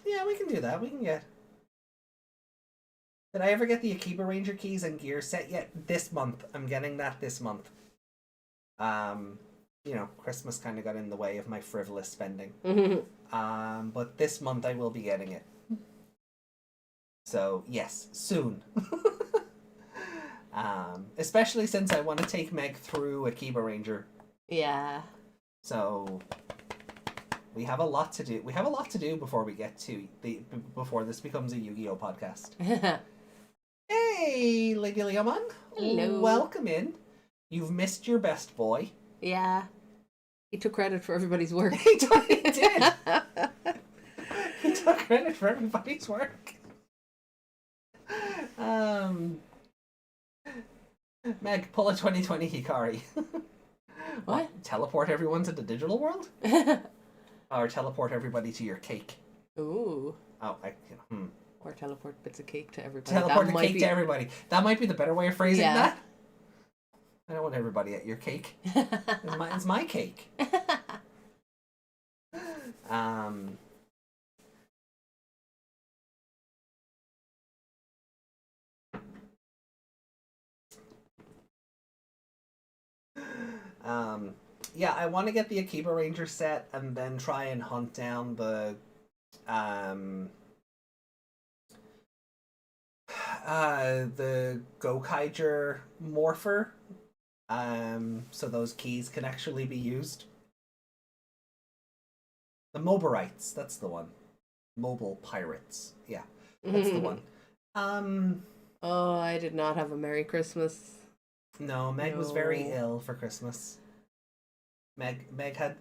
Yeah, we can do that. We can get... Did I ever get the Akiba Ranger keys and gear set yet? This month. I'm getting that this month. You know, Christmas kind of got in the way of my frivolous spending. But this month I will be getting it. So, yes, soon. Especially since I want to take Meg through Akiba Ranger. Yeah. So, we have a lot to do. We have a lot to do before we get to before this becomes a Yu-Gi-Oh podcast. Hey, Lady Leomon. Hello. Welcome in. You've missed your best boy. Yeah. He took credit for everybody's work. He did. He took credit for everybody's work. Meg, pull a 2020 Hikari. What? Teleport everyone to the digital world? Or teleport everybody to your cake? Ooh. Oh, Or teleport bits of cake to everybody. Teleport That the might cake be... to everybody. That might be the better way of phrasing Yeah. that. I don't want everybody at your cake. It's my cake. Yeah, I want to get the Akiba Ranger set and then try and hunt down the Gokaiger Morpher, so those keys can actually be used. The Mobarites, that's the one. Mobile Pirates, yeah, that's the one. Oh, I did not have a Merry Christmas. No, Meg was very No. ill for Christmas. Meg had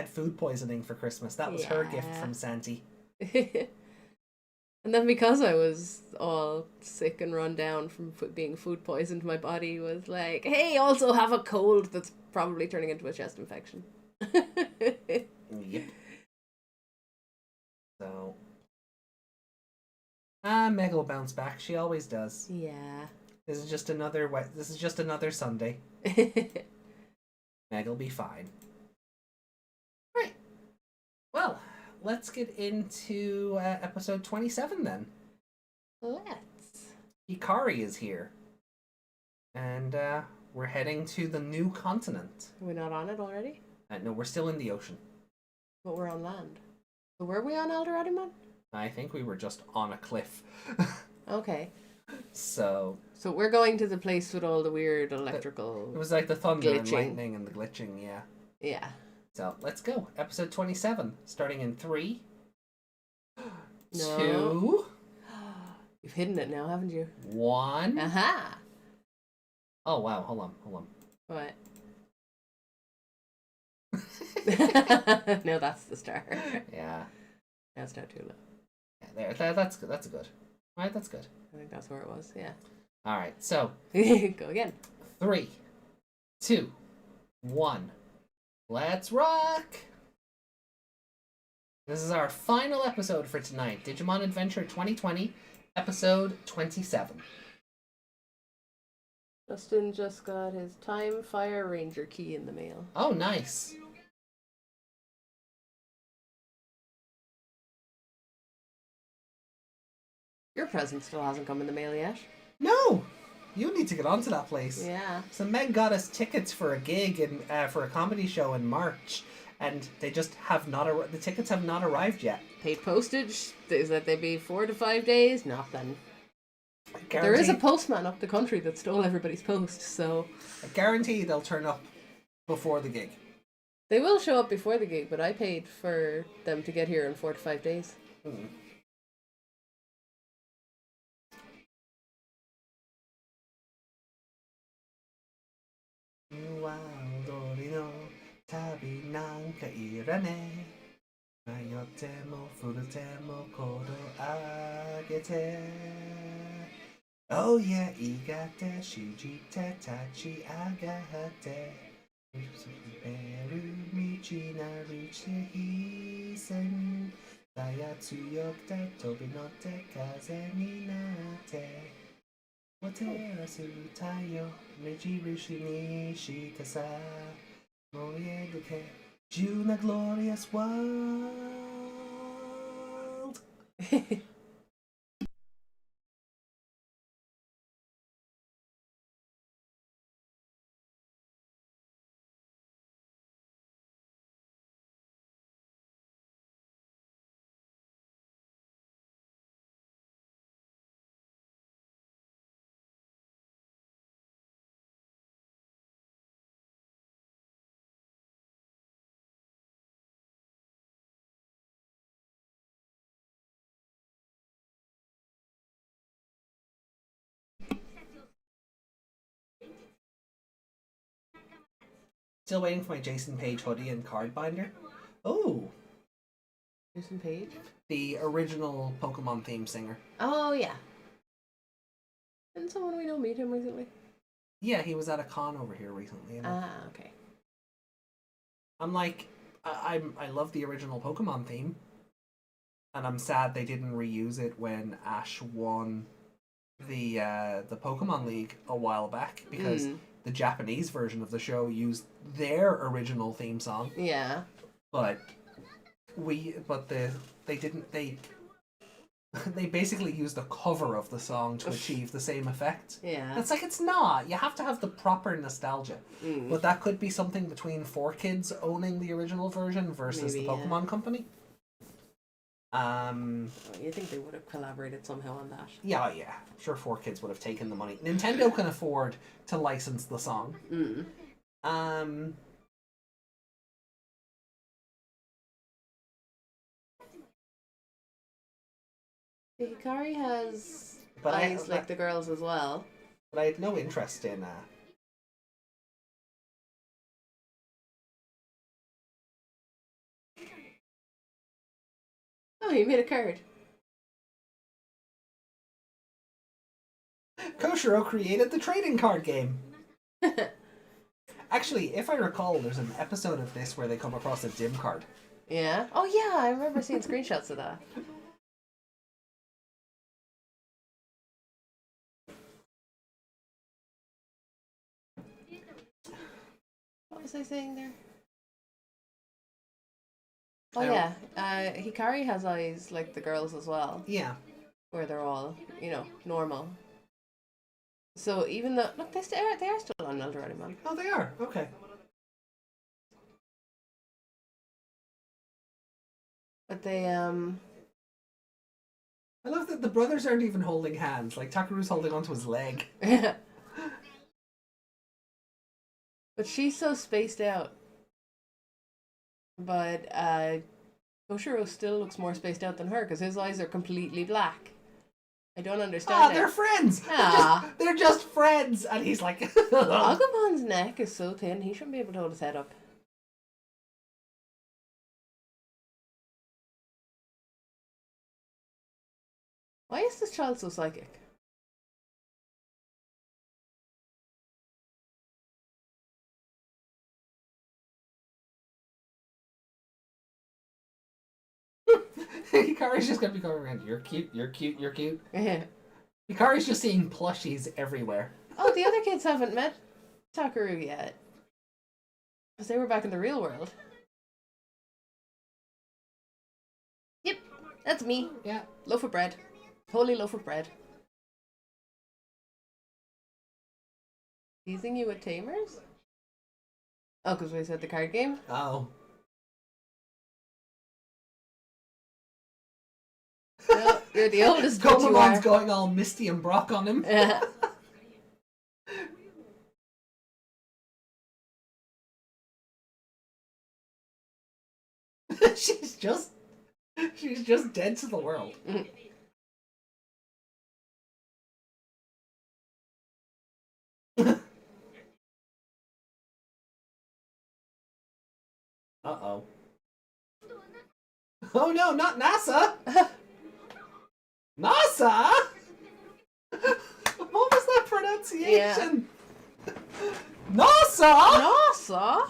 food poisoning for Christmas. That was her gift Yeah. from Santi. And then because I was all sick and run down from being food poisoned, my body was like, hey, also have a cold that's probably turning into a chest infection. Yep. So, Meg will bounce back. She always does. Yeah. This is just another Sunday. Meg will be fine. Right. Well, let's get into episode 27 then. Let's. Hikari is here. And we're heading to the new continent. Are we not on it already? No, we're still in the ocean. But we're on land. So were we on DoneDevimon? I think we were just on a cliff. Okay. So we're going to the place with all the weird it electrical... was like the thunder and Glitching. lightning and the glitching, yeah. Yeah. So let's go. Episode 27, starting in 3, No. 2, You've hidden it now, haven't you? 1. Aha! Oh wow, hold on. What? No, that's the star. Yeah. That's not too low. Yeah, there. That's good. That's good. All right, that's good. I think that's where it was, yeah. All right, so Go again. 3, 2, 1. Let's rock! This is our final episode for tonight. Digimon Adventure 2020, episode 27. Justin just got his Time Fire Ranger key in the mail. Oh, nice. Your present still hasn't come in the mail yet. No! You need to get onto that place. Yeah. So Meg got us tickets for a gig for a comedy show in March, and they just have not. The tickets have not arrived yet. Paid postage. Is that they'd be 4 to 5 days? Nothing. Guarantee, There is a postman up the country that stole everybody's post, so I guarantee they'll turn up before the gig. they will show up before the gig. But I paid for them to get here in 4 to 5 days. Hmm. Oh yeah, igate, shujite, tachi, agate. Beru, michi, naru, chihi, sen. Daya tsuyokte, tobi notte, kaze ni nate. Waterasu tayo, meiji rushi ni shikasa. Moye duke, Juna glorious world. Still waiting for my Jason Page hoodie and card binder. Oh, Jason Page. the original Pokemon theme singer. Oh yeah. Didn't someone we know meet him recently? Yeah, he was at a con over here recently. Okay. I'm like, I love the original Pokemon theme, and I'm sad they didn't reuse it when Ash won the Pokemon League a while back, because the Japanese version of the show used their original theme song. Yeah. But they didn't they basically used the cover of the song to achieve the same effect. Yeah. It's like, it's not. You have to have the proper nostalgia. But that could be something between 4Kids owning the original version versus Maybe, the Pokemon Company. You think they would have collaborated somehow on that? Yeah. I'm sure 4Kids would have taken the money. Nintendo can afford to license the song. Hikari has But eyes like the girls as well. But I had no interest in. Oh, he made a card. Koshiro created the trading card game. Actually, if I recall, there's an episode of this where they come across a dim card. Yeah. Oh yeah, I remember seeing screenshots of that. What was I saying there? Oh yeah, Hikari has eyes like the girls as well. Yeah. Where they're all, normal. So even though look, they are still on DoneDevimon. Oh, they are. Okay. But they I love that the brothers aren't even holding hands. Like, Takeru's holding onto his leg. But she's so spaced out. But Koshiro still looks more spaced out than her because his eyes are completely black. I don't understand. They're friends. Ah. They're just friends, and he's like. Agumon's neck is so thin; he shouldn't be able to hold his head up. Why is this child so psychic? Hikari's just gonna be going around. You're cute. You're cute. You're cute. Hikari's just seeing plushies everywhere. Oh, the other kids haven't met Takeru yet. Because they were back in the real world. Yep, that's me. Yeah. Loaf of bread. Holy loaf of bread. Teasing you with tamers? Oh, because we said the card game? Oh. No, you're the oldest, but you Gomamon's are. going all Misty and Brock on him. Yeah. she's just dead to the world. Uh-oh. Oh no, not NASA! NASA? What was that pronunciation? NASA? NASA?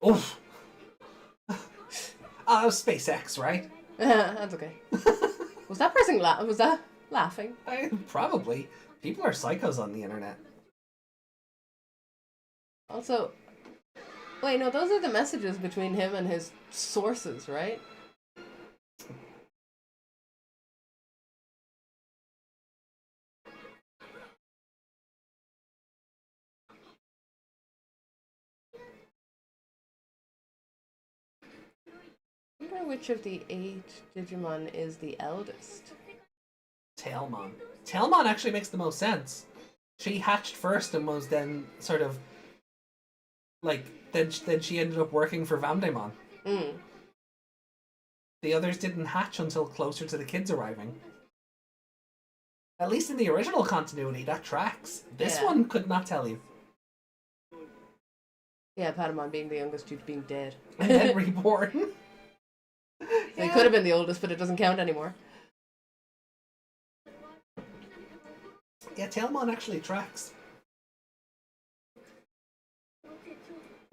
Oof. Oh, it was SpaceX, right? That's okay. Was that person laughing? Probably. People are psychos on the internet. Also, wait, no, those are the messages between him and his sources, right? I wonder which of the 8 Digimon is the eldest. Tailmon. Tailmon actually makes the most sense. She hatched first and was then sort of like then she ended up working for DoneDevimon. The others didn't hatch until closer to the kids arriving. At least in the original continuity, that tracks. This one could not tell you. Yeah, Patamon being the youngest due to being dead. And then reborn. They could have been the oldest, but it doesn't count anymore. Yeah, Tailmon actually tracks.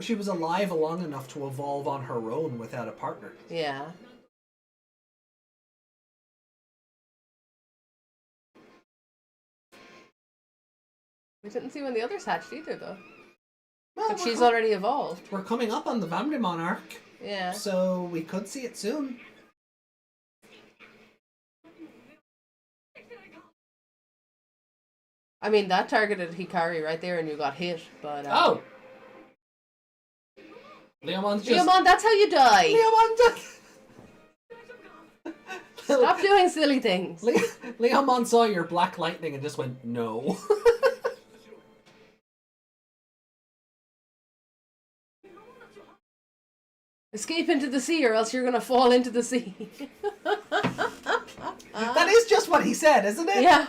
She was alive long enough to evolve on her own without a partner. Yeah. We didn't see when the others hatched either, though. Well, But she's already evolved. We're coming up on the DoneDevimon arc. Yeah. So we could see it soon. I mean, that targeted Hikari right there and you got hit, but... Oh! Leomon's just... Leomon, that's how you die! Leomon just... Stop doing silly things! Leomon saw your black lightning and just went, no. Escape into the sea or else you're gonna fall into the sea. That is just what he said, isn't it? Yeah.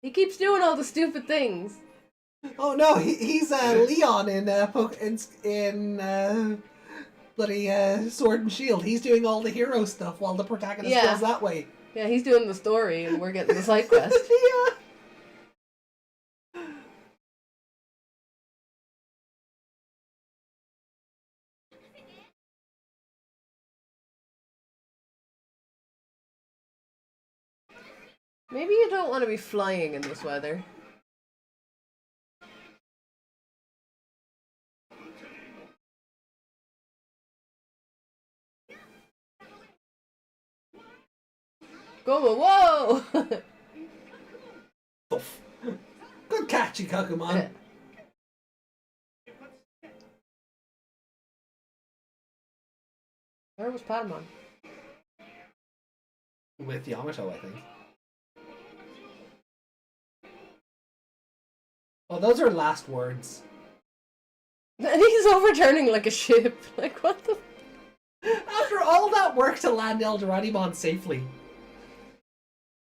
He keeps doing all the stupid things. Oh no, he's Leon in bloody Sword and Shield. He's doing all the hero stuff while the protagonist goes that way. Yeah, he's doing the story and we're getting the side quest. Yeah. Maybe you don't want to be flying in this weather. Go, whoa! Good catchy Kakumon. Where was Patamon? With Yamato, I think. Oh, those are last words. And he's overturning like a ship. Like, what the... After all that work to land DoneDevimon safely.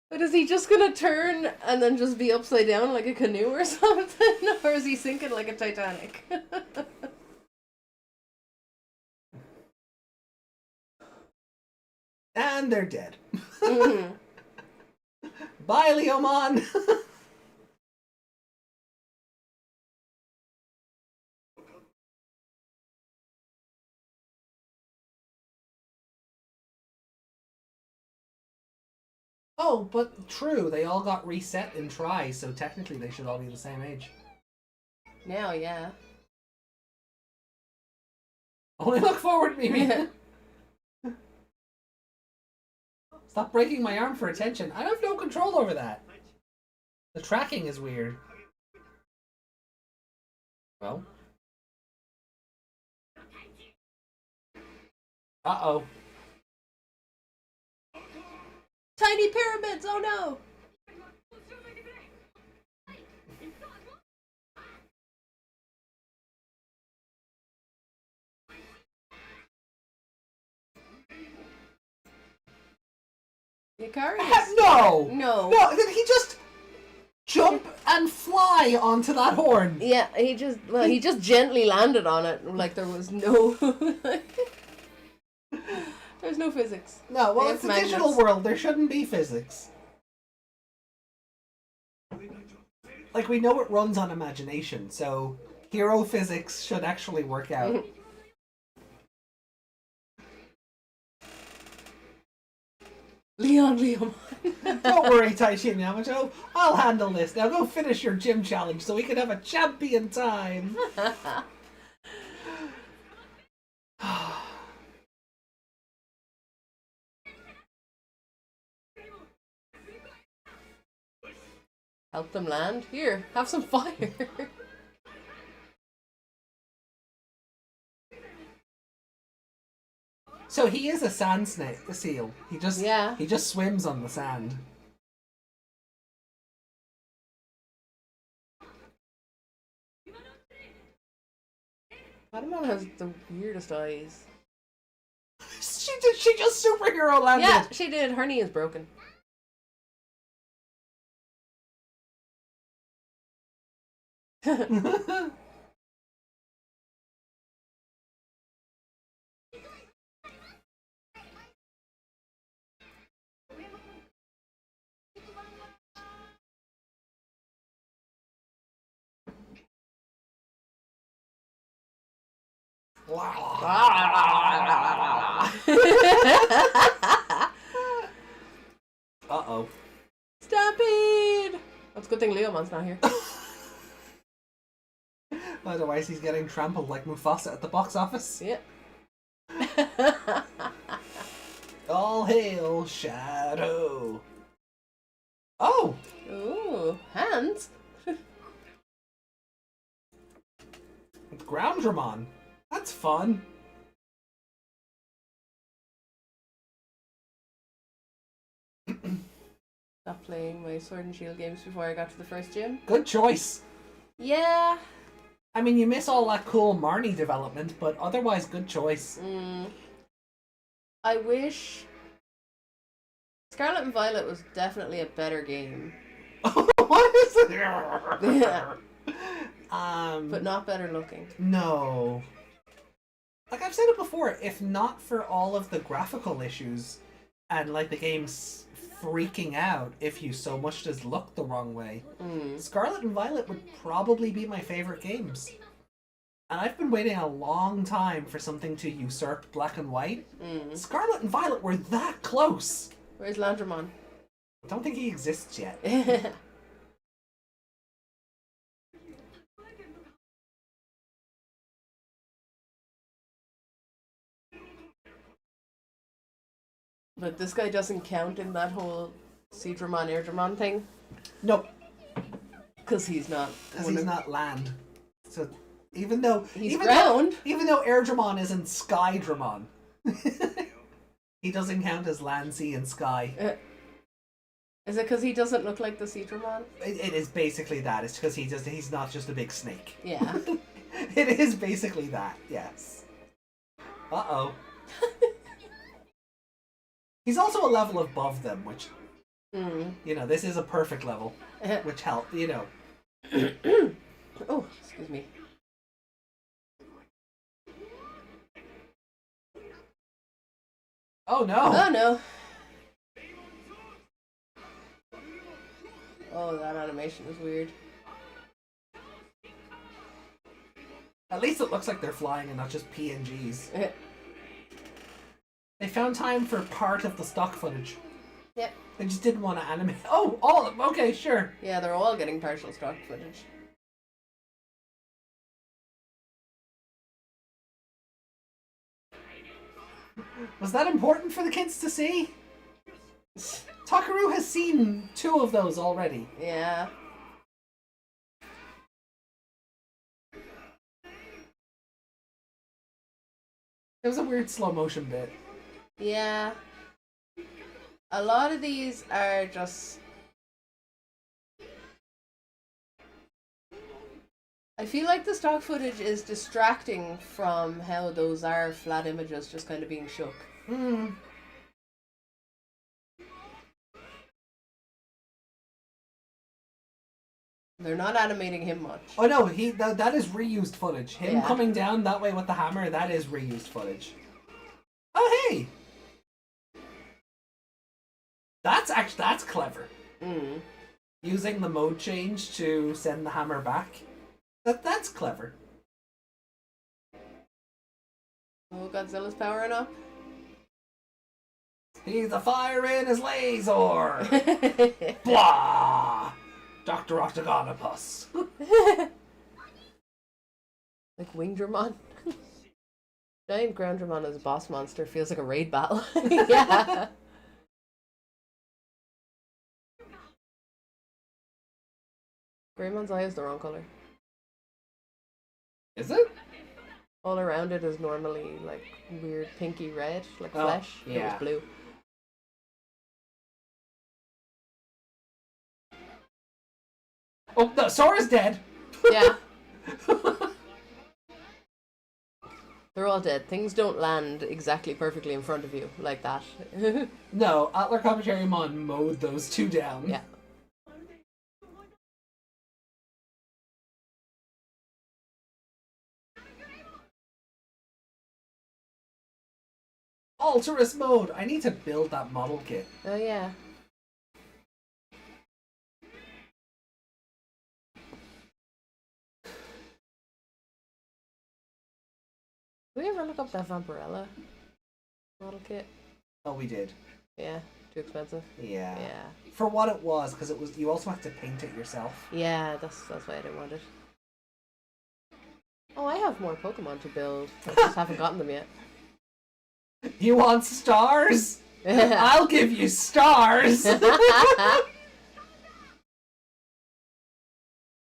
But is he just gonna turn and then just be upside down like a canoe or something? Or is he sinking like a Titanic? And they're dead. Bye, Leomon! Oh, but true, they all got reset in Try, so technically they should all be the same age. Now, yeah. Only look forward, Mimi. Stop breaking my arm for attention. I have no control over that. The tracking is weird. Well. Uh-oh. Tiny pyramids, oh no! Yukari is... No! No. No, did he just jump and fly onto that horn? Yeah, he just gently landed on it, like there was no... There's no physics. No, well, They it's a have digital magnets. world. There shouldn't be physics. Like, we know it runs on imagination, so hero physics should actually work out. Leon. Don't worry, Taichi and Yamato. I'll handle this. Now go finish your gym challenge so we can have a champion time. Help them land. Here, have some fire. So he is a sand snake, a seal. He Yeah. just swims on the sand. Patamon has the weirdest eyes. She just superhero landed. Yeah, she did. Her knee is broken. Uh-oh. Stampede! That's a good thing Leomon's not here. Otherwise he's getting trampled like Mufasa at the box office. Yeah. All hail Shadow. Oh! Ooh, hands? Groundramon. That's fun. Stopped playing my Sword and Shield games before I got to the first gym. Good choice. Yeah. I mean, you miss all that cool Marnie development, but otherwise good choice. I wish Scarlet and Violet was definitely a better game. What is it? Yeah. But not better looking. No. Like I've said it before, if not for all of the graphical issues and like the game's freaking out if you so much as look the wrong way, Scarlet and Violet would probably be my favorite games. And I've been waiting a long time for something to usurp Black and White. Scarlet and Violet were that close. Where's Landramon? I don't think he exists yet. But this guy doesn't count in that whole Seedramon, Airdramon thing. Nope. Because he's not. Because he's not land. So even though He's ground. even though Airdramon isn't Skydramon, he doesn't count as land, sea, and sky. Is it because he doesn't look like the Seedramon? It is basically that. It's because he's not just a big snake. Yeah. It is basically that. Yes. Uh-oh. He's also a level above them, which you know, this is a perfect level, which help, you know. Oh, excuse me. Oh no! Oh no! Oh, that animation is weird. At least it looks like they're flying and not just PNGs. They found time for part of the stock footage. Yep. They just didn't want to animate. Oh, all of them. Okay, sure. Yeah, they're all getting partial stock footage. Was that important for the kids to see? Takaru has seen 2 of those already. Yeah. It was a weird slow motion bit. Yeah. A lot of these are just... I feel like the stock footage is distracting from how those are flat images just kind of being shook. They're not animating him much. Oh no, that is reused footage. Him Yeah. coming down that way with the hammer, that is reused footage. Oh hey! That's clever. Using the mode change to send the hammer back. That's clever. Oh, Godzilla's powering up. He's a fire in his laser! Blah! Dr. Octagonopus. Like Wingdramon. Giant Groundramon as a boss monster feels like a raid battle. Yeah. Greymon's eye is the wrong color. Is it? All around it is normally like weird pinky red, like Oh, flesh. It yeah. was blue. Oh, no, Sora's dead! Yeah. They're all dead. Things don't land exactly perfectly in front of you like that. No, Atler Commentarymon mowed those 2 down. Yeah. Alterous mode! I need to build that model kit. Oh yeah. Did we ever look up that Vampirella model kit? Oh, we did. Yeah, too expensive. Yeah. Yeah. For what it was, because you also have to paint it yourself. Yeah, that's why I didn't want it. Oh, I have more Pokemon to build. I just haven't gotten them yet. You want stars? I'll give you stars!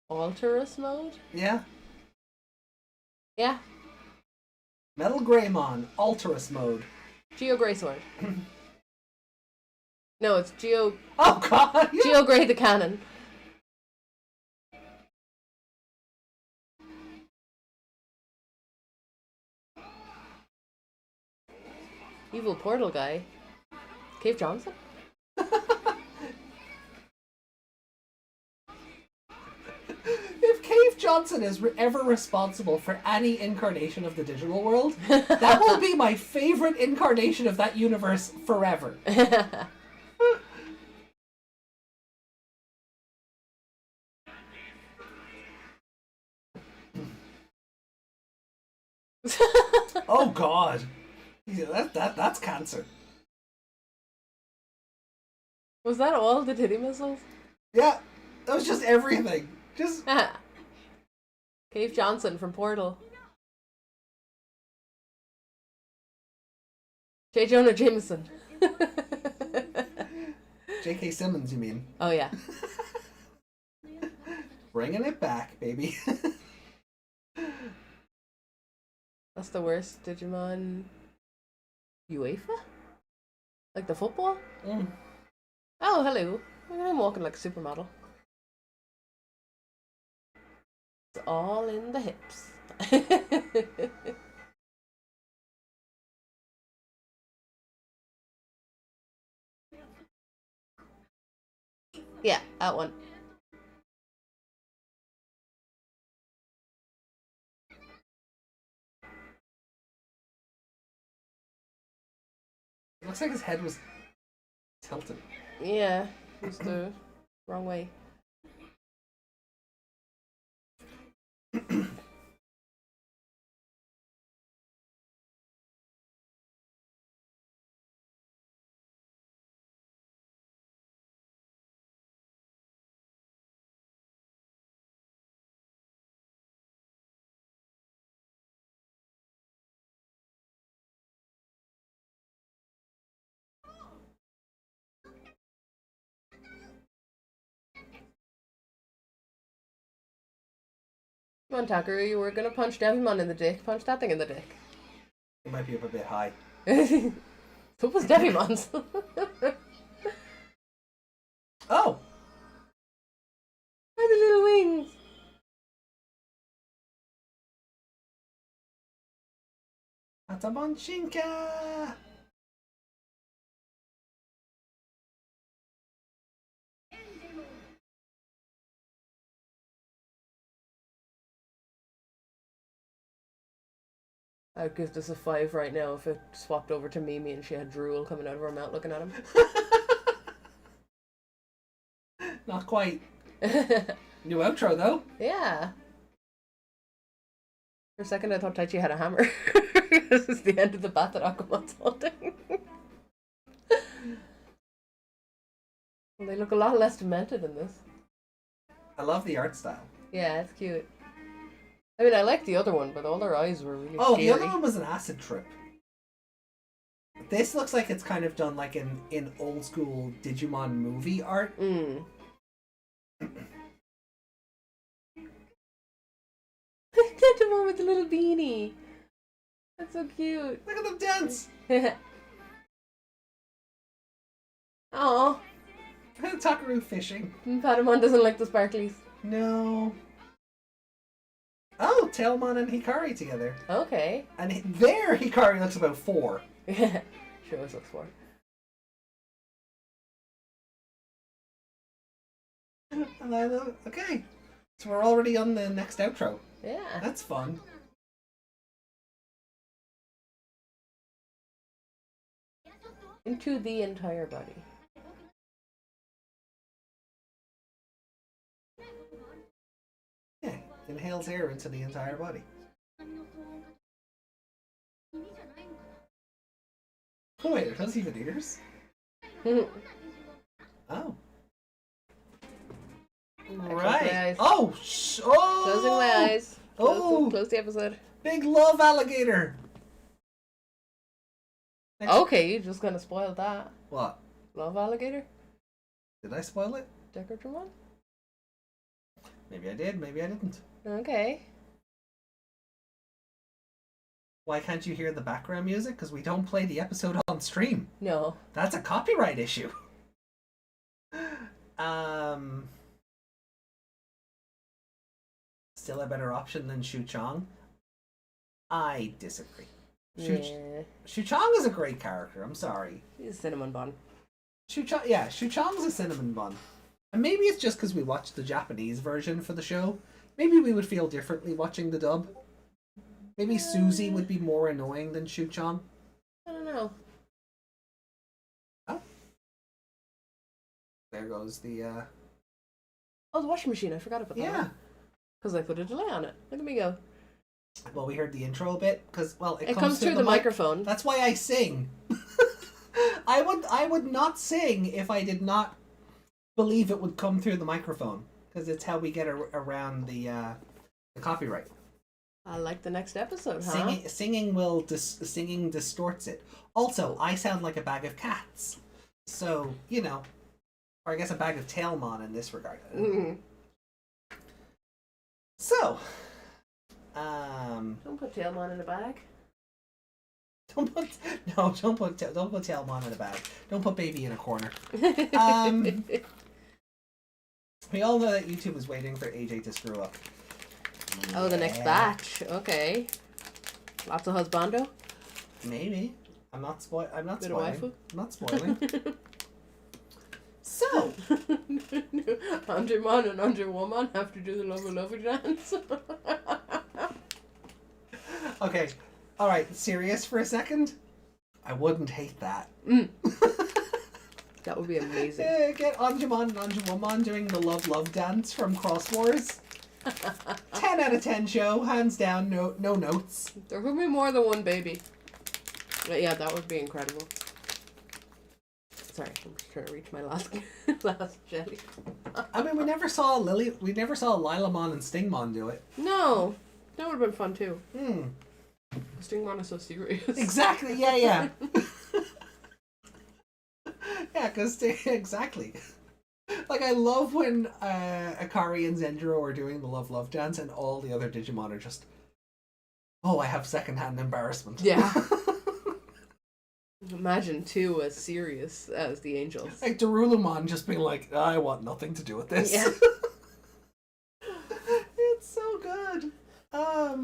Alterous mode? Yeah. Yeah. Metal Greymon, Alterous mode. Geo Grey Sword. No, it's Geo Oh god! Geo Grey the Cannon. Evil portal guy. Cave Johnson? If Cave Johnson is ever responsible for any incarnation of the digital world, that will be my favorite incarnation of that universe forever. Oh god. Yeah, that's cancer. Was that all the titty missiles? Yeah, that was just everything. Just Cave Johnson from Portal. J. Jonah Jameson. J.K. Simmons, you mean? Oh yeah. Bringing it back, baby. That's the worst Digimon UEFA? Like the football? Mm. Oh, hello. I'm walking like a supermodel. It's all in the hips. Yeah, that one. It looks like his head was tilted. Yeah, it's the wrong way. Come on, Takaru, you were gonna punch Devimon in the dick. Punch that thing in the dick. It might be up a bit high. So was Devimon's. Oh! And the little wings. Atamonchinka! I'd give this a 5 right now if it swapped over to Mimi and she had drool coming out of her mouth looking at him. Not quite. New outro, though. Yeah. For a second I thought Taichi had a hammer. This is the end of the bat that Akumon's holding. Well, they look a lot less demented in this. I love the art style. Yeah, it's cute. I mean, I like the other one, but all their eyes were really Oh, scary. the other one was an acid trip. This looks like it's kind of done like in old school Digimon movie art. Mm. Digimon with the little beanie. That's so cute. Look at them dance! Oh, Takaru fishing. Patamon doesn't like the sparklies. No. Oh, Tailmon and Hikari together. Okay. And there Hikari looks about 4. Sure, this looks for. And I love, okay. So we're already on the next outro. Yeah. That's fun. Into the entire body. Yeah, inhales air into the entire body. Oh wait, it does even ears? Oh. Right. Oh, oh! Closing my eyes. Oh! Close the episode. Big love alligator! Next- Okay, you just gonna spoil that. What? Love alligator? Did I spoil it? Decordramon? Maybe I did, maybe I didn't. Okay. Why can't you hear the background music? Because we don't play the episode on stream. No. That's a copyright issue. Still a better option than Shu Chong? I disagree. Yeah. Shu Chong is a great character, I'm sorry. He's a cinnamon bun. Shu Chong's a cinnamon bun. And maybe it's just because we watched the Japanese version for the show. Maybe we would feel differently watching the dub. Maybe Susie would be more annoying than Shu Chong. I don't know. Oh. There goes the, Oh, the washing machine. I forgot about that. yeah. Because I put a delay on it. Look at me go. Well, we heard the intro a bit, because, well, It comes through the microphone. That's why I sing. I would not sing if I did not believe it would come through the microphone, because it's how we get around the copyright. I like the next episode, huh? Singing distorts it. Also, I sound like a bag of cats, so you know, or I guess a bag of Tailmon in this regard. Mm-hmm. So, Don't put Tailmon in a bag. don't put Tailmon in a bag. Don't put baby in a corner. We all know that YouTube is waiting for AJ to screw up. Oh, the next batch. Okay. Lots of husbando. Maybe. I'm not Bit of spoiling. waifu? I'm not spoiling. So, Andremon and Andrewoman have to do the lover dance. okay. All right. Serious for a second. I wouldn't hate that. That would be amazing. Get Anjumon and Anjuwoman doing the love dance from Cross Wars. 10 out of 10 show, hands down. No notes. There could be more than one baby. But yeah, that would be incredible. Sorry, I'm just trying to reach my last jelly. I mean, we never saw Lilamon and Stingmon do it. No, that would have been fun too. Hmm. Stingmon is so serious. Exactly. Yeah. Yeah. Yeah. Because exactly. Like, I love when Akari and Zendro are doing the love dance and all the other Digimon are just, oh, I have secondhand embarrassment. Yeah. Imagine two as serious as the angels. Like Darulumon just being like, I want nothing to do with this. Yeah. It's so good. How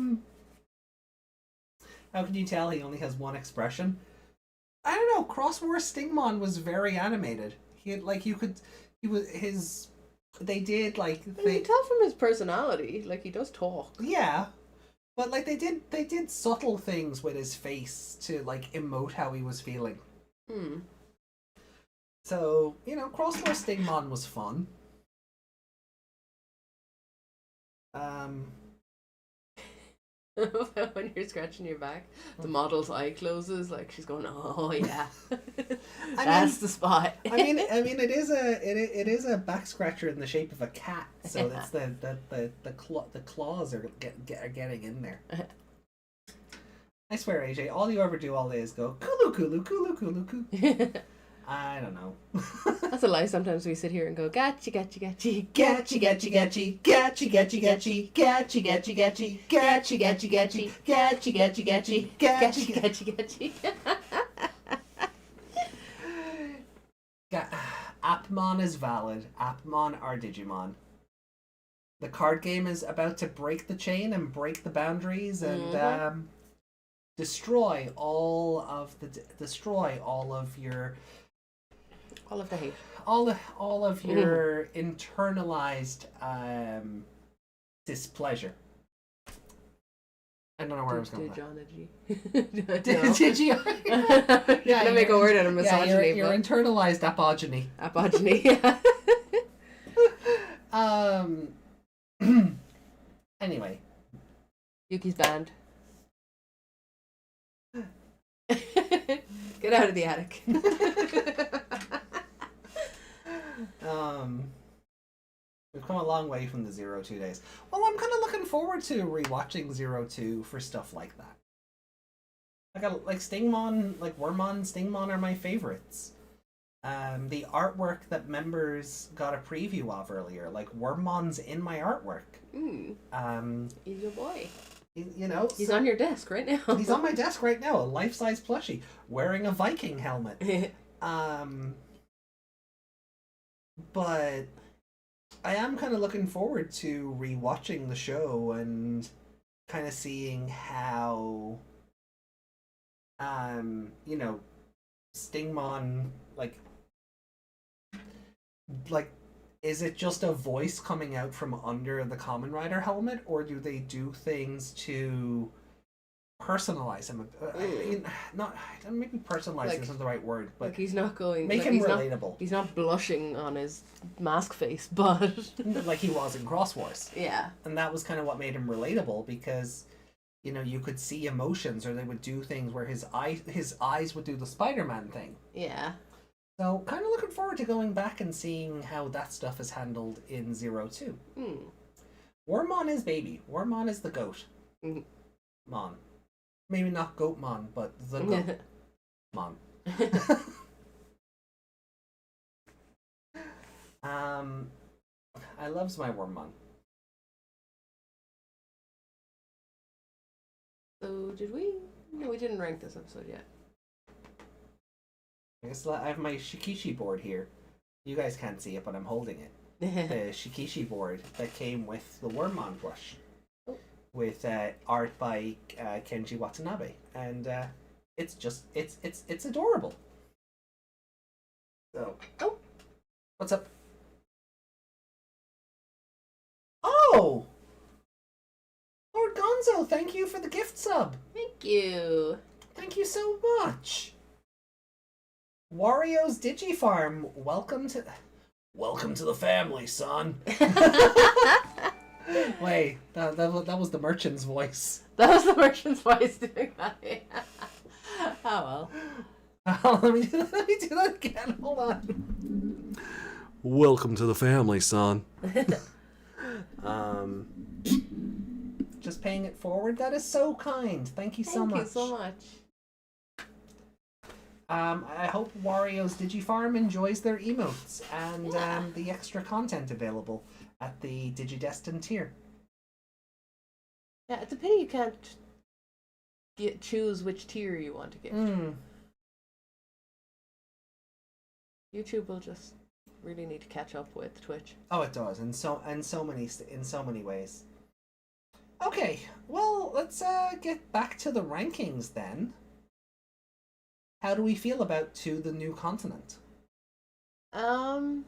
can you tell he only has one expression? I don't know. Crossword Stingmon was very animated. He had, like, they did, like, You can tell from his personality, like, he does talk. yeah. But, like, they did subtle things with his face to, like, emote how he was feeling. So, Crossword Stingmon was fun. When you're scratching your back, the model's eye closes, like she's going, "Oh yeah, that's the spot." I mean, it is a back scratcher in the shape of a cat, so that's the claws are getting in there. I swear, AJ, all you ever do all day is go kulu kulu kulu kulu kulu. I don't know. That's a lie. Sometimes we sit here and go, "Gotcha, gotcha, gotcha, Gotcha, gotcha, gotcha, gotcha, gotcha, gotcha, gotcha, gotcha, gotcha, gotcha, gotcha, gotcha, gotcha, gotcha, gotcha, gotcha, gotcha, gotcha. Appmon is valid. Appmon are Digimon. The card game is about to break the chain and break the boundaries and destroy all of your all of the hate, all of your internalized displeasure. I don't know where I was going with that. Did you? Yeah, gonna make a word out of misogyny. Yeah, your internalized apogeny. Apogeny. Yeah. Anyway, Yuki's banned. Get out of the attic. We've come a long way from the 02 days. Well, I'm kind of looking forward to rewatching 02 for stuff like that. Like Stingmon, like Wormmon, Stingmon are my favorites. The artwork that members got a preview of earlier, like Wormmon's in my artwork. He's your boy. He's on your desk right now. He's on my desk right now, a life-size plushie, wearing a Viking helmet. But I am kind of looking forward to rewatching the show and kind of seeing how, Stingmon, like, is it just a voice coming out from under the Kamen Rider helmet, or do they do things to personalize him? Maybe personalize isn't the right word, but he's not going. Make him relatable. He's not blushing on his mask face, but like he was in Cross Wars. Yeah, and that was kind of what made him relatable because, you could see emotions, or they would do things where his eyes would do the Spider-Man thing. Yeah. So, kind of looking forward to going back and seeing how that stuff is handled in 02. Wormmon is baby. Wormmon is the goat. Mon. Maybe not Goatmon, but the goat. Mon. I loves my Wormmon. So, did we? No, we didn't rank this episode yet. I guess I have my Shikishi board here. You guys can't see it, but I'm holding it. The Shikishi board that came with the Wormmon plush, with art by Kenji Watanabe, and it's adorable. So, what's up? Oh, Lord Gonzo, thank you for the gift sub. Thank you. Thank you so much. Wario's Digifarm, welcome to the family, son. Wait, that was the merchant's voice. That was the merchant's voice doing that. Oh well. let me do that again. Hold on. Welcome to the family, son. Just paying it forward. That is so kind. Thank you so much. Thank you so much. I hope Wario's Digifarm enjoys their emotes and the extra content available at the DigiDestined tier. Yeah, it's a pity you can't choose which tier you want to gift. YouTube will just really need to catch up with Twitch. Oh, it does, in so many ways. Okay, well, let's get back to the rankings then. How do we feel about To the New Continent? The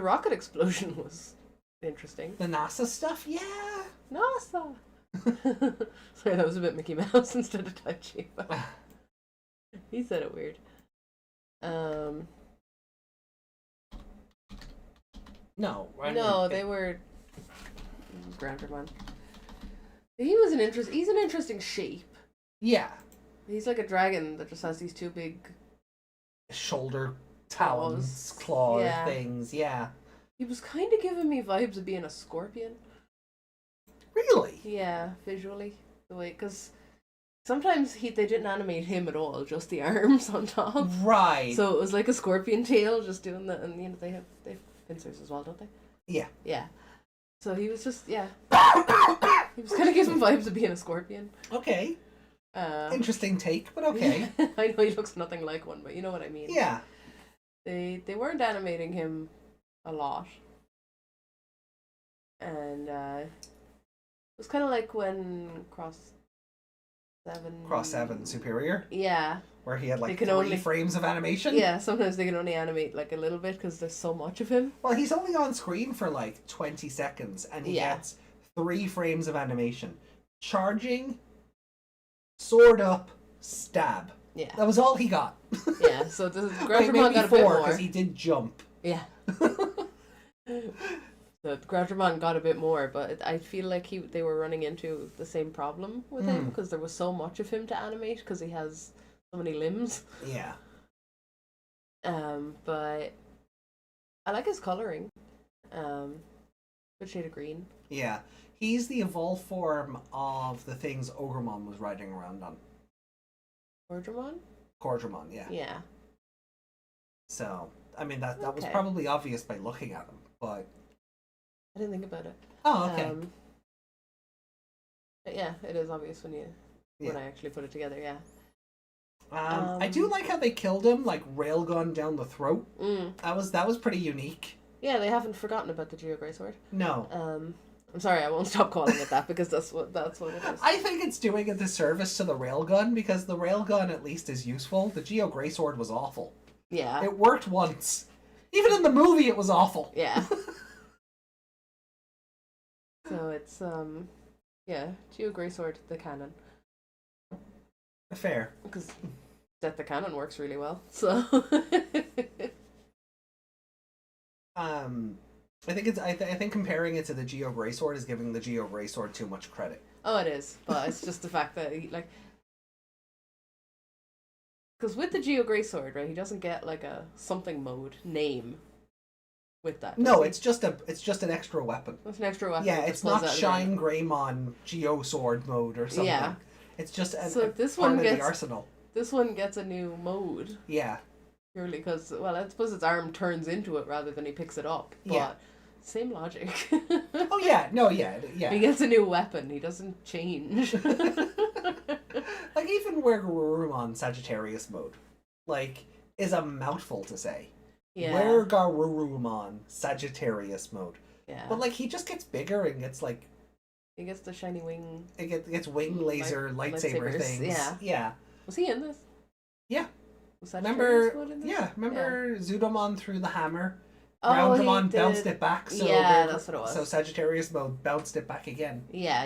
rocket explosion was interesting. The NASA stuff, yeah. NASA. Sorry, that was a bit Mickey Mouse instead of Taichi. But he said it weird. No, they were DoneDevimon. He's an interesting shape. Yeah. He's like a dragon that just has these two big shoulder talons, claw things, yeah. He was kind of giving me vibes of being a scorpion. Really? Yeah, visually. The way, because sometimes they didn't animate him at all, just the arms on top. Right. So it was like a scorpion tail just doing that, and they have pincers as well, don't they? Yeah. Yeah. So he was just, he was kind of giving vibes of being a scorpion. Okay. Interesting take, but okay. I know he looks nothing like one, but you know what I mean. Yeah. They weren't animating him a lot. And it was kind of like when Cross 7 Superior? Yeah. Where he had like 3 frames of animation? Yeah, sometimes they can only animate like a little bit because there's so much of him. Well, he's only on screen for like 20 seconds and he gets 3 frames of animation. Charging, sword up, stab. Yeah. That was all he got. Yeah, so the DoneDevimon got a bit more because he did jump. Yeah. The DoneDevimon got a bit more, but I feel like they were running into the same problem with him because there was so much of him to animate because he has so many limbs. Yeah. But I like his coloring. Good shade of green. Yeah. He's the evolved form of the things Ogremon was riding around on. Cordramon, yeah. Yeah. So, I mean, that was probably obvious by looking at him, but... I didn't think about it. Oh, okay. But yeah, it is obvious when I actually put it together, yeah. I do like how they killed him, like, railgun down the throat. That was pretty unique. Yeah, they haven't forgotten about the Geo Grey Sword. No. I'm sorry, I won't stop calling it that because that's what it is. I think it's doing a disservice to the railgun because the railgun at least is useful. The Geo Grey Sword was awful. Yeah. It worked once. Even in the movie it was awful. Yeah. So it's Geo Grey Sword, the canon. Fair. Because the canon works really well. So I think comparing it to the Geo Grey Sword is giving the Geo Grey Sword too much credit. Oh, it is, but it's just the fact that because with the Geo Grey Sword, right, he doesn't get like a something mode name with that. No, it's just an extra weapon. It's an extra weapon. Yeah, it's not Shine Greymon Geo Sword mode or something. Yeah. It's just this part one of gets, the arsenal. This one gets a new mode. Yeah. Purely because, well, I suppose its arm turns into it rather than he picks it up. But yeah. Same logic. Oh, yeah. No, yeah. He gets a new weapon. He doesn't change. Like, even Wergarurumon Sagittarius mode, like, is a mouthful to say. Yeah. Wergarurumon Sagittarius mode. Yeah. But, like, he just gets bigger and gets, like... He gets the shiny wing... It gets wing laser lightsaber things. Yeah. Yeah. Was he in this? Yeah. Was Sagittarius in this? Yeah. Remember Zudomon threw the hammer? Oh, Roundamon bounced it back. So yeah, that's what it was. So Sagittarius mode bounced it back again. Yeah.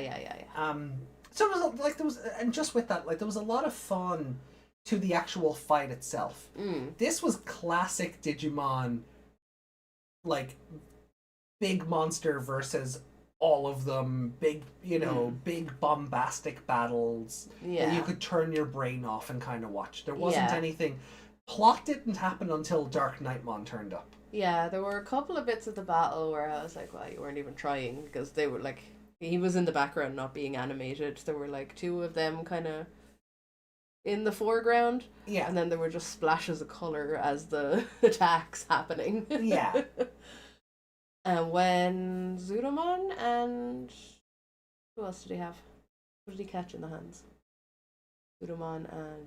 So it was like and just with that, like there was a lot of fun to the actual fight itself. This was classic Digimon, like big monster versus all of them, big big bombastic battles that you could turn your brain off and kind of watch. There wasn't anything. Plot didn't happen until DarkKnightmon turned up. Yeah, there were a couple of bits of the battle where I was like, well, you weren't even trying, because they were like, he was in the background not being animated. There were like 2 of them kind of in the foreground. Yeah. And then there were just splashes of color as the attacks happening. Yeah. And when Zudomon and who else did he have? What did he catch in the hands? Zudomon and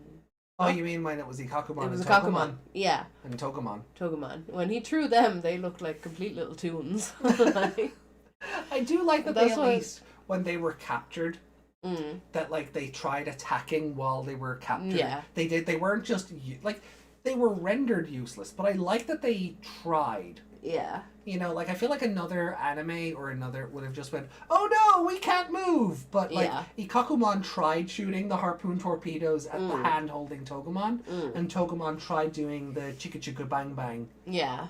Oh, you mean when it was Ikakumon it was a and Togemon? Kakumon. Yeah. And Togemon. Togemon. When he threw them, they looked like complete little toons. Like, I do like that That's they at what- least, when they were captured, that like they tried attacking while they were captured. Yeah. They did. They weren't just like they were rendered useless, but I like that they tried. yeah. You know, like I feel like another anime or another would have just went, "Oh no, we can't move." But like Yeah. Ikakumon tried shooting the harpoon torpedoes at the hand holding Togemon, and Togemon tried doing the chicka chicka bang bang. Yeah.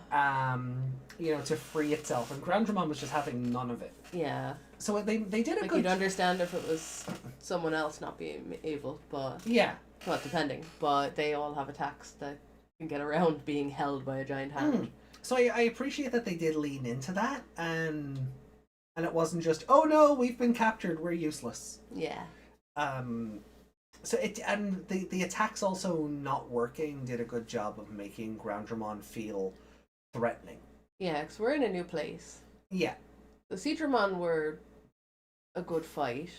You know, to free itself, and GounDramon was just having none of it. Yeah. So they did a Like good. you'd understand if it was someone else not being able, but Yeah. well, depending. But they all have attacks that can get around being held by a giant hand. So I appreciate that they did lean into that, and it wasn't just, oh no, we've been captured, we're useless. Yeah. So it and the attacks also not working did a good job of making GounDramon feel threatening. Yeah, because we're in a new place. Yeah. The Seadramon were a good fight,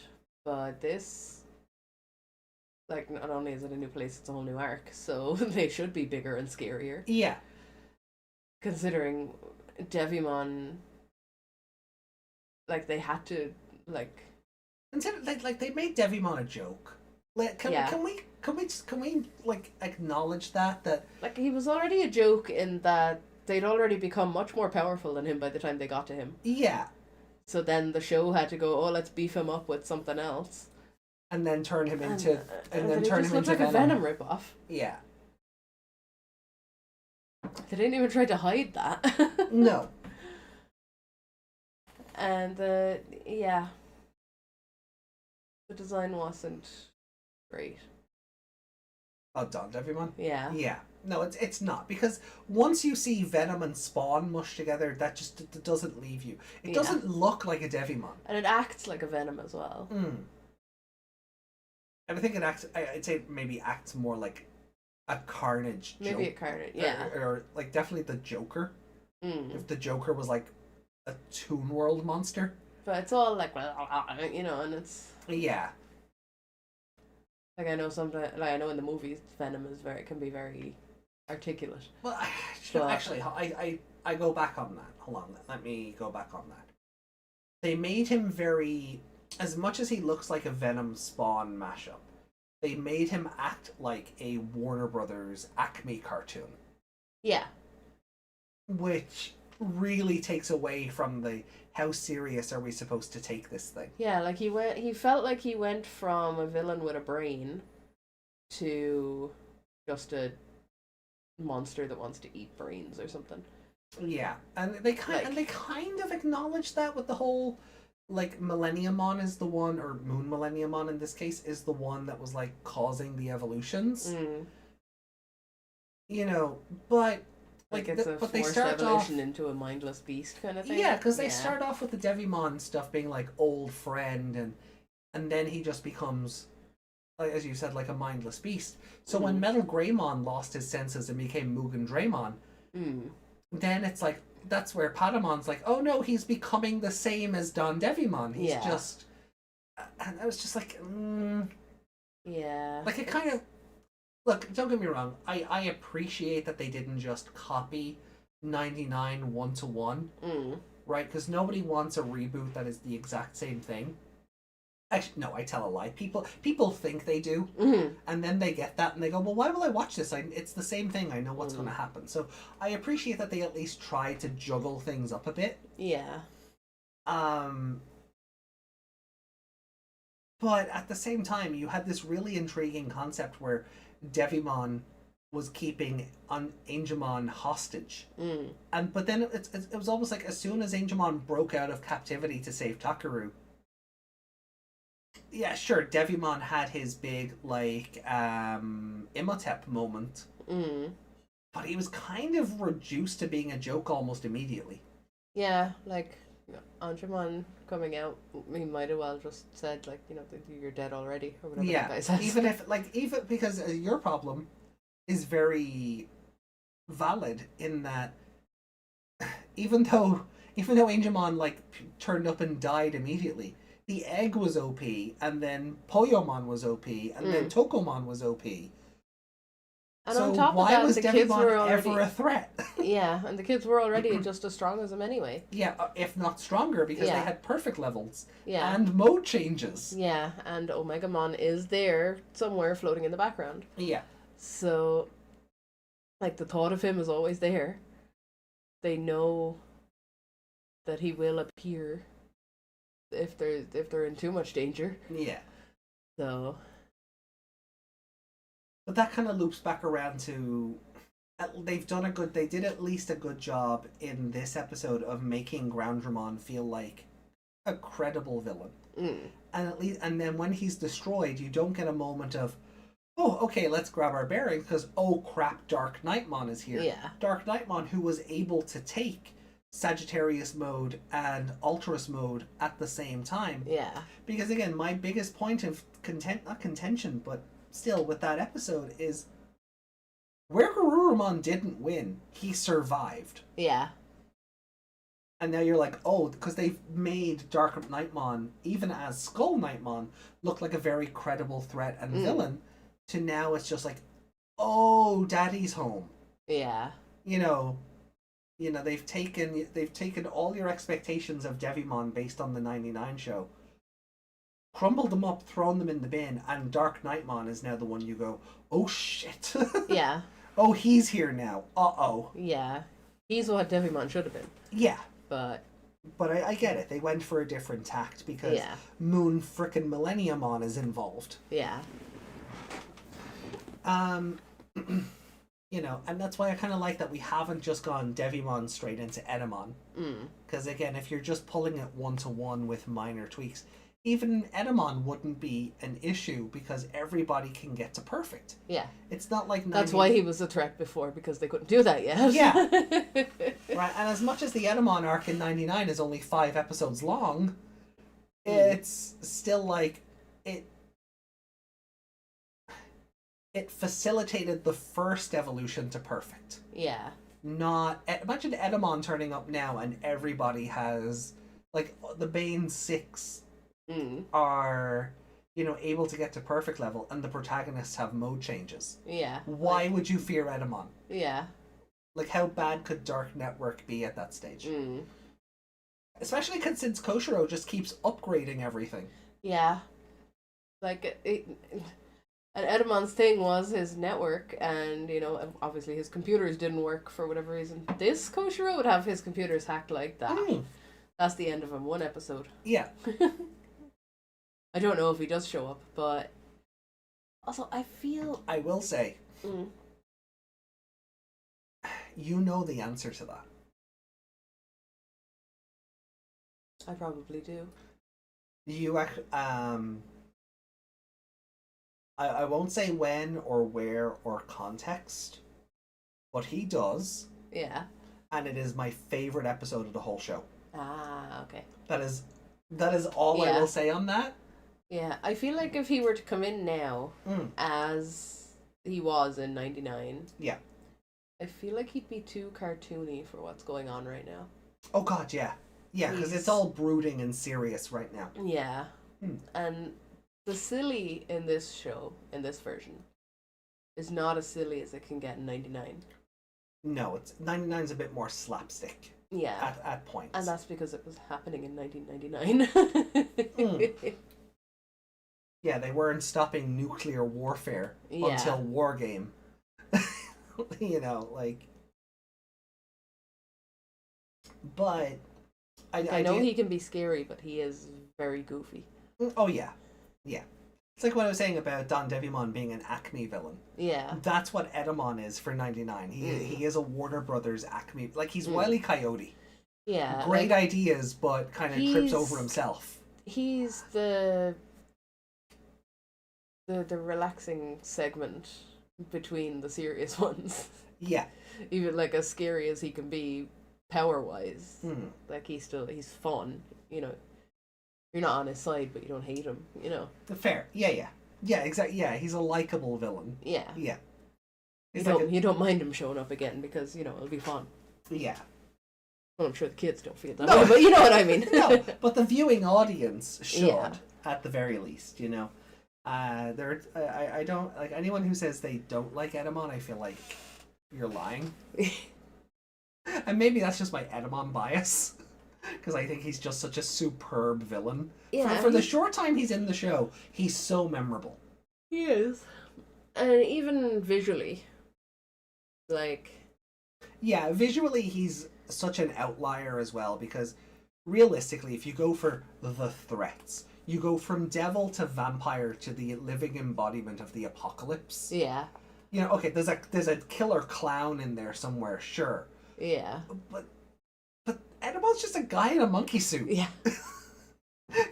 but this, like, not only is it a new place, it's a whole new arc, so they should be bigger and scarier. Yeah. Considering Devimon, like, they had to, like... Instead, like they made Devimon a joke. Like, can we like acknowledge that Like, he was already a joke in that they'd already become much more powerful than him by the time they got to him. yeah, So then the show had to go, oh, let's beef him up with something else. and then turn him into and then he turn just him looked into like Venom. a Venom ripoff. Yeah. They didn't even try to hide that. No. And yeah, the design wasn't great. Oh, DoneDevimon? Yeah. Yeah. No, it's not, because once you see Venom and Spawn mushed together, that just doesn't leave you. It Yeah. doesn't look like a Devimon. And it acts like a Venom as well. And I think it acts. I'd say it maybe acts more like a Carnage. Maybe it kind of, yeah. Or like definitely the Joker. Mm. If the Joker was like a Toon World monster. But it's all like, you know, and it's Yeah. like I know sometimes, like I know in the movies, Venom is can be very articulate. Well, But- actually, I go back on that. Hold on, let me go back on that. They made him very, as much as he looks like a Venom Spawn mashup, they made him act like a Warner Brothers Acme cartoon, Yeah. which really takes away from the how serious are we supposed to take this thing. Yeah, like he felt like he went from a villain with a brain to just a monster that wants to eat brains or something. Yeah, and they kind of acknowledge that with the whole, like, Millenniumon is the one, or Moon Millenniumon in this case, is the one that was like causing the evolutions. You know, but Like it's a but they forced start off. evolution into a mindless beast kind of thing. Yeah, because they start off with the Devimon stuff being like old friend, and then he just becomes, like, as you said, like a mindless beast. So when Metal Greymon lost his senses and became Mugen Draymon, then it's like that's where Patamon's like, oh no, he's becoming the same as DoneDevimon. He's just, and I was just like, yeah, like it kind of. Look, don't get me wrong. I appreciate that they didn't just copy 99 1-to-1, right? Because nobody wants a reboot that is the exact same thing. Actually, no, I tell a lie. People think they do, and then they get that and they go, well, why will I watch this? It's the same thing. I know what's going to happen. So I appreciate that they at least tried to juggle things up a bit. Yeah. But at the same time, you had this really intriguing concept where Devimon was keeping Angemon hostage, but then it was almost like as soon as Angemon broke out of captivity to save Takeru, yeah, sure, Devimon had his big like Imhotep moment, but he was kind of reduced to being a joke almost immediately. Yeah, like Anjumon coming out, he might have well just said, like, you're dead already, or whatever Yeah, that guy says. even because your problem is very valid in that even though Angemon like turned up and died immediately, the egg was OP, and then Poyomon was OP, and then Tokomon was OP. And so on top why of that, was the kids Devimon were already ever a threat? Yeah, and the kids were already just as strong as him anyway. Yeah, if not stronger, because they had perfect levels. Yeah. And mode changes. Yeah, and Omegamon is there somewhere floating in the background. Yeah. So, like, the thought of him is always there. They know that he will appear if they're in too much danger. Yeah. So, but that kind of loops back around to they did at least a good job in this episode of making Groundramon feel like a credible villain. And then when he's destroyed, you don't get a moment of, oh, okay, let's grab our bearings, because, oh crap, DarkKnightmon is here. Yeah. DarkKnightmon, who was able to take Sagittarius mode and Ultras mode at the same time. Yeah. Because again, my biggest point of not contention, but still with that episode is where Garurumon didn't win, he survived. Yeah. And now you're like, oh, because they've made DarkKnightmon, even as SkullKnightmon, look like a very credible threat and villain, to now it's just like, oh, daddy's home. Yeah. They've taken all your expectations of Devimon based on the 99 show, crumbled them up, thrown them in the bin, and DarkKnightmon is now the one you go, oh shit. Yeah. Oh, he's here now. Uh-oh. Yeah. He's what Devimon should have been. Yeah. But I get it. They went for a different tact because Moon frickin' Millenniumon is involved. Yeah. And that's why I kind of like that we haven't just gone Devimon straight into Edamon. Because again, if you're just pulling it 1-to-1 with minor tweaks, even Edamon wouldn't be an issue because everybody can get to perfect. Yeah. It's not like... That's why he was a threat before, because they couldn't do that yet. Yeah. Right, and as much as the Edamon arc in 99 is only 5 episodes long, it's still like... It facilitated the first evolution to perfect. Yeah. Not... Imagine Edamon turning up now and everybody has... Like, the Bane 6... are able to get to perfect level, and the protagonists have mode changes. Yeah. Why would you fear Edamon? Yeah. Like, how bad could Dark Network be at that stage? Especially since Koshiro just keeps upgrading everything. Yeah. Like, and Edamon's thing was his network, and obviously his computers didn't work for whatever reason. This Koshiro would have his computers hacked like that. That's the end of him. 1 episode. Yeah. I don't know if he does show up, but also I will say, you know the answer to that. I probably do. You I won't say when or where or context, but he does. Yeah. And it is my favorite episode of the whole show. Ah, okay. That is all I will say on that. Yeah, I feel like if he were to come in now, as he was in 99, I feel like he'd be too cartoony for what's going on right now. Oh god, yeah. Yeah, because it's all brooding and serious right now. Yeah. And the silly in this show, in this version, is not as silly as it can get in 99. No, 99's a bit more slapstick. Yeah. At points. And that's because it was happening in 1999. Yeah, they weren't stopping nuclear warfare until Wargame. But I know he can be scary, but he is very goofy. Oh yeah. Yeah. It's like what I was saying about DoneDevimon being an Acme villain. Yeah. That's what Edamon is for 99. He is a Warner Brothers Acme. Like, he's Wile E. Coyote. Yeah. Great ideas, but kind of trips over himself. He's the relaxing segment between the serious ones. Yeah. Even, like, as scary as he can be, power-wise. Hmm. Like, he's fun, you know. You're not on his side, but you don't hate him, you know. Fair. Yeah. Yeah, exactly. Yeah, he's a likable villain. Yeah. Yeah. You don't mind him showing up again because, you know, it'll be fun. Yeah. Well, I'm sure the kids don't feel that No. way, but you know what I mean. No, but the viewing audience should, Yeah. at the very least, you know. I don't like anyone who says they don't like Edamon. I feel like you're lying, and maybe that's just my Edamon bias, because I think he's just such a superb villain. Yeah, For the short time he's in the show, he's so memorable. He is. And even visually, like... Yeah, visually he's such an outlier as well, because realistically, if you go for the threats, you go from devil to vampire to the living embodiment of the apocalypse. Yeah. You know, okay, there's a killer clown in there somewhere, sure. Yeah. But Edamon's just a guy in a monkey suit. Yeah.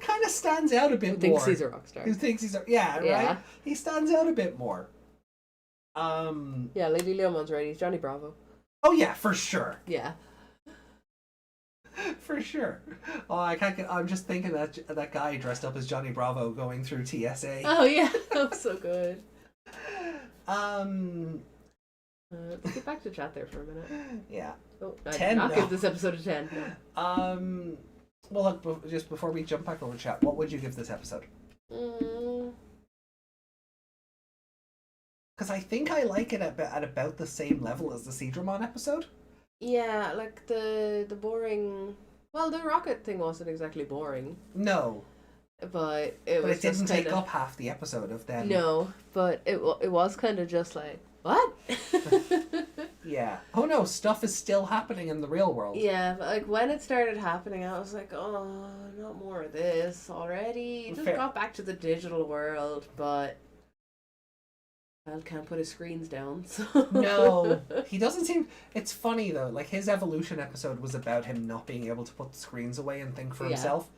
Kind of stands out a bit more. Thinks he's a rock star. Who thinks he's a... Yeah, Yeah. right? He stands out a bit more. Yeah, Lady Leomon's right. He's Johnny Bravo. Oh, yeah, for sure. Yeah. For sure. Oh, I can't get... I'm just thinking that guy dressed up as Johnny Bravo going through TSA. Oh, yeah. That was so good. Let's get back to chat there for a minute. Yeah. Oh, I 10 did not now. give this episode a 10. No. Well, look, just before we jump back over chat, what would you give this episode? Because I think I like it at about the same level as the Seadramon episode. Yeah, like the boring... Well, the rocket thing wasn't exactly boring. No. But it was But it didn't just take kinda... up half the episode of them. No, but it was kind of just like, what? Yeah. Oh no, stuff is still happening in the real world. Yeah, but like when it started happening, I was like, oh, not more of this already. Just Fair. got back to the digital world, but Al can't put his screens down. So. No, he doesn't seem... It's funny though, like his evolution episode was about him not being able to put the screens away and think for himself.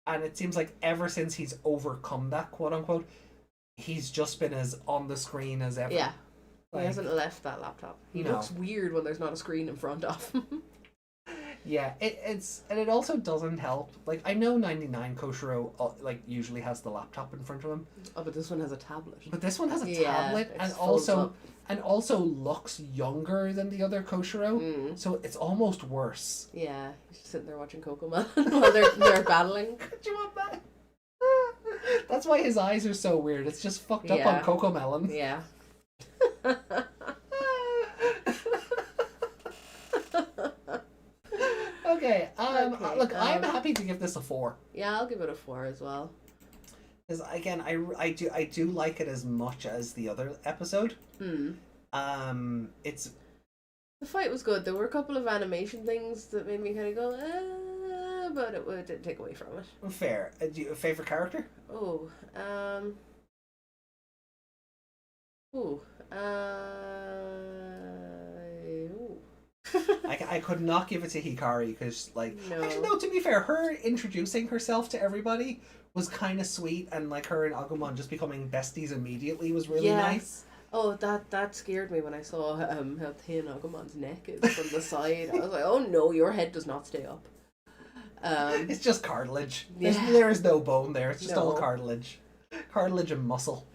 And it seems like ever since he's overcome that, quote unquote, he's just been as on the screen as ever. Yeah. Like, He hasn't left that laptop. He No. looks weird when there's not a screen in front of him. yeah, it also doesn't help. Like, I know 99 Koshiro like usually has the laptop in front of him, Oh, but this one has a tablet. but this one has a Yeah, tablet it and just folds also looks younger than the other Koshiro, Mm. so it's almost worse. Yeah, he's just sitting there watching Cocomelon while they're battling. Could you want that? That's why his eyes are so weird. It's just fucked up Yeah. on Cocomelon. Yeah. Okay, Okay, look, I'm happy to give this a 4. Yeah, I'll give it a 4 as well. Because again, I do like it as much as the other episode. It's The fight was good. There were a couple of animation things that made me kind of go, but it didn't take away from it. fair. Do you, a favorite character? Oh, ooh, ooh. I could not give it to Hikari because, like, No. actually, no, to be fair, her introducing herself to everybody was kind of sweet, and like her and Agumon just becoming besties immediately was really Yes. nice. Oh, that scared me when I saw how thin Agumon's neck is from the side. I was like, oh no, your head does not stay up. It's just cartilage. Yeah. There is no bone there. It's just all No. cartilage, cartilage and muscle.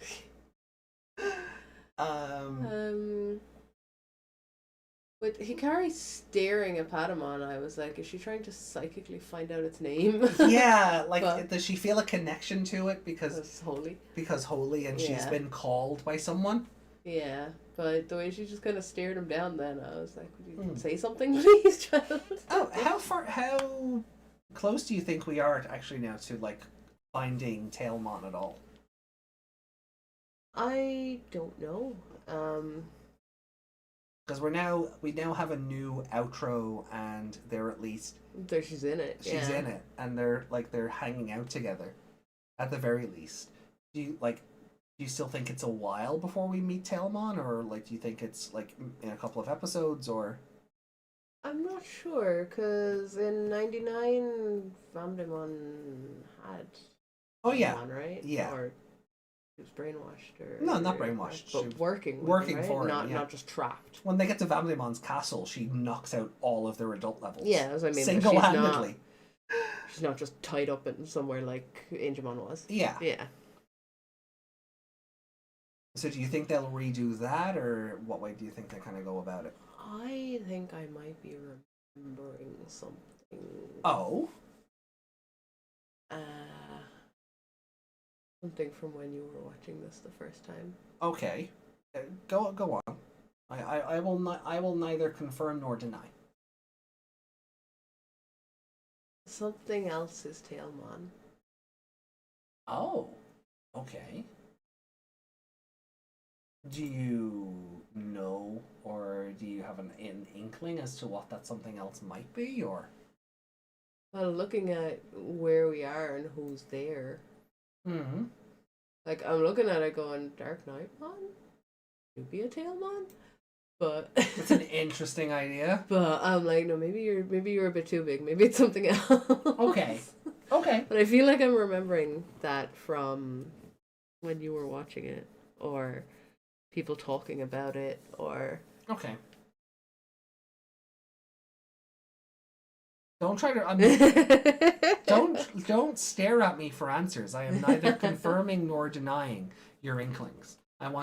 With Hikari staring at Patamon, I was like, is she trying to psychically find out its name? Yeah, like But- does she feel a connection to it because That's holy. holy and she's Yeah. been called by someone? Yeah, but the way she just kind of stared him down then, I was like, would you Hmm. say something, please, child? Oh, how close do you think we are actually now to like finding Tailmon at all? I don't know. Because we now have a new outro, and they're at least There she's in it. she's in it, and they're hanging out together, at the very least. Do you still think it's a while before we meet Tailmon, or like do you think it's like in a couple of episodes, or? I'm not sure, because in 99, DoneDevimon had Oh yeah, one, right? Yeah. Or She was brainwashed, or No, not brainwashed. but working, working right? for him, not yeah. not just trapped. When they get to Vamdemon's castle, she knocks out all of their adult levels. Yeah, that's what I mean. Single-handedly. She's not just tied up in somewhere like Digimon was. Yeah. Yeah. So do you think they'll redo that, or what way do you think they kind of go about it? I think I might be remembering something. Oh. Something from when you were watching this the first time. Okay. Go on. I will neither confirm nor deny. Something else is Tailmon. Oh. Okay. Do you know, or do you have an inkling as to what that something else might be, or? Well, looking at where we are and who's there, Mm-hmm. like I'm looking at it going, SkullKnightmon? Could be a Tailmon? But It's an interesting idea. but I'm like, no, maybe you're a bit too big. Maybe it's something else. Okay. Okay. But I feel like I'm remembering that from when you were watching it, or people talking about it, or Okay. Don't try to. Don't stare at me for answers. I am neither confirming nor denying your inklings. I'm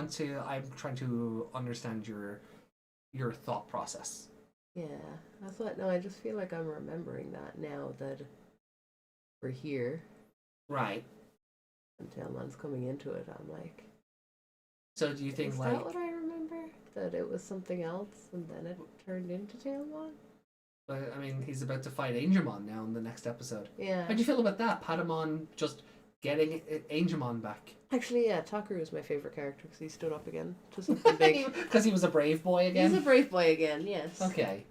trying to understand your thought process. Yeah, that's what. No, I just feel like I'm remembering that now that we're here Right. and Tailmon's coming into it. I'm like, So do you think is like? that what I remember? That it was something else and then it turned into Tailmon? I mean, he's about to fight Angemon now in the next episode. Yeah. How do you feel about that? Patamon just getting Angemon back. Actually, yeah, Takaru is my favorite character because he stood up again to something big. Because he was a brave boy again? He's a brave boy again, yes. Okay.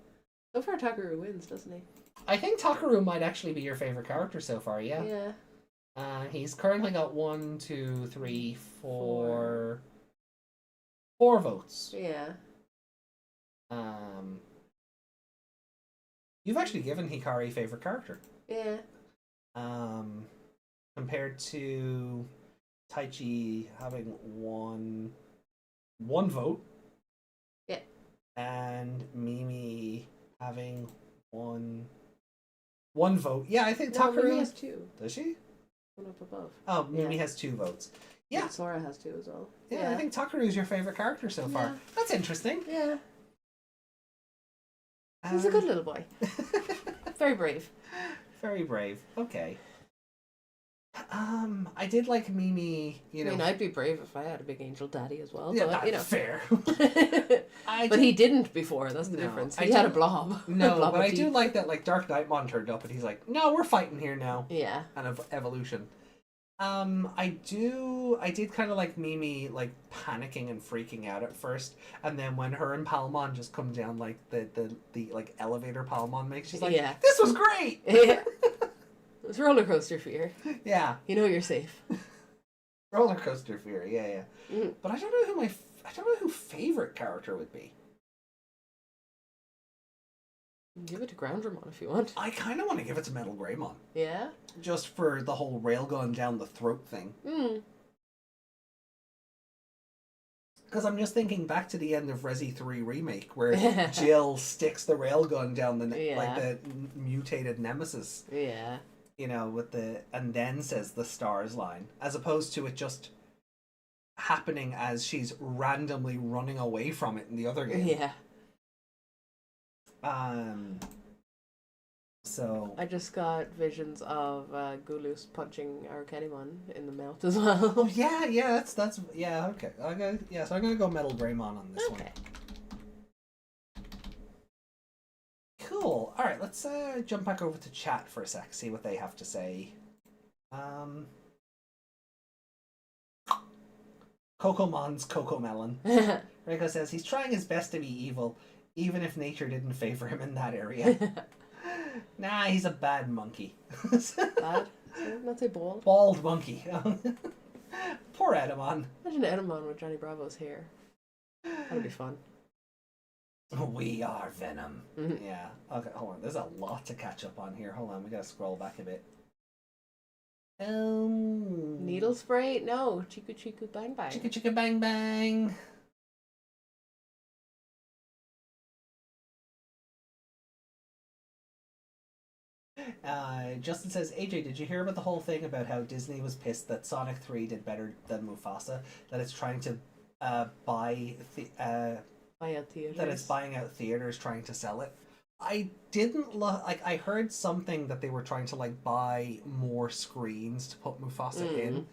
So far, Takaru wins, doesn't he? I think Takaru might actually be your favorite character so far, yeah. Yeah. He's currently got 1, 2, 3, 4 votes. Yeah. You've actually given Hikari favorite character. Yeah. Compared to Taichi having one vote. Yeah. And Mimi having one vote. Yeah, I think No, Takaru Mimi has 2. Does she? One up above. Oh, Mimi Yeah. has 2 votes. Yeah. And Sora has 2 as well. Yeah, I think Takaru's your favorite character so far. Yeah. That's interesting. Yeah. He's a good little boy. Very brave. Very brave. Okay. I did like Mimi, I mean, I'd be brave if I had a big angel daddy as well. Yeah, but, that's you know. fair. But he didn't before. That's the No, difference. I He had do- a blob. No, blob but of I do teeth. like that. Like SkullKnightmon turned up, and he's like, "No, we're fighting here now." Yeah. Kind of evolution. I did kind of like Mimi like panicking and freaking out at first, and then when her and Palmon just come down like the like elevator Palmon makes, she's like, Yeah. "This was great." Yeah. It's roller coaster fear. Yeah, You know you're safe. roller coaster fear. Yeah, yeah. Mm. But I don't know who favorite character would be. Give it to Groundramon if you want. I kind of want to give it to Metal Greymon, Yeah? just for the whole railgun down the throat thing. Mm. Because I'm just thinking back to the end of Resi 3 Remake, where Jill sticks the railgun down the Yeah. like the mutated nemesis, Yeah. you know, with the and then says the stars line, as opposed to it just happening as she's randomly running away from it in the other game. Yeah. So I just got visions of Gulus punching Arcanimon in the mouth as well. oh yeah, that's yeah, okay. So I'm gonna go Metal Greymon on this one. Okay. Cool. All right, let's jump back over to chat for a sec, see what they have to say. Cocomon's Coco Melon. Rico says he's trying his best to be evil, even if nature didn't favor him in that area. Nah, he's a bad monkey. Bad? Not say bald. Bald monkey. Poor Edamon. Imagine Edamon with Johnny Bravo's hair. That'd be fun. We are Venom. Mhm. Yeah. Okay, hold on. There's a lot to catch up on here. Hold on, we gotta scroll back a bit. Needle Needle spray? No. Chiku chiku bang bang. Chicka chicka bang bang. Justin says, AJ, did you hear about the whole thing about how Disney was pissed that Sonic 3 did better than Mufasa? That it's trying to buy Buy out theaters. that it's buying out theaters trying to sell it. I didn't like. I heard something that they were trying to like buy more screens to put Mufasa in,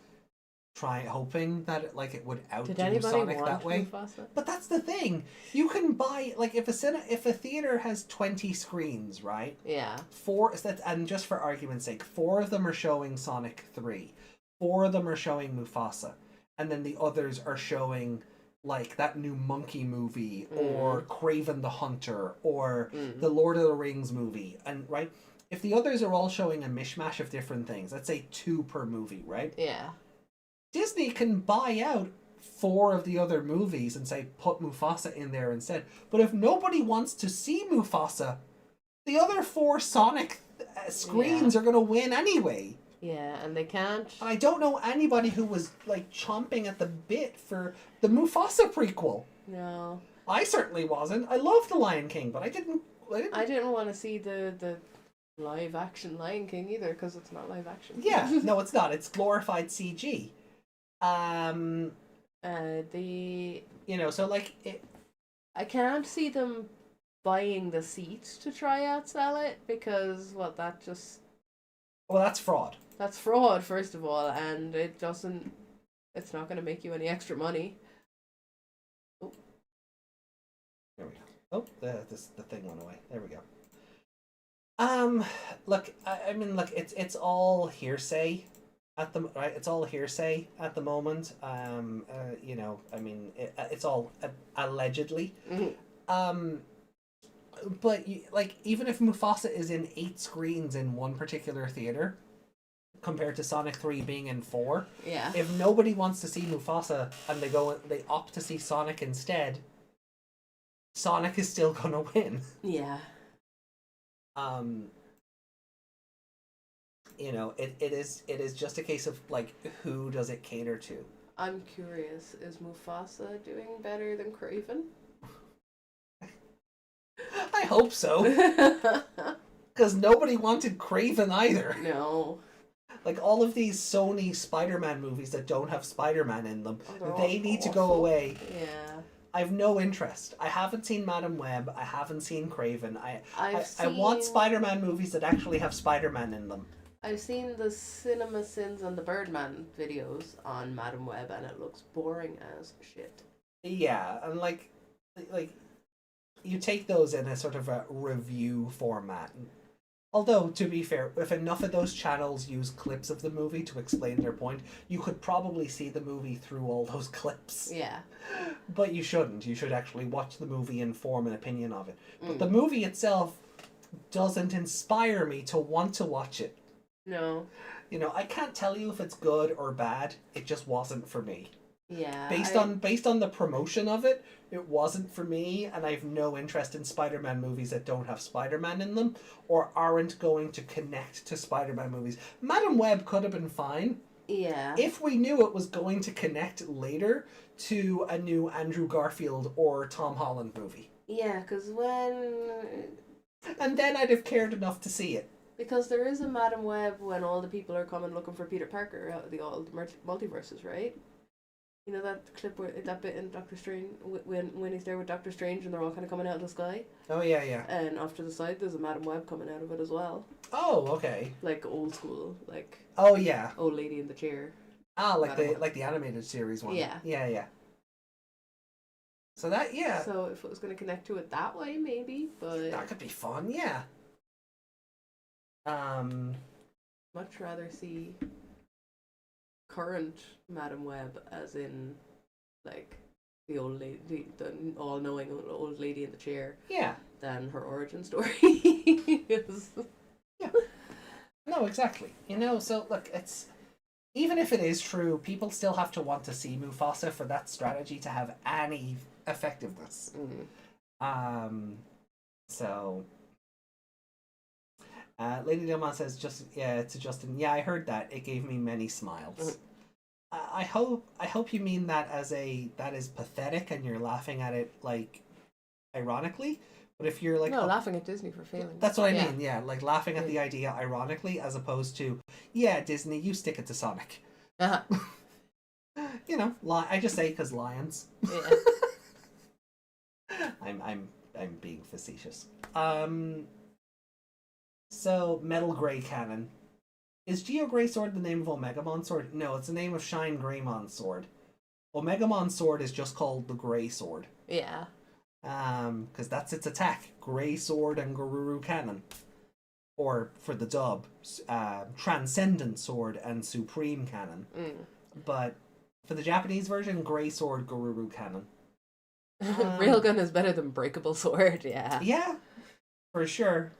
hoping that it would outdo Did anybody Sonic want that way. Mufasa? But that's the thing. You can buy like if a theater has 20 screens, right? Yeah. And just for argument's sake, 4 of them are showing Sonic 3, 4 of them are showing Mufasa, and then the others are showing like that new Monkey movie or Kraven the Hunter or the Lord of the Rings movie. And right, if the others are all showing a mishmash of different things, let's say 2 per movie, right? Yeah. Disney can buy out 4 of the other movies and say put Mufasa in there instead. But if nobody wants to see Mufasa, the other 4 Sonic screens are going to win anyway. Yeah, and they can't. I don't know anybody who was like chomping at the bit for the Mufasa prequel. No. I certainly wasn't. I love The Lion King, but I didn't I didn't want to see the live action Lion King either because it's not live action. Yeah, no, it's not. It's glorified CG. So like it. I can't see them buying the seat to try out sell it because Well, that's fraud. That's fraud, first of all, and it's not going to make you any extra money. Oh. There we go. Oh, the thing went away. There we go. Look, I mean, look, it's all hearsay at the right. It's all hearsay at the moment. I mean, it's all allegedly. But even if Mufasa is in 8 screens in one particular theater, compared to Sonic 3 being in 4, yeah. If nobody wants to see Mufasa and they opt to see Sonic instead, Sonic is still gonna win. Yeah. It is just a case of like who does it cater to. I'm curious, is Mufasa doing better than Kraven? I hope so. Because nobody wanted Kraven either. No. Like all of these Sony Spider-Man movies that don't have Spider-Man in them, they need to go away. Yeah. I have no interest. I haven't seen Madam Web. I haven't seen Kraven. I want Spider-Man movies that actually have Spider-Man in them. I've seen the Cinema Sins and the Birdman videos on Madam Web, and it looks boring as shit. Yeah, and like you take those in a sort of a review format. Although, to be fair, if enough of those channels use clips of the movie to explain their point, you could probably see the movie through all those clips. Yeah. But you shouldn't. You should actually watch the movie and form an opinion of it. But the movie itself doesn't inspire me to want to watch it. No. I can't tell you if it's good or bad. It just wasn't for me. Yeah. Based on the promotion of it, it wasn't for me, and I have no interest in Spider-Man movies that don't have Spider-Man in them or aren't going to connect to Spider-Man movies. Madam Web could have been fine. Yeah. If we knew it was going to connect later to a new Andrew Garfield or Tom Holland movie. Yeah, because And then I'd have cared enough to see it. Because there is a Madam Web when all the people are coming looking for Peter Parker out of the old multiverses, right? You know that clip that bit in Doctor Strange when he's there with Doctor Strange and they're all kind of coming out of the sky. Oh yeah. And off to the side, there's a Madam Web coming out of it as well. Oh okay. Like old school, like. Oh yeah. Old lady in the chair. Ah, like the animated series one. Yeah. Yeah. So that So if it was going to connect to it that way, maybe, but that could be fun. Yeah. Much rather see current Madam Web, as in, like, the old lady, the all-knowing old lady in the chair. Yeah. Than her origin story. Yeah. No, exactly. So look, it's even if it is true, people still have to want to see Mufasa for that strategy to have any effectiveness. So. Lady Dilma says, to Justin, yeah, I heard that. It gave me many smiles. I hope you mean that that is pathetic and you're laughing at it like ironically. But if you're like No, laughing at Disney for failing. that's what I mean. Yeah, like laughing at the idea ironically as opposed to Disney, you stick it to Sonic. Uh-huh. You know, I just say because lions. Yeah. I'm being facetious. So Metal Grey Cannon. Is Geo Grey Sword the name of Omegamon Sword? No, it's the name of Shine Greymon Sword. Omegamon Sword is just called the Grey Sword. Yeah. Because that's its attack. Grey Sword and Garuru Cannon. Or, for the dub, Transcendent Sword and Supreme Cannon. But for the Japanese version, Grey Sword, Garuru Cannon. Railgun is better than Breakable Sword, yeah. Yeah, for sure.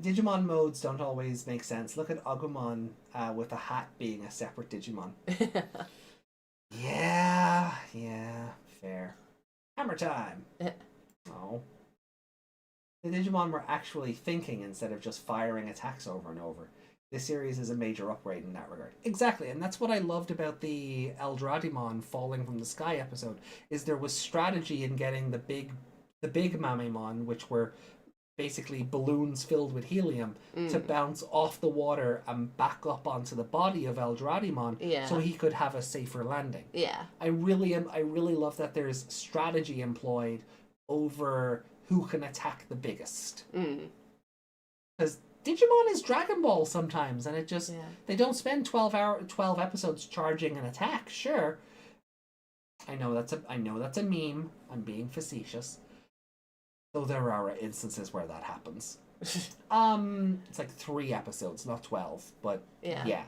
Digimon modes don't always make sense. Look at Agumon with a hat being a separate Digimon. Yeah, fair. Hammer time. Oh. The Digimon were actually thinking instead of just firing attacks over and over. This series is a major upgrade in that regard. Exactly, and that's what I loved about the Eldraddimon Falling from the Sky episode, is there was strategy in getting the big Mamemon, which were basically balloons filled with helium, to bounce off the water and back up onto the body of Eldraddimon so he could have a safer landing. Yeah. I really love that there's strategy employed over who can attack the biggest. Because Digimon is Dragon Ball sometimes, and it just they don't spend 12 episodes charging an attack. Sure, I know that's a meme. I'm being facetious. Though there are instances where that happens. It's like 3 episodes, not 12, but yeah.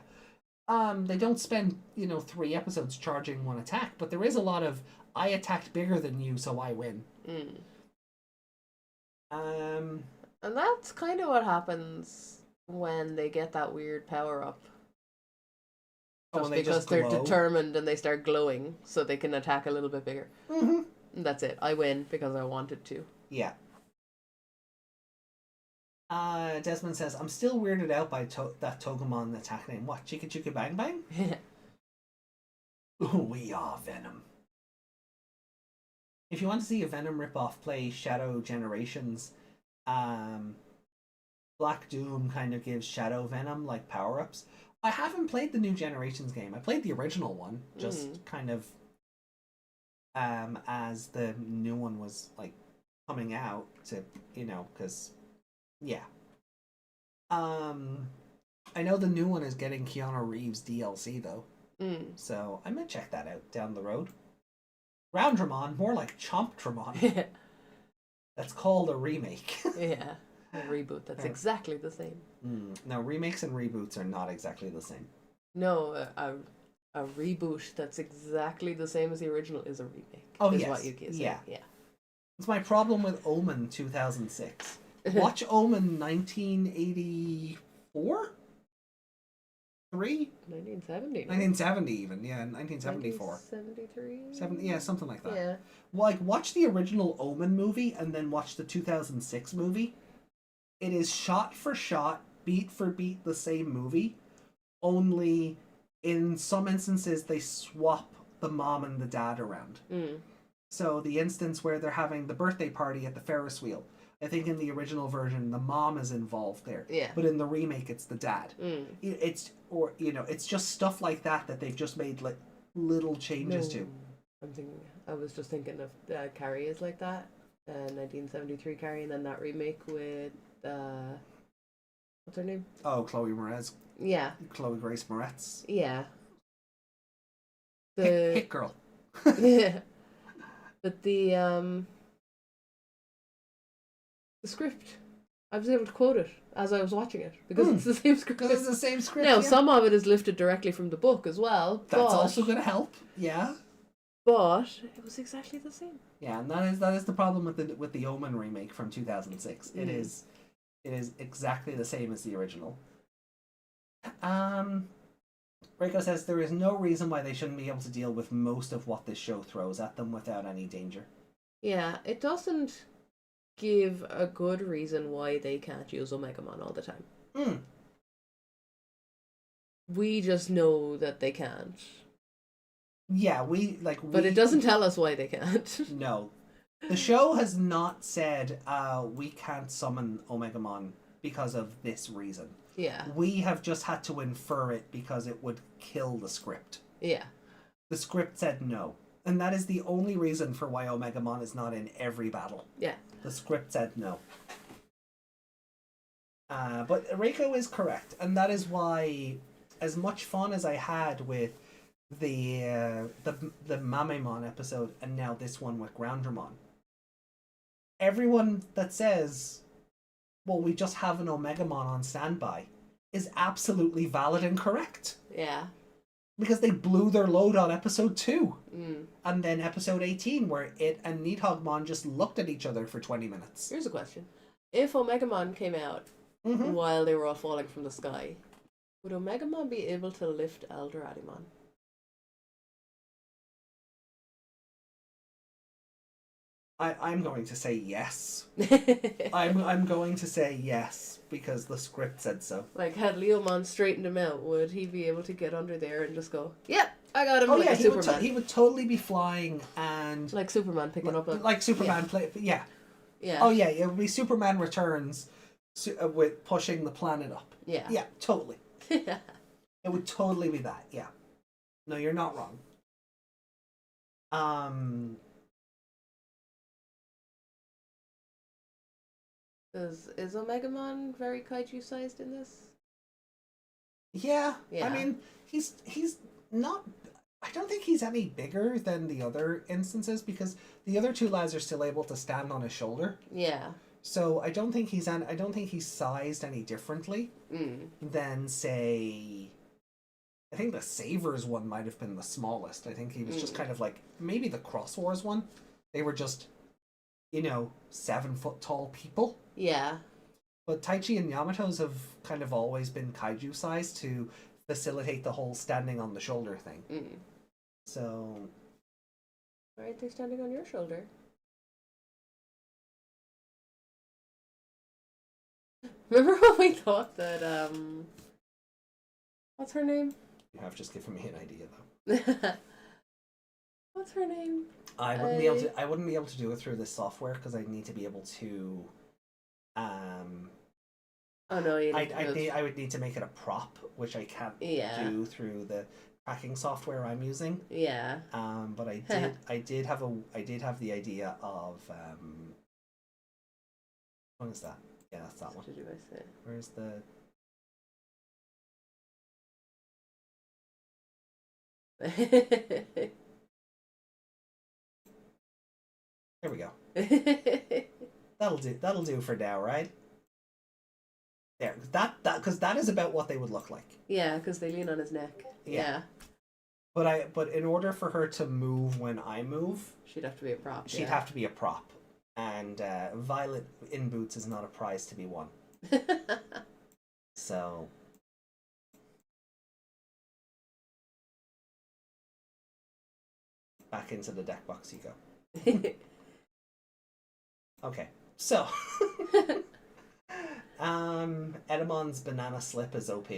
They don't spend 3 episodes charging one attack, but there is a lot of I attacked bigger than you, so I win. And that's kind of what happens when they get that weird power up. Just because they're determined and they start glowing, so they can attack a little bit bigger. And that's it. I win because I wanted to. Yeah. Desmond says, I'm still weirded out by that Togemon attack name. What, Chicka Chicka Bang Bang? We are Venom. If you want to see a Venom ripoff, play Shadow Generations. Black Doom kind of gives Shadow Venom like power-ups. I haven't played the new Generations game. I played the original one, just kind of as the new one was like coming out to, because I know the new one is getting Keanu Reeves DLC though, so I might check that out down the road. Roundramon, more like Chomptramon. That's called a remake. Yeah, a reboot. That's exactly the same. No, remakes and reboots are not exactly the same. No, a reboot that's exactly the same as the original is a remake. Oh, is what you can say. Yeah. It's my problem with Omen 2006. Watch Omen 1984? 1970 even, 1974. 1973? Something like that. Yeah. Like, watch the original Omen movie and then watch the 2006 movie. It is shot for shot, beat for beat the same movie, only in some instances they swap the mom and the dad around. So the instance where they're having the birthday party at the Ferris wheel, I think in the original version the mom is involved there. Yeah. But in the remake it's the dad. It's just stuff like that they've just made like little changes to. I was just thinking of Carrie is like that. 1973 Carrie, and then that remake with what's her name? Oh, Chloe Moretz. Yeah. Chloe Grace Moretz. Yeah. Hit girl. Yeah. But the script, I was able to quote it as I was watching it because it's the same script. Because it's the same script. Now, some of it is lifted directly from the book as well. That's also going to help. Yeah. But it was exactly the same. Yeah, and that is the problem with the Omen remake from 2006. It is exactly the same as the original. Reiko says there is no reason why they shouldn't be able to deal with most of what this show throws at them without any danger. Yeah, it doesn't give a good reason why they can't use Omegamon all the time. We just know that they can't. Yeah, But it doesn't tell us why they can't. No. The show has not said, we can't summon Omegamon because of this reason. Yeah. We have just had to infer it because it would kill the script. Yeah. The script said no. And that is the only reason for why Omegamon is not in every battle. Yeah. The script said no. But Reiko is correct. And that is why, as much fun as I had with the Mamemon episode and now this one with Groundramon, everyone that says, well, we just have an Omegamon on standby, is absolutely valid and correct. Yeah. Because they blew their load on episode 2. Mm. And then episode 18, where it and Nidhoggmon just looked at each other for 20 minutes. Here's a question. If Omegamon came out while they were all falling from the sky, would Omegamon be able to lift Eldoradimon? I'm going to say yes. I'm going to say yes, because the script said so. Like, had Leomon straightened him out, would he be able to get under there and just go, yep, I got him, Oh like yeah, a Superman? he would totally be flying and... Like Superman picking up a... Like Superman, Yeah. Oh yeah, it would be Superman Returns with pushing the planet up. Yeah. Yeah, totally. Yeah. It would totally be that, yeah. No, you're not wrong. Is Omegamon very kaiju sized in this? Yeah. Yeah. I mean, he's not... I don't think he's any bigger than the other instances, because the other two lads are still able to stand on his shoulder. Yeah. So I don't think he's sized any differently than, say, I think the Savers one might have been the smallest. I think he was just kind of like, maybe the Cross Wars one. They were just, 7 foot tall people. Yeah. But Taichi and Yamato's have kind of always been kaiju sized to facilitate the whole standing on the shoulder thing. So... Why aren't they standing on your shoulder? Remember when we thought that, what's her name? You have just given me an idea, though. What's her name? I wouldn't be able to do it through this software because I need to be able to. Oh no, I would need to make it a prop, which I can't do through the tracking software I'm using. Yeah. But I did have the idea of what is that? Yeah, that's that one. What did I say? Where's the? Here we go. That'll do for now, right? There, because that is about what they would look like. Yeah, because they lean on his neck. Yeah. But in order for her to move when I move, she'd have to be a prop. She'd have to be a prop, and Violet in boots is not a prize to be won. So. Back into the deck box you go. Okay, so Edamon's banana slip is OP.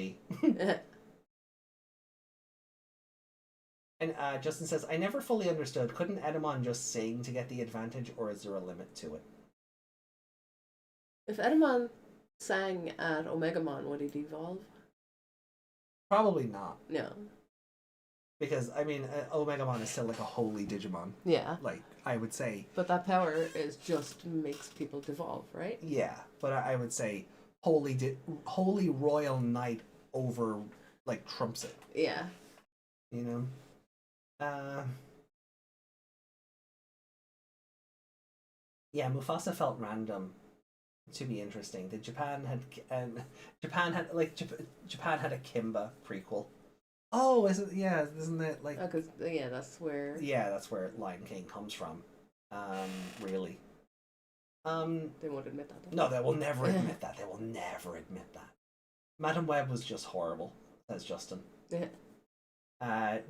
And Justin says, I never fully understood. Couldn't Edamon just sing to get the advantage, or is there a limit to it? If Edamon sang at Omegamon, would he devolve? Probably not. No. Because, I mean, Omegamon is still like a holy Digimon. Yeah. Like, I would say. But that power is just makes people devolve, right? Yeah, but I would say holy royal knight over, like, trumps it. Yeah. You know? Yeah, Mufasa felt random to be interesting. Japan had a Kimba prequel. Oh, isn't it like? Because that's where. Yeah, that's where Lion King comes from. Really. They won't admit that. No, they will never admit that. They will never admit that. Madam Web was just horrible, says Justin. Yeah.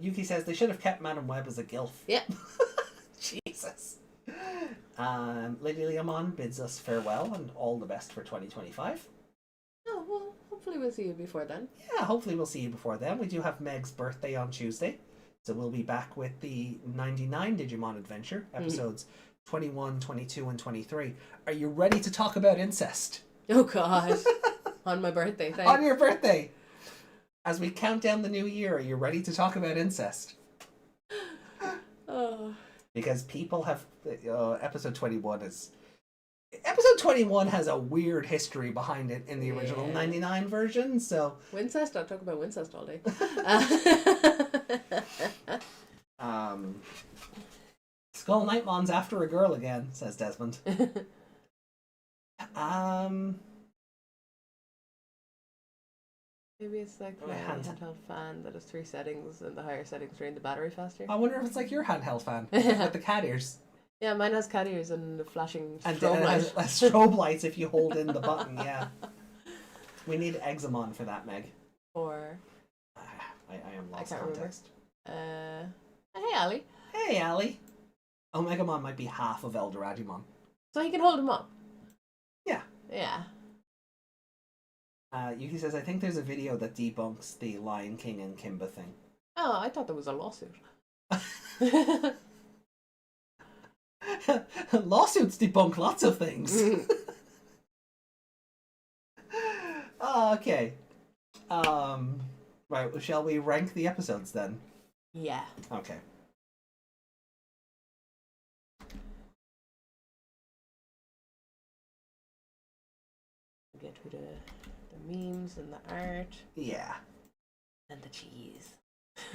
Yuki says they should have kept Madam Web as a gilf. Yeah. Jesus. Lady Leomon bids us farewell and all the best for 2025. Oh well, hopefully we'll see you before then. Yeah, hopefully we'll see you before then. We do have Meg's birthday on Tuesday, so we'll be back with the 99 Digimon Adventure, episodes 21, 22, and 23. Are you ready to talk about incest? Oh God. On my birthday, thanks. On your birthday! As we count down the new year, are you ready to talk about incest? Oh. Because people have... episode 21 is... Episode 21 has a weird history behind it in the original 99 version, so... Wincest? I'll talk about Wincest all day. SkullKnightmon's after a girl again, says Desmond. Maybe it's like my handheld fan that has 3 settings, and the higher settings drain the battery faster. I wonder if it's like your handheld fan with the cat ears. Yeah, mine has cat ears and the flashing And strobe light. strobe lights if you hold in the button, yeah. We need Examon for that, Meg. Or I am lost can't context. hey Ali. Hey, Ali. Omegamon might be half of Eldoradimon. So he can hold him up. Yeah. Yeah. Yuki says, I think there's a video that debunks the Lion King and Kimba thing. Oh, I thought there was a lawsuit. Lawsuits debunk lots of things. Okay. Right, shall we rank the episodes then? Yeah. Okay. Get to the memes and the art Yeah. and the cheese.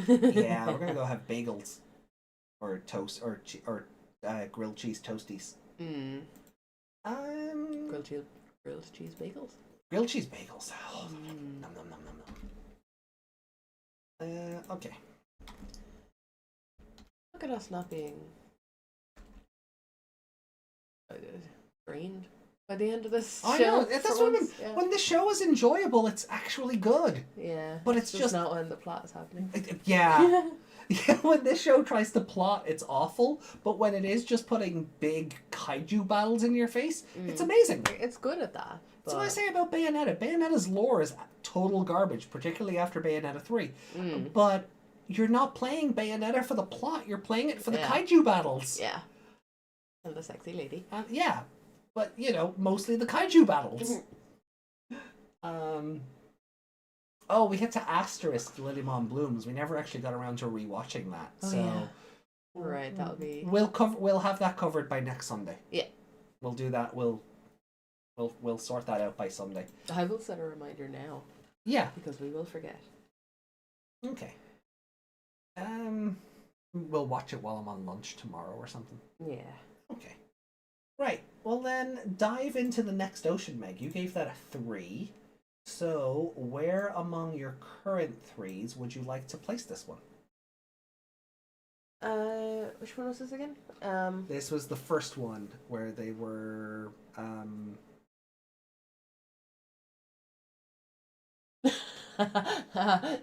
Yeah, we're gonna go have bagels. Or toast, or grilled cheese toasties. Grilled cheese bagels. Grilled cheese bagels. Oh, nom, nom, nom, nom, nom. Okay. Look at us not being drained by the end of this show. I know, that's what I mean. Yeah. When the show is enjoyable, it's actually good. Yeah. But it's just not when the plot is happening. Yeah. Yeah, when this show tries to plot, it's awful. But when it is just putting big kaiju battles in your face, it's amazing. It's good at that. That's what I say about Bayonetta. Bayonetta's lore is total garbage, particularly after Bayonetta 3. But you're not playing Bayonetta for the plot. You're playing it for the kaiju battles. Yeah. And the sexy lady. Yeah. But, mostly the kaiju battles. Oh, we hit to asterisk Lilymon Blooms. We never actually got around to rewatching that. Oh, so yeah. Right, that'll be... We'll have that covered by next Sunday. Yeah. We'll do that. We'll sort that out by Sunday. I will set a reminder now. Yeah. Because we will forget. Okay. We'll watch it while I'm on lunch tomorrow or something. Yeah. Okay. Right. Well then, dive into the next ocean, Meg. You gave that a 3. So, where among your current 3s would you like to place this one? Which one was this again? This was the first one where they were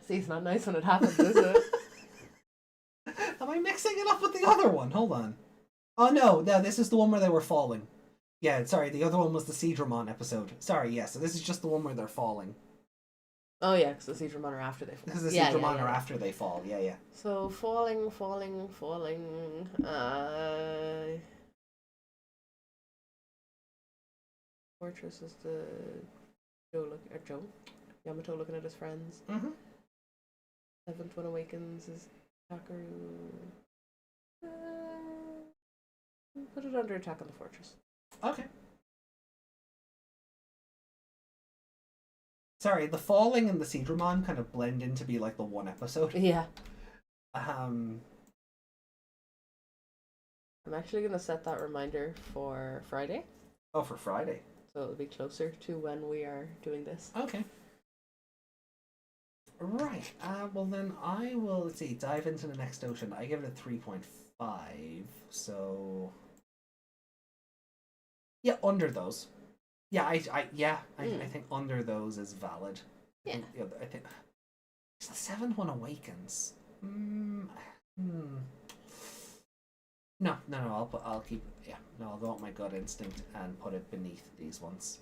See, it's not nice when it happens, is it? Am I mixing it up with the other one? Hold on. Oh no, this is the one where they were falling. Yeah, sorry, the other one was the Seadramon episode. Sorry, yeah, so this is just the one where they're falling. Oh yeah, because the Seadramon are after they fall. Because the Seadramon are after they fall, yeah. So, falling. Fortress is the Joe? Yamato looking at his friends. Mm-hmm. Seventh one awakens is Takaru. Put it under Attack on the Fortress. Okay. Sorry, the falling and the Seadramon kind of blend in to be like the one episode. Yeah. I'm actually going to set that reminder for Friday. Oh, for Friday. So it'll be closer to when we are doing this. Okay. Right. Well then I will, let's see, dive into the next ocean. I give it a 3.5. So yeah, under those. Yeah, I think under those is valid. Yeah. I think the 7th one awakens. No, I'll keep. Yeah, no, I'll go with my gut instinct and put it beneath these ones.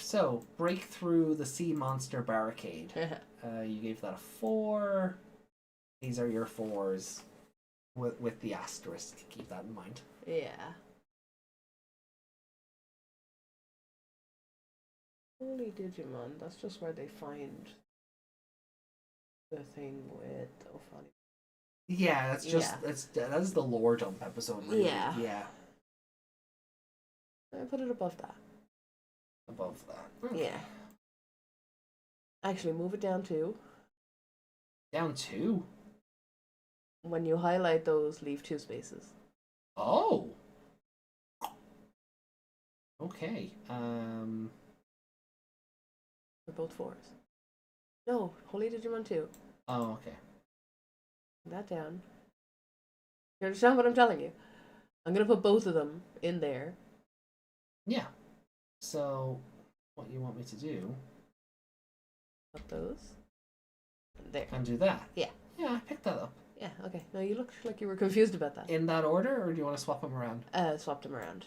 So, break through the sea monster barricade. You gave that a 4. These are your 4s with the asterisk. Keep that in mind. Yeah. Holy Digimon, that's just where they find the thing with Ophani. Yeah, that's just that's the lore dump episode. Really. Yeah. I put it above that. Above that. Okay. Yeah. Actually, move it down 2. Down 2. When you highlight those, leave 2 spaces. Oh. Okay. They're both 4s. No, Holy Digimon 2. Oh, okay. That down. You understand what I'm telling you? I'm gonna put both of them in there. Yeah. So, what you want me to do? Up those. There. And do that. Yeah. Yeah, I picked that up. Yeah, okay. No, you looked like you were confused about that. In that order, or do you want to swap them around? Swapped them around.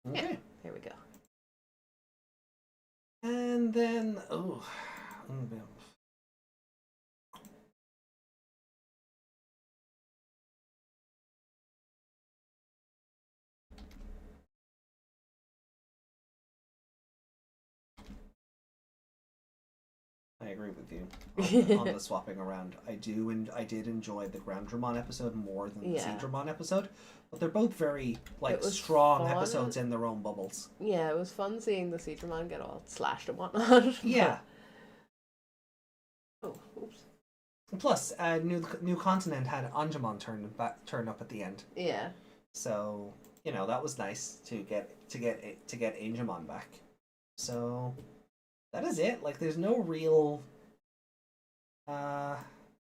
Okay. Yeah, there we go. And then, I agree with you on the swapping around. I did enjoy the GroundDramon episode more than the Seedramon episode, but they're both very strong fun. episodes in their own bubbles. Yeah, it was fun seeing the Seedramon get all slashed and whatnot. Yeah. Oh, oops. Plus, New Continent had Anjumon turn up at the end. Yeah. So that was nice to get Anjumon back. So that is it. Like, there's no real. Oh,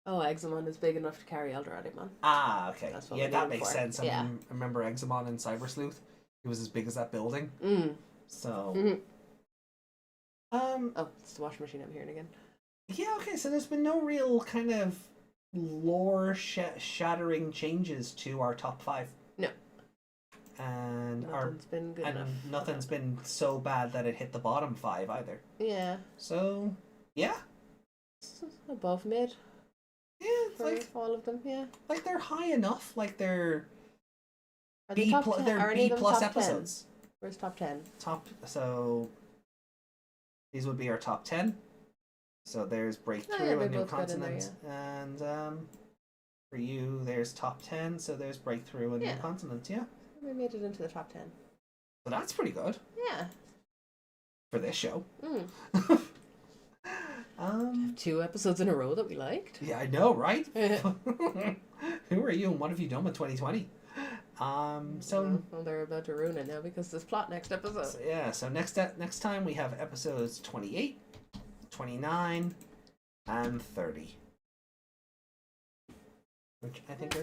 Examon is big enough to carry Eldoradimon. Ah, okay. That's what Yeah, we're that going makes for. sense. Yeah. I remember Examon and Cyber Sleuth. It was as big as that building. Mm. So. Mm-hmm. Oh, it's the washing machine I'm hearing again. Yeah. Okay. So there's been no real kind of lore shattering changes to our top 5. No. And Nothing's been good enough. nothing's been so bad that it hit the bottom 5 either. Yeah. So yeah. It's above mid. Yeah, it's for like all of them. Yeah. like they're high enough. Like they're Are B top plus. 10? They're Are any B of them plus top 10? episodes. Where's top 10? So these would be our top 10. So there's Breakthrough they're and New both good in there, Continent, and for you there's top 10. So there's Breakthrough and New Continent. Yeah. We made it into the top 10. So that's pretty good Yeah. for this show. Mm. 2 2 episodes in a row that we liked. Yeah, I know, right? Who are you and what have you done with 2020? So well, they're about to ruin it now because there's plot next episode. So next time we have episodes 28, 29, and 30. Which I think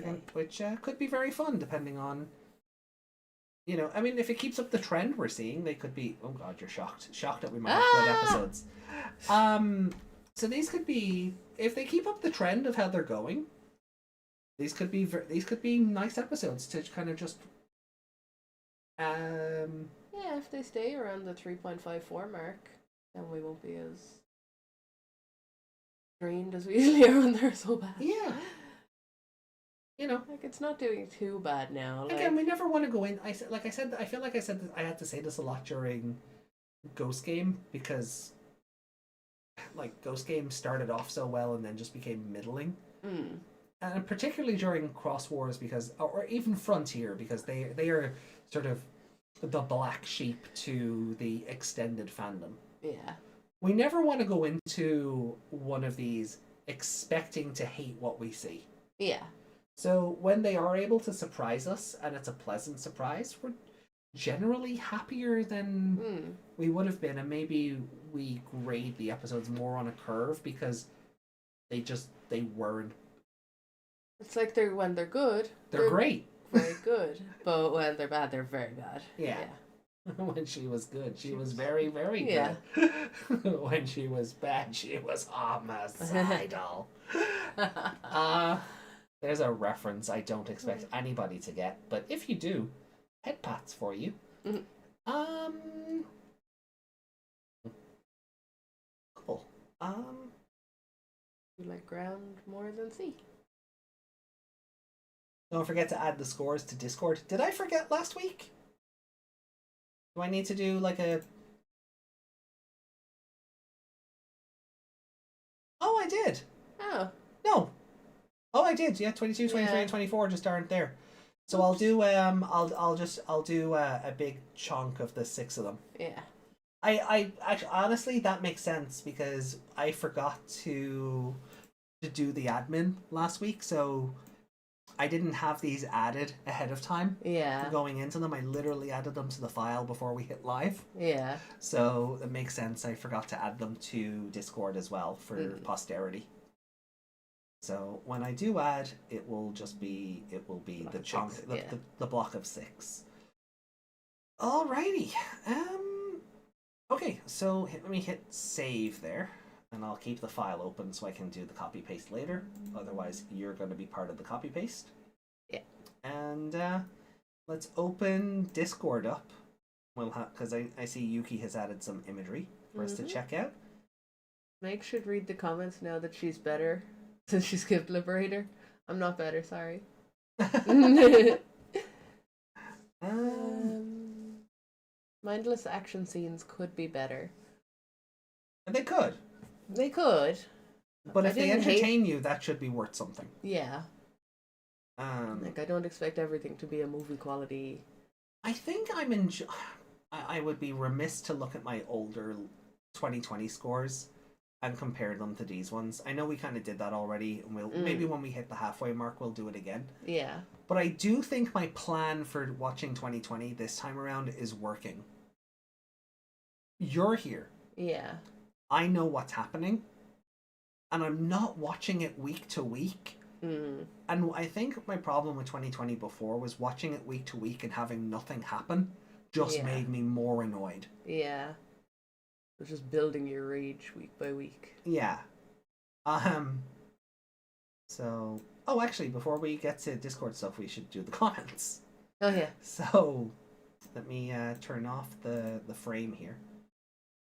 could be very fun depending on I mean, if it keeps up the trend we're seeing, they could be. Oh God, you're shocked that we might have good episodes. So these could be, if they keep up the trend of how they're going, these could be nice episodes to kind of just. Yeah, if they stay around the 3.54 mark, then we won't be as drained as we usually are when they're so bad. Yeah. Like, it's not doing too bad now. Again, we never want to go in. I feel like I said I had to say this a lot during Ghost Game because, like, Ghost Game started off so well and then just became middling. Mm. And particularly during Cross Wars or even Frontier, because they are sort of the black sheep to the extended fandom. Yeah. We never want to go into one of these expecting to hate what we see. Yeah. So when they are able to surprise us, and it's a pleasant surprise, we're generally happier than we would have been, and maybe we grade the episodes more on a curve because they weren't. It's like when they're good, They're great. very good, but when they're bad, they're very bad. Yeah. When she was good, she was very, very Yeah. good. When she was bad, she was homicidal. There's a reference I don't expect anybody to get, but if you do, head pats for you. Cool. You like ground more than sea. Don't forget to add the scores to Discord. Did I forget last week? Do I need to do like a... Oh, I did. Oh. No. Oh, I did. Yeah, 22, 23, and 24 just aren't there. So I'll do I'll do a big chunk of the 6 of them. Yeah. I actually honestly that makes sense because I forgot to do the admin last week, so I didn't have these added ahead of time. Yeah. Going into them, I literally added them to the file before we hit live. Yeah. So it makes sense. I forgot to add them to Discord as well for posterity. So when I do add, it will be the chunk, the block of 6. Alrighty. Okay, so let me hit save there, and I'll keep the file open so I can do the copy paste later. Otherwise, you're going to be part of the copy paste. Yeah. And let's open Discord up. We'll because I see Yuki has added some imagery for us to check out. Meg should read the comments now that she's better since she skipped Liberator. I'm not better, sorry. Mindless action scenes could be better. They could. They could. But if they entertain you, that should be worth something. Yeah. Like I don't expect everything to be a movie quality. I think I would be remiss to look at my older 2020 scores and compare them to these ones. I know we kind of did that already, and we'll maybe when we hit the halfway mark, we'll do it again. Yeah. But I do think my plan for watching 2020 this time around is working. You're here. Yeah. I know what's happening, and I'm not watching it week to week. And I think my problem with 2020 before was watching it week to week and having nothing happen just made me more annoyed. Yeah. It was just building your rage week by week. Yeah. So, actually, before we get to Discord stuff, we should do the comments. Oh, yeah. So, let me turn off the frame here.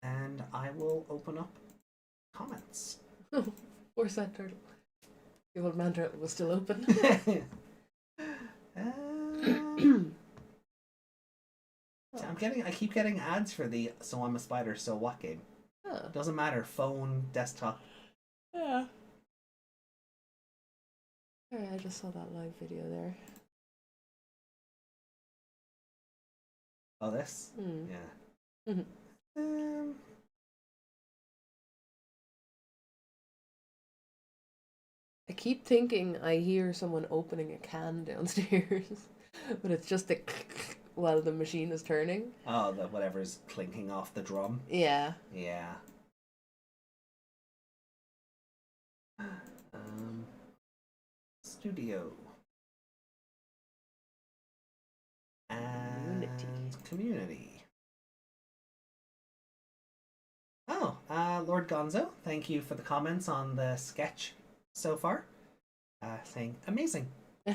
And I will open up comments. Where's that turtle? The old man turtle was still open. I keep getting ads for the So I'm a Spider, So What game. Oh. Doesn't matter, phone, desktop. Yeah. Sorry, I just saw that live video there. Oh, this? Yeah. I keep thinking I hear someone opening a can downstairs, but it's just the while the machine is turning. Oh, the whatever's clinking off the drum. Yeah. Yeah. Studio. And community. Oh, Lord Gonzo, thank you for the comments on the sketch so far. Saying amazing. I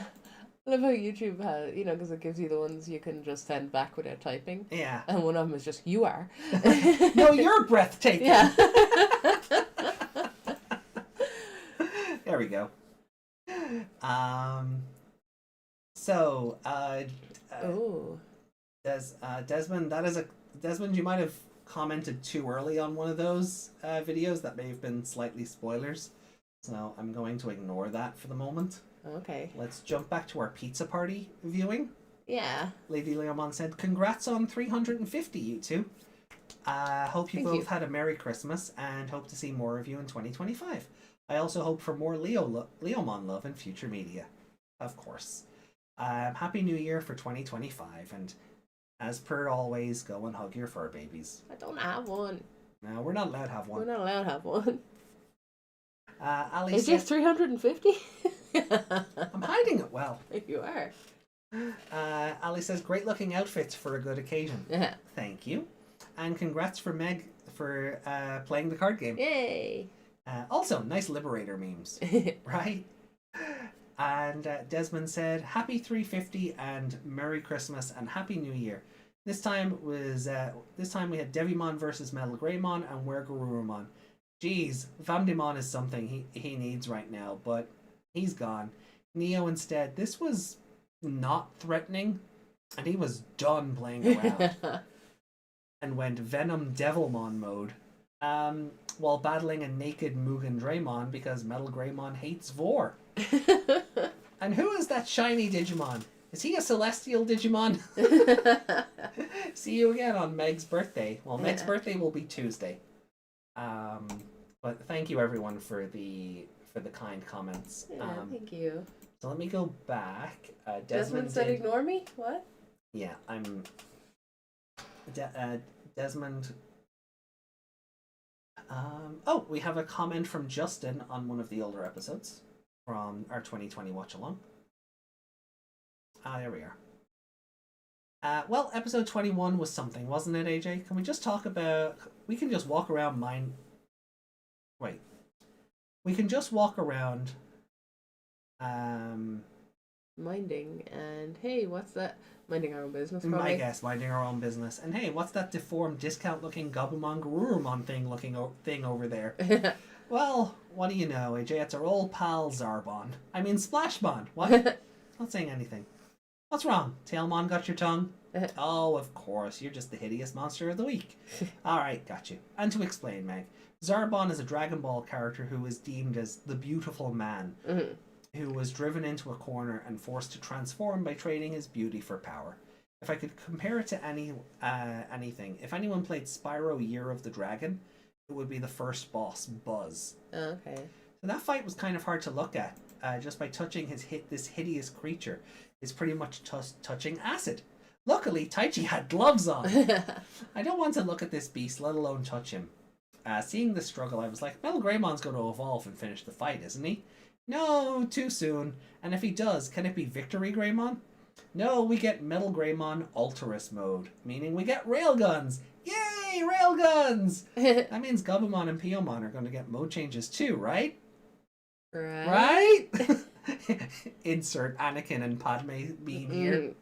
love how YouTube has, because it gives you the ones you can just send back without typing. Yeah. And one of them is just, you are. No, you're breathtaking. Yeah. There we go. Desmond, Desmond, you might have commented too early on one of those videos that may have been slightly spoilers. So I'm going to ignore that for the moment. Okay. Let's jump back to our pizza party viewing. Yeah. Lady Leomon said, "Congrats on 350, you two. Hope you both had a Merry Christmas and hope to see more of you in 2025. I also hope for more Leomon love in future media. Of course. Happy New Year for 2025, and as per always, go and hug your fur babies." I don't have one. No, we're not allowed to have one. We're not allowed to have one. Ali Is said, it 350? I'm hiding it well. You are. Ali says, great looking outfits for a good occasion. Thank you. And congrats for Meg for playing the card game. Yay! Also, nice Liberator memes, right? And Desmond said, happy 350 and Merry Christmas and Happy New Year. This time we had Devimon versus Metal Greymon and Where Garurumon. Jeez, Vamdemon is something he needs right now, but he's gone. Neo instead, this was not threatening, and he was done playing around. And went Venom Devilmon mode, while battling a naked Mugen Draymon because Metal Greymon hates Vor. And who is that shiny Digimon? Is he a celestial Digimon? See you again on Meg's birthday. Well, Meg's birthday will be Tuesday. But thank you everyone for the kind comments. Thank you. So let me go back. Desmond said ignore me? What? Yeah, I'm... Desmond... Oh, we have a comment from Justin on one of the older episodes from our 2020 watch-along. There we are. Well, episode 21 was something, wasn't it, AJ? Can we just talk about... We can just walk around Wait. We can just walk around... Minding, and hey, what's that? Minding our own business, probably. I guess, minding our own business. And hey, what's that deformed, discount-looking Gabumon Garurumon thing over there? Well, what do you know, AJ? It's our old pal Zarbon. I mean, Splashmon. What? Not saying anything. What's wrong? Tailmon got your tongue? Oh, of course. You're just the hideous monster of the week. Alright, got you. And to explain, Meg, Zarbon is a Dragon Ball character who is deemed as the beautiful man, who was driven into a corner and forced to transform by trading his beauty for power. If I could compare it to anything, if anyone played Spyro Year of the Dragon, it would be the first boss, Buzz. Okay. So that fight was kind of hard to look at, just by touching this hideous creature is pretty much touching acid. Luckily, Taichi had gloves on. I don't want to look at this beast, let alone touch him. Seeing the struggle, I was like, Metal Greymon's going to evolve and finish the fight, isn't he? No, too soon. And if he does, can it be Victory Greymon? No, we get Metal Greymon Ultras mode, meaning we get railguns. Yay, railguns! That means Gabumon and Piyomon are going to get mode changes too, right? Right? Insert Anakin and Padme meme here.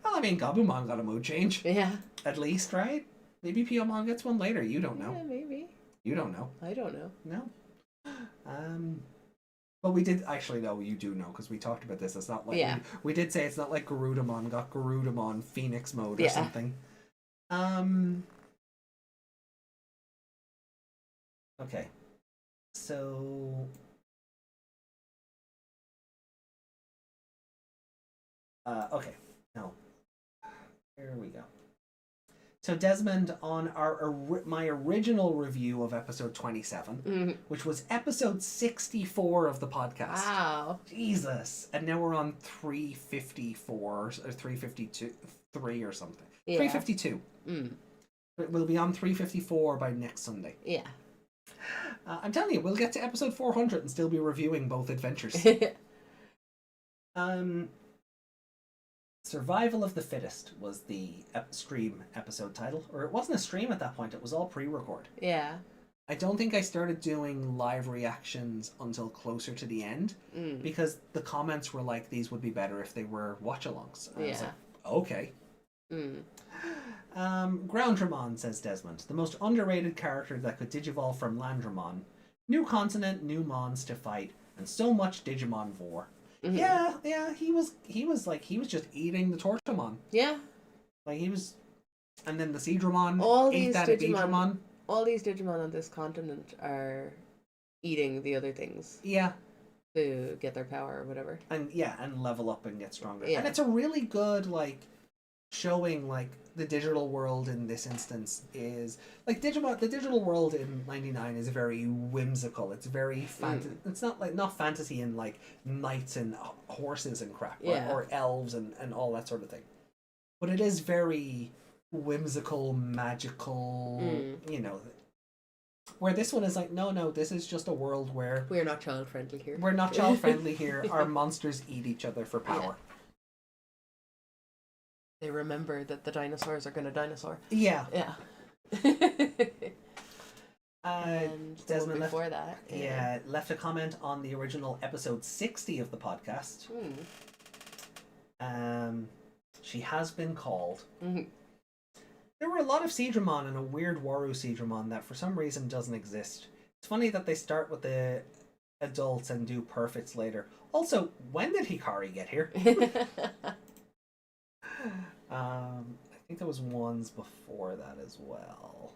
Well, I mean, Gabumon got a mode change. Yeah. At least, right? Maybe Piyomon gets one later. You don't know. Yeah, maybe. You don't know. I don't know. No. But we did actually know you do know because we talked about this. It's not like we did say it's not like Garudamon got Garudamon Phoenix mode or something. Okay. So okay. No. There we go. So Desmond, on my original review of episode 27, which was episode 64 of the podcast. Wow. Jesus. And now we're on 354 or 352, 3 or something. Yeah. 352. We'll be on 354 by next Sunday. Yeah. I'm telling you, we'll get to episode 400 and still be reviewing both adventures. Survival of the Fittest was the stream episode title. Or it wasn't a stream at that point, it was all pre-record. Yeah. I don't think I started doing live reactions until closer to the end, because the comments were like, these would be better if they were watch-alongs. And I was like, okay. Groundramon, says Desmond, the most underrated character that could digivolve from Landramon. New continent, new mons to fight, and so much Digimon Vor. Yeah, he was just eating the Tortamon. Yeah. Like he was, and then the Seedramon All ate these that Digimon. All these Digimon on this continent are eating the other things. Yeah. To get their power or whatever. And and level up and get stronger. Yeah. And it's a really good showing the digital world in this instance is the digital world in 99 is very whimsical. It's very it's not fantasy in knights and horses and crap or elves and all that sort of thing, but it is very whimsical, magical, where this one is no, this is just a world where we're not child friendly here. We're not child friendly here. Our monsters eat each other for power. They remember that the dinosaurs are gonna dinosaur. Yeah. Yeah. And the one Desmond before that. left a comment on the original episode 60 of the podcast. She has been called. There were a lot of Seedramon and a weird Waru Seedramon that for some reason doesn't exist. It's funny that they start with the adults and do perfects later. Also, when did Hikari get here? I think there was ones before that as well.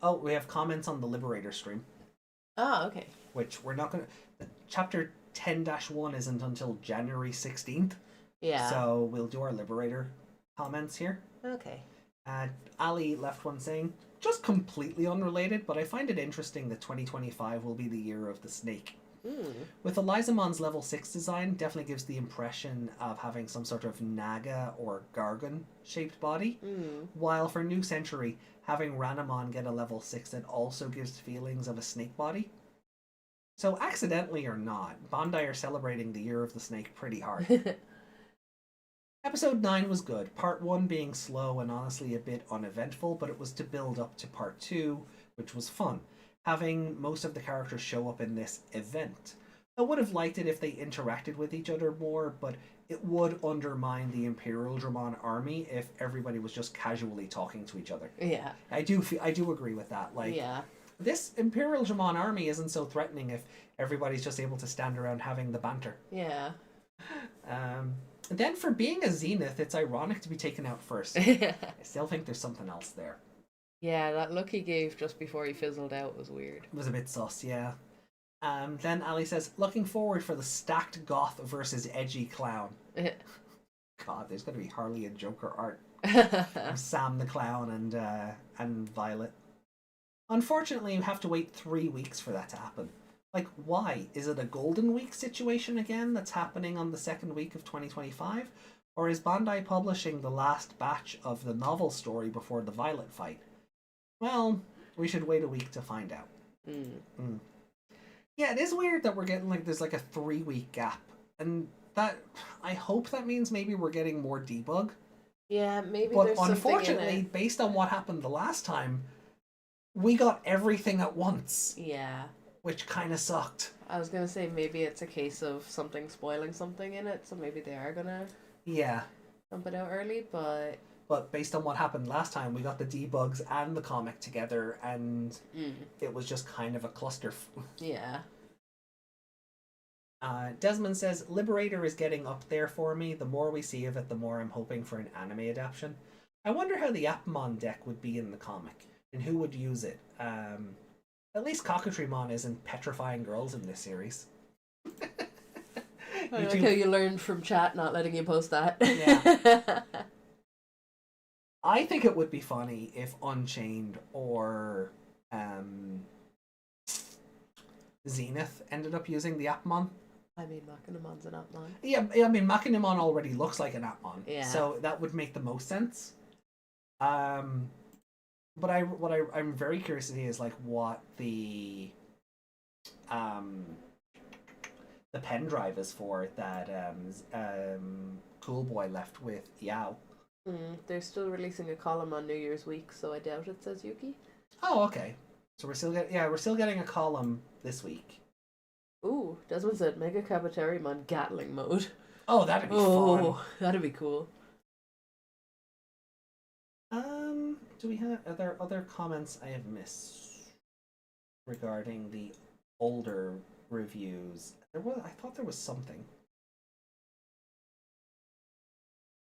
Oh, we have comments on the Liberator stream. Oh, okay. Which we're not going to... Chapter 10-1 isn't until January 16th. Yeah. So we'll do our Liberator comments here. Okay. Ali left one saying, just completely unrelated, but I find it interesting that 2025 will be the year of the snake. With Elizamon's level 6 design, definitely gives the impression of having some sort of Naga or Gargon shaped body. While for New Century, having Ranamon get a level 6 that also gives feelings of a snake body. So accidentally or not, Bandai are celebrating the year of the snake pretty hard. Episode 9 was good, part 1 being slow and honestly a bit uneventful, but it was to build up to part 2, which was fun, having most of the characters show up in this event. I would have liked it if they interacted with each other more, but it would undermine the Imperial Dramon army if everybody was just casually talking to each other. Yeah. I do agree with that. Like, yeah. This Imperial Dramon army isn't so threatening if everybody's just able to stand around having the banter. Yeah. And then for being a Zenith, it's ironic to be taken out first. I still think there's something else there. Yeah, that look he gave just before he fizzled out was weird. It was a bit sus, yeah. Then Ali says, looking forward for the stacked goth versus edgy clown. God, there's going to be Harley and Joker art. Sam the Clown and Violet. Unfortunately, you have to wait 3 weeks for that to happen. Like, why? Is it a Golden Week situation again that's happening on the second week of 2025? Or is Bandai publishing the last batch of the novel story before the Violet fight? Well, we should wait a week to find out. Yeah, it is weird that we're getting, like, there's like a 3-week gap. And that, I hope that means maybe we're getting more debug. Yeah, maybe but there's something unfortunately, in it. Based on what happened the last time, we got everything at once. Yeah. Which kind of sucked. I was going to say maybe it's a case of something spoiling something in it, so maybe they are going to dump it out early, but... But based on what happened last time, we got the debugs and the comic together, and it was just kind of a cluster. Yeah. Desmond says, Liberator is getting up there for me. The more we see of it, the more I'm hoping for an anime adaptation. I wonder how the Appmon deck would be in the comic, and who would use it. At least Cockatriemon isn't petrifying girls in this series. I like how you learned from chat not letting you post that. Yeah. I think it would be funny if Unchained or Zenith ended up using the Appmon. I mean, Machinamon's an Appmon. Yeah, I mean, Machinimon already looks like an Appmon. Yeah. So that would make the most sense. But I'm very curious to see is like what the pen drive is for that Cool Boy left with Yao. They're still releasing a column on New Year's week, so I doubt it says Yuki. Oh, okay. So we're still getting a column this week. Ooh, Desmond said Mega Cabateriemon Gatling mode. Oh, that'd be fun. That'd be cool. Do we have other comments I have missed regarding the older reviews? I thought there was something.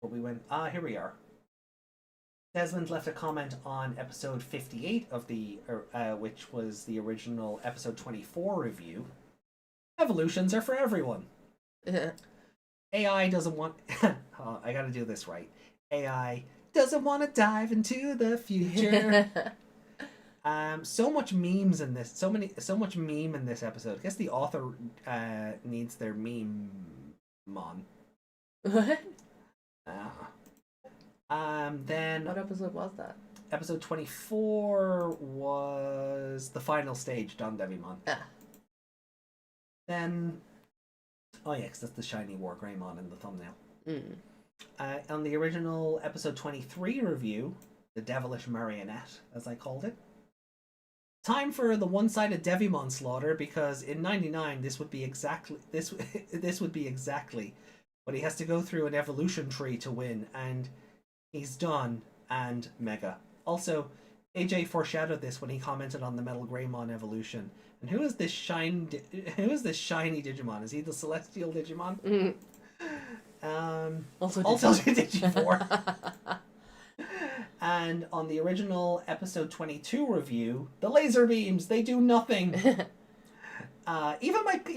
But we went, here we are. Desmond left a comment on episode 58 of the, which was the original episode 24 review. Evolutions are for everyone. AI doesn't want, I gotta do this right. AI doesn't want to dive into the future. So much memes in this, so much meme in this episode. I guess the author needs their meme mon. What? Then what episode was that? Episode 24 was the final stage, DoneDevimon. Then Oh yeah, because that's the shiny Wargreymon in the thumbnail. Mm. On the original episode 23 review, the Devilish Marionette, as I called it. Time for the one-sided Devimon slaughter, because in 99 this would be exactly this would be exactly what he has to go through an evolution tree to win, and he's done. And mega. Also, AJ foreshadowed this when he commented on the Metal Greymon evolution. And who is this shiny Digimon? Is he the Celestial Digimon? Mm. Also DigiVore. And on the original episode 22 review, the laser beams, they do nothing. Even like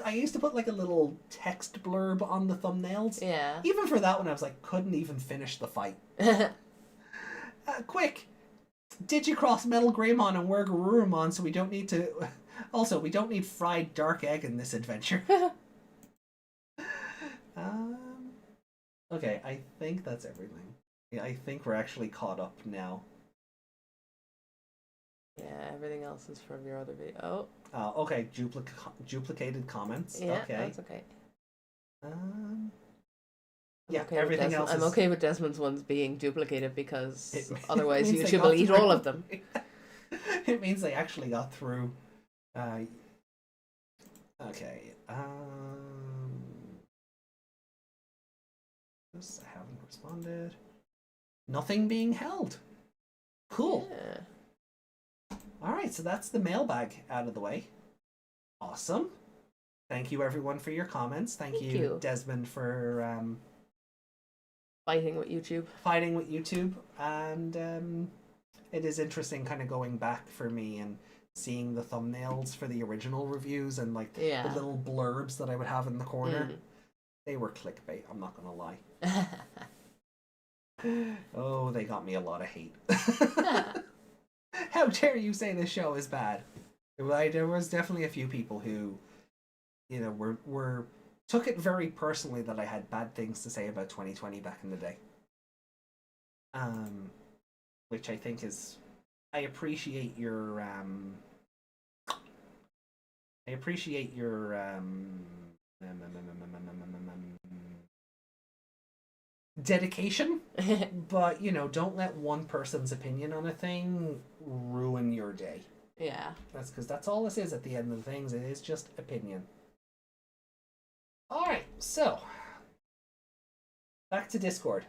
I used to put like a little text blurb on the thumbnails. Yeah. Even for that one, I was like, couldn't even finish the fight. Quick, Digicross Metal Greymon and Wargarurumon, so we don't need to. Also, we don't need fried dark egg in this adventure. Okay, I think that's everything. Yeah, I think we're actually caught up now. Yeah, everything else is from your other video. Oh. Okay, duplicated comments. Yeah, okay. that's okay. Yeah, okay everything else. I'm okay with Desmond's ones being duplicated because otherwise means YouTube will eat all of them. It means they actually got through. Okay. I haven't responded. Nothing being held. Cool. Yeah. All right, so that's the mailbag out of the way. Awesome. Thank you, everyone, for your comments. Thank you, Desmond, for fighting with YouTube. And it is interesting kind of going back for me and seeing the thumbnails for the original reviews and like the little blurbs that I would have in the corner. They were clickbait, I'm not gonna lie. Oh, they got me a lot of hate. How dare you say this show is bad? There was definitely a few people who, you know, were took it very personally that I had bad things to say about 2020 back in the day. Which I think is, I appreciate your dedication, but you know, don't let one person's opinion on a thing ruin your day. Yeah, that's because that's all this is at the end of things. It is just opinion. All right, so back to Discord.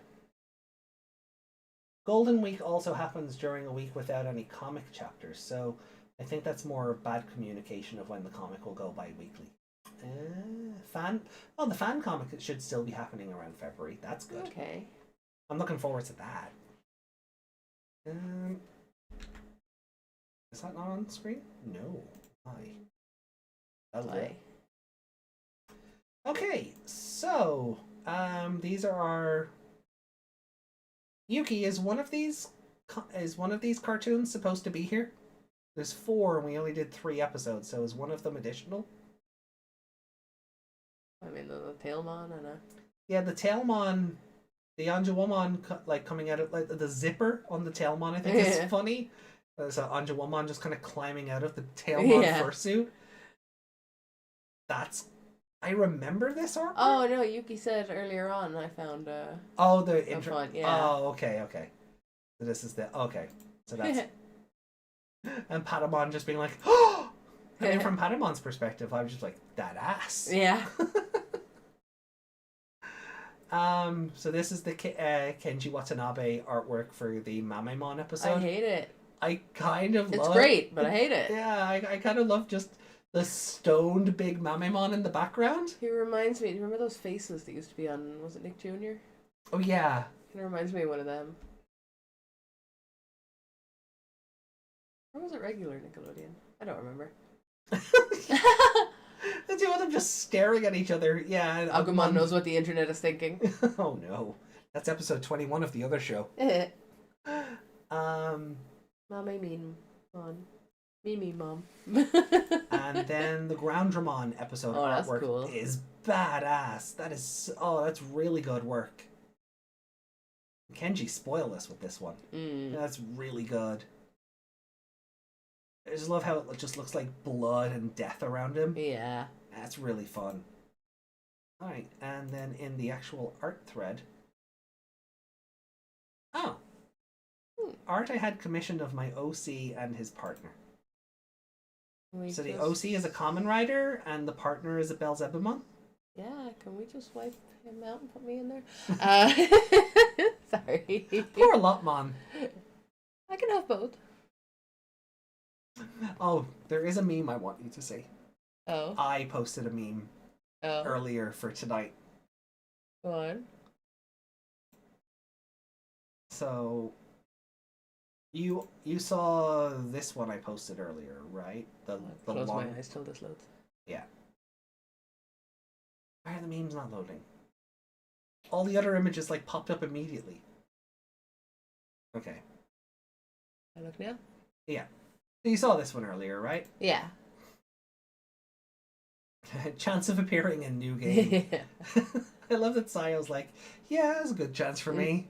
Golden Week also happens during a week without any comic chapters, so I think that's more bad communication of when the comic will go bi-weekly. The fan comic should still be happening around February. That's good. Okay. I'm looking forward to that. Is that not on the screen? No. Why? That'll do. Okay, so these are our. Yuki, is one of these cartoons supposed to be here? There's 4 and we only did 3 episodes, so is one of them additional? I mean, the Tailmon and Yeah, the Tailmon, the Anjouamon, like coming out of like the zipper on the Tailmon, I think is funny. So Anjouamon just kind of climbing out of the Tailmon fursuit. I remember this artwork. Oh no, Yuki said earlier on. I found the intro. Fun, yeah. Oh, okay. So this is the So that's and Patamon just being like, oh. I mean, from Patamon's perspective, I was just like, that ass. Yeah. So this is the Kenji Watanabe artwork for the Mamemon episode. I hate it. I kind of love. It's great, but I hate it. Yeah, I kind of love just the stoned big Mamemon in the background. He reminds me. Do you remember those faces that used to be on? Was it Nick Jr.? Oh yeah. It reminds me of one of them. Or was it regular Nickelodeon? I don't remember. The two of them just staring at each other. Yeah. Agumon knows what the internet is thinking. Oh no. That's episode 21 of the other show. Mame mean mom. Me mom. And then the Groundramon episode artwork is badass. That's really good work. Kenji spoiled us with this one. That's really good. I just love how it just looks like blood and death around him. Yeah. That's really fun. Alright, and then in the actual art thread. Oh. Art I had commissioned of my OC and his partner. So the OC is a common rider and the partner is a DoneDevimon. Yeah, can we just wipe him out and put me in there? Sorry. Poor Lotmon. I can have both. Oh, there is a meme I want you to see. Oh. I posted a meme earlier for tonight. Go on. So you saw this one I posted earlier, right? The Close long... my eyes till this loads. Yeah. Why are the memes not loading? All the other images like popped up immediately. Okay. I look now? Yeah. So you saw this one earlier, right? Yeah. Chance of appearing in new game. Yeah. I love that Sayo's like, yeah, there's a good chance for me.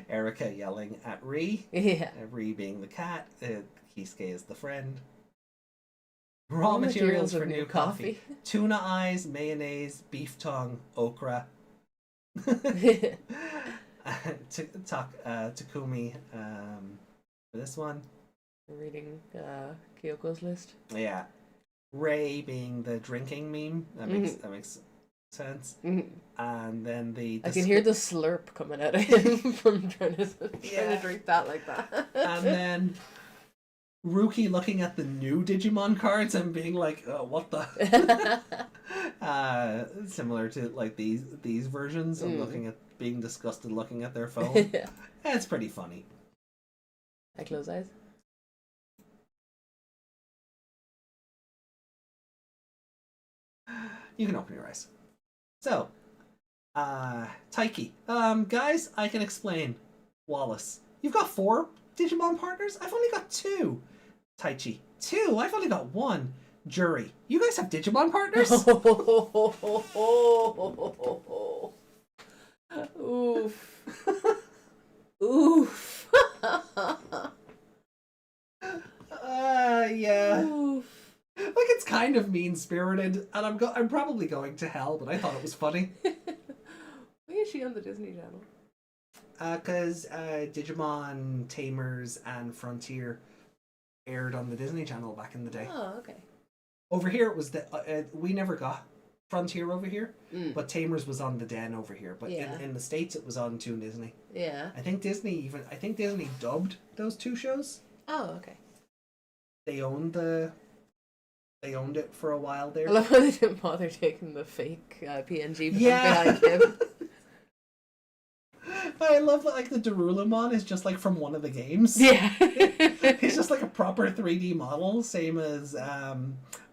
Erica yelling at Ree. Yeah. Ree being the cat. Kisuke is the friend. Raw materials for new coffee. Tuna eyes, mayonnaise, beef tongue, okra. Takumi for this one. Reading Kyoko's list. Yeah. Ray being the drinking meme. That makes sense. And then I can hear the slurp coming out of him from trying to drink that like that. And then Ruki looking at the new Digimon cards and being like, oh, what the? Similar to like these versions of being disgusted looking at their phone. Yeah. It's pretty funny. I close eyes. You can open your eyes. So, Taichi. Guys, I can explain. Wallace. You've got 4 Digimon partners? I've only got 2. Taichi. 2? I've only got 1. Jury. You guys have Digimon partners? Oof. Oof. Yeah. Oof. Like, it's kind of mean-spirited, and I'm probably going to hell, but I thought it was funny. Why is she on the Disney Channel? Because Digimon, Tamers, and Frontier aired on the Disney Channel back in the day. Oh, okay. Over here, it was we never got Frontier over here, but Tamers was on the Den over here. But in the States, it was on Toon Disney. Yeah. I think Disney dubbed those 2 shows. Oh, okay. They owned it for a while there. I love how they didn't bother taking the fake PNG behind him. I love that, like, the Darulamon is just, like, from one of the games. Yeah. He's just, like, a proper 3D model, same as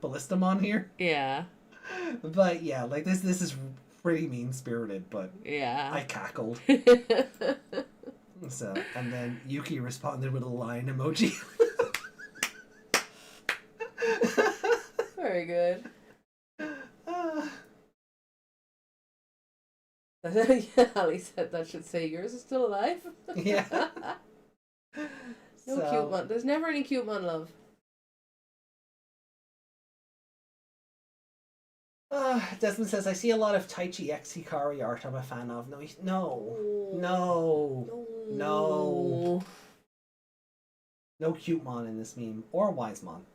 Ballistamon here. Yeah. But, yeah, like, this is pretty mean-spirited, but yeah. I cackled. So, and then Yuki responded with a lion emoji. Very good. Ali said that should say yours is still alive. Yeah. No cute one. There's never any cute one love. Desmond says, I see a lot of Taichi X Hikari art I'm a fan of. No cute mon in this meme. Or wise mon.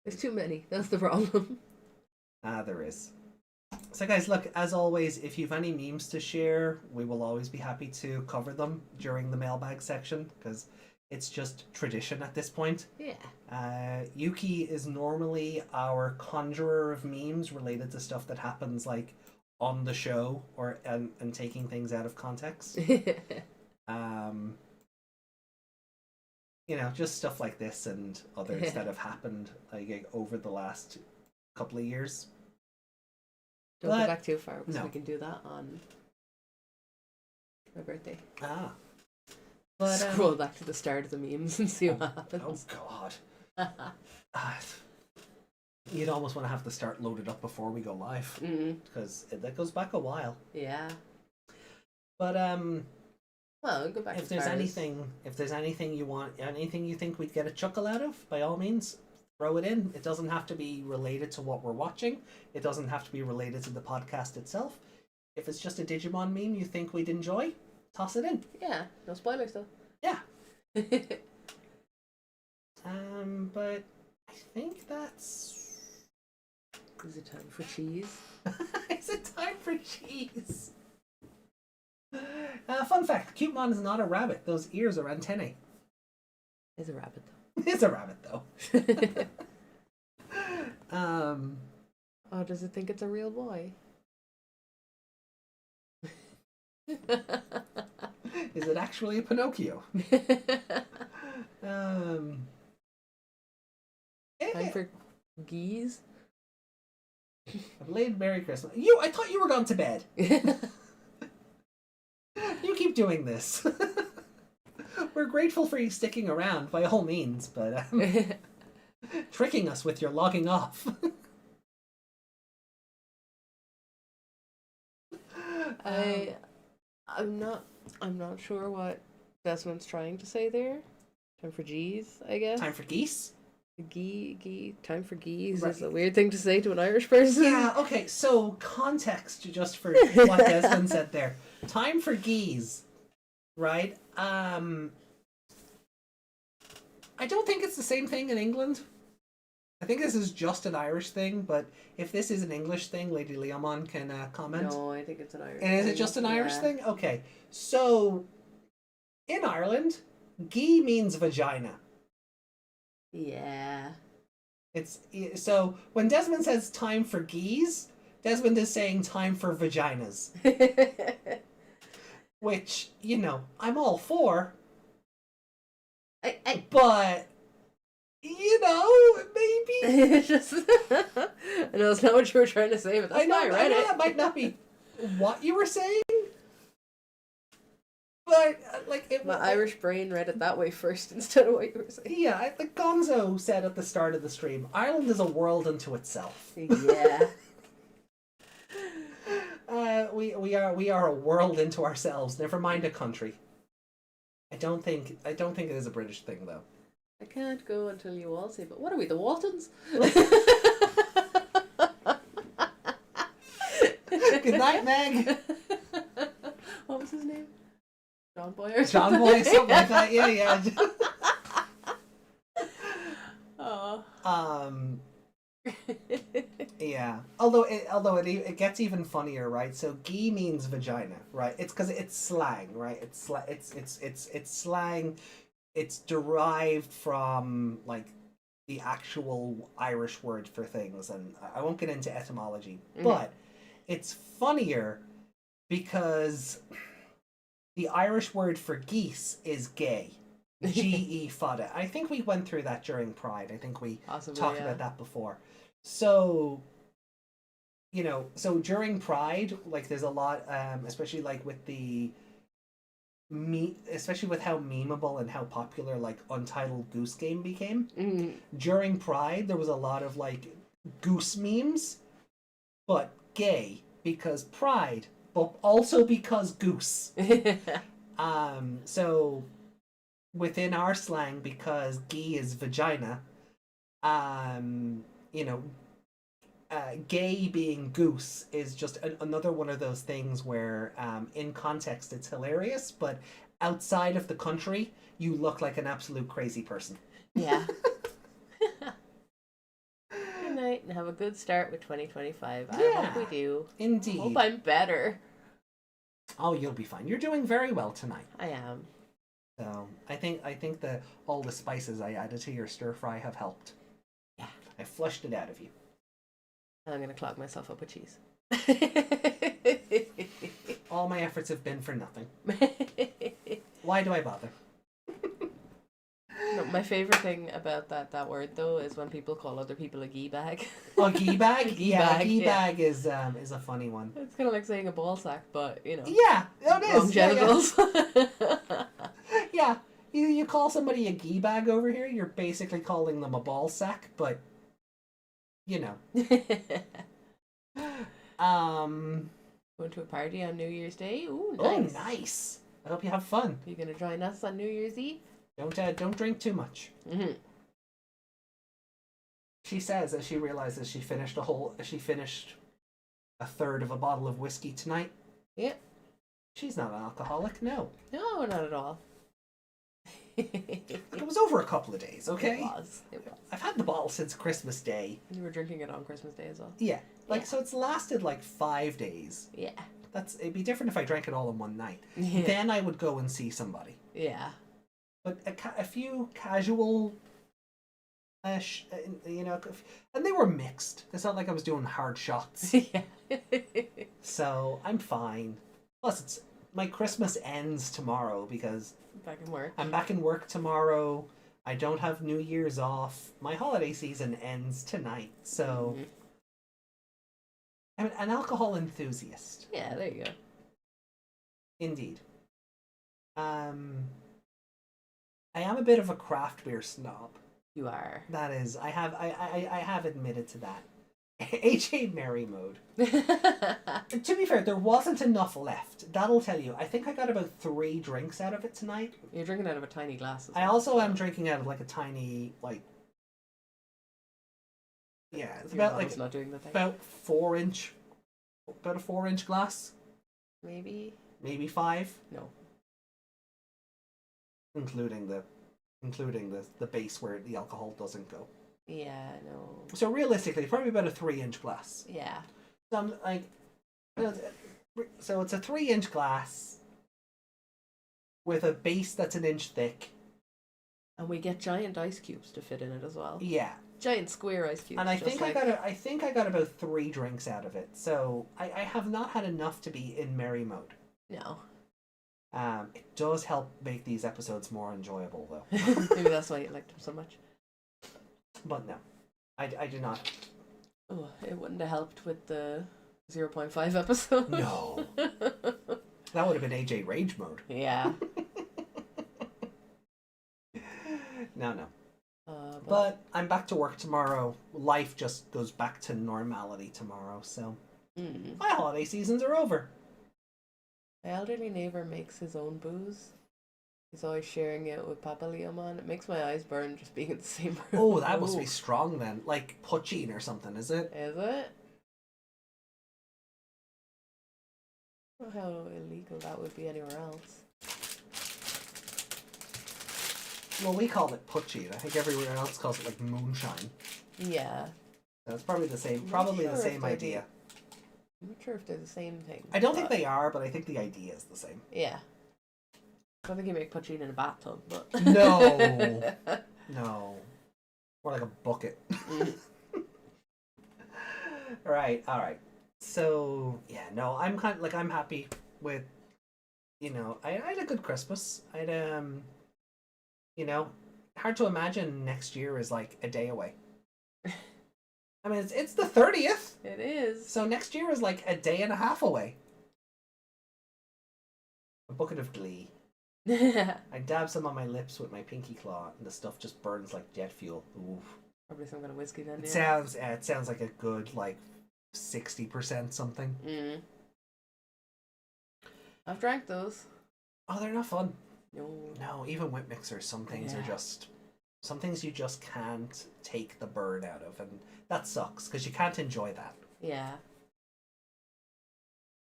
There's too many. That's the problem. There is. So guys, look, as always, if you have any memes to share, we will always be happy to cover them during the mailbag section, because it's just tradition at this point. Yeah. Yuki is normally our conjurer of memes related to stuff that happens like on the show or and taking things out of context. You know, just stuff like this and others that have happened like over the last couple of years. Don't go back too far because we can do that on my birthday. But, scroll back to the start of the memes and see what happens. Oh God. You'd almost want to have the start loaded up before we go live because that goes back a while. Yeah. But Well, we'll go back If to there's cars. anything you want, anything you think we'd get a chuckle out of, by all means, throw it in. It doesn't have to be related to what we're watching. It doesn't have to be related to the podcast itself. If it's just a Digimon meme you think we'd enjoy, toss it in. Yeah, no spoilers though. Yeah. But I think that's. Is it time for cheese? Is it time for cheese? Fun fact: Cutemon is not a rabbit. Those ears are antennae. Is a rabbit It's a rabbit, though. though. Oh, does it think it's a real boy? Is it actually a Pinocchio? Time for geese. Belated Merry Christmas. I thought you were gone to bed. You keep doing this. We're grateful for you sticking around, by all means, but tricking us with your logging off. I'm not sure what Desmond's trying to say there. Time for geese, I guess. Time for geese? Time for geese Right. is a weird thing to say to an Irish person. Yeah, okay, so context just for what Desmond said there. Time for geese, right? I don't think it's the same thing in England. I think this is just an Irish thing, but if this is an English thing, Lady Leomon can comment. No, I think it's an Irish And is thing. it just an Irish Yeah. thing? Okay, so in Ireland, gee means vagina. Yeah. It's so when Desmond says time for geese, Desmond is saying time for vaginas, which, I'm all for, but maybe It's just, I know it's not what you were trying to say, but that's why I read know it. that might not be what you were saying, but My Irish brain read it that way first instead of what you were saying. Yeah, like Gonzo said at the start of the stream, Ireland is a world unto itself. Yeah. We are a world into ourselves. Never mind a country. I don't think it is a British thing though. I can't go until you all say, but what are we, the Waltons? Good night, Meg. What was his name? John Boy or John something? Boy, something like that. Yeah. Oh. Yeah. Although it gets even funnier, right? So "gee" means vagina, right? It's because it's slang, right? It's slang. It's derived from like the actual Irish word for things, and I won't get into etymology, but it's funnier because the Irish word for geese is gay. G-E fada. I think we went through that during Pride. I think we talked about that before. So, so during Pride, like there's a lot, especially like with especially with how memeable and how popular like Untitled Goose Game became. During Pride, there was a lot of like goose memes, but gay because Pride, but also because goose. So within our slang, because "gee" is vagina, gay being goose is just another one of those things where in context it's hilarious, but outside of the country you look like an absolute crazy person. Yeah. Good night and have a good start with 2025. I hope we do. Indeed. I hope I'm better. Oh, you'll be fine. You're doing very well tonight. I am. So I think all the spices I added to your stir fry have helped. Yeah. I flushed it out of you. I'm going to clog myself up with cheese. All my efforts have been for nothing. Why do I bother? No, my favorite thing about that word though is when people call other people a gee bag. Oh, gee bag? Yeah, bag, gee yeah. bag is a funny one. It's kind of like saying a ball sack, but Yeah, it is. wrong genitals. Yeah. You call somebody a gee bag over here, you're basically calling them a ball sack, but Going to a party on New Year's Day. Ooh, nice. Oh, nice. hope you have fun. You gonna join us on New Year's Eve? Don't drink too much. Mm-hmm. She says as she realizes she finished a third of a bottle of whiskey tonight. Yep. She's not an alcoholic, no. No, not at all. It was over a couple of days, okay? It was. I've had the bottle since Christmas Day. You were drinking it on Christmas Day as well. Yeah. So it's lasted like 5 days. Yeah. It'd be different if I drank it all in one night. Yeah. Then I would go and see somebody. Yeah. But a few casual, you know, and they were mixed. It's not like I was doing hard shots. Yeah. So I'm fine. Plus, my Christmas ends tomorrow because Back in work. I'm back in work tomorrow. I don't have New Year's off. My holiday season ends tonight. So I'm an alcohol enthusiast. Yeah, there you go. Indeed. I am a bit of a craft beer snob. You are. That is, I have admitted to that. HA Merry mode. To be fair, there wasn't enough left. That'll tell you. I think I got about 3 drinks out of it tonight. You're drinking out of a tiny glass. I also am drinking out of like a tiny, like, yeah, it's Your about like bottle's not doing the thing. about a 4-inch glass, Maybe. maybe 5, No. including the base where the alcohol doesn't go. Yeah, no. So realistically, probably about a 3-inch glass. Yeah. So I'm like, so it's a 3-inch glass with a base that's an inch thick. And we get giant ice cubes to fit in it as well. Yeah, Giant square ice cubes. and I just think like... I think I got about 3 drinks out of it. So I have not had enough to be in merry mode. No. It does help make these episodes more enjoyable, though. Maybe that's why you liked them so much. But no, I do not. Oh, it wouldn't have helped with the 0.5 episode. No, that would have been AJ Rage mode. Yeah. No. But I'm back to work tomorrow. Life just goes back to normality tomorrow. So my holiday seasons are over. My elderly neighbour makes his own booze. He's always sharing it with Papa Leomon. It makes my eyes burn just being in the same room. Oh, that must be strong then. Like poaching or something, is it? Is it? I don't know how illegal that would be anywhere else. Well, we call it poaching. I think everywhere else calls it like moonshine. Yeah. So it's probably the same. I'm Probably not the sure if same they'd idea. I'm not sure if they're the same thing. I don't think they are, but I think the idea is the same. Yeah. I don't think you make poaching in a bathtub, but... No. No. More like a bucket. All right. So yeah, no, I'm kind of like I'm happy with, you know, I had a good Christmas. You know, hard to imagine next year is like a day away. I mean, it's the 30th. It is. So next year is like a day and a half away. A bucket of glee. I dab some on my lips with my pinky claw, and the stuff just burns like jet fuel. Oof. Probably some kind of whiskey then. It sounds like a good like 60% something. I've drank those. Oh, they're not fun. No, even whip mixers, some things are just some things you just can't take the burn out of, and that sucks because you can't enjoy that. Yeah.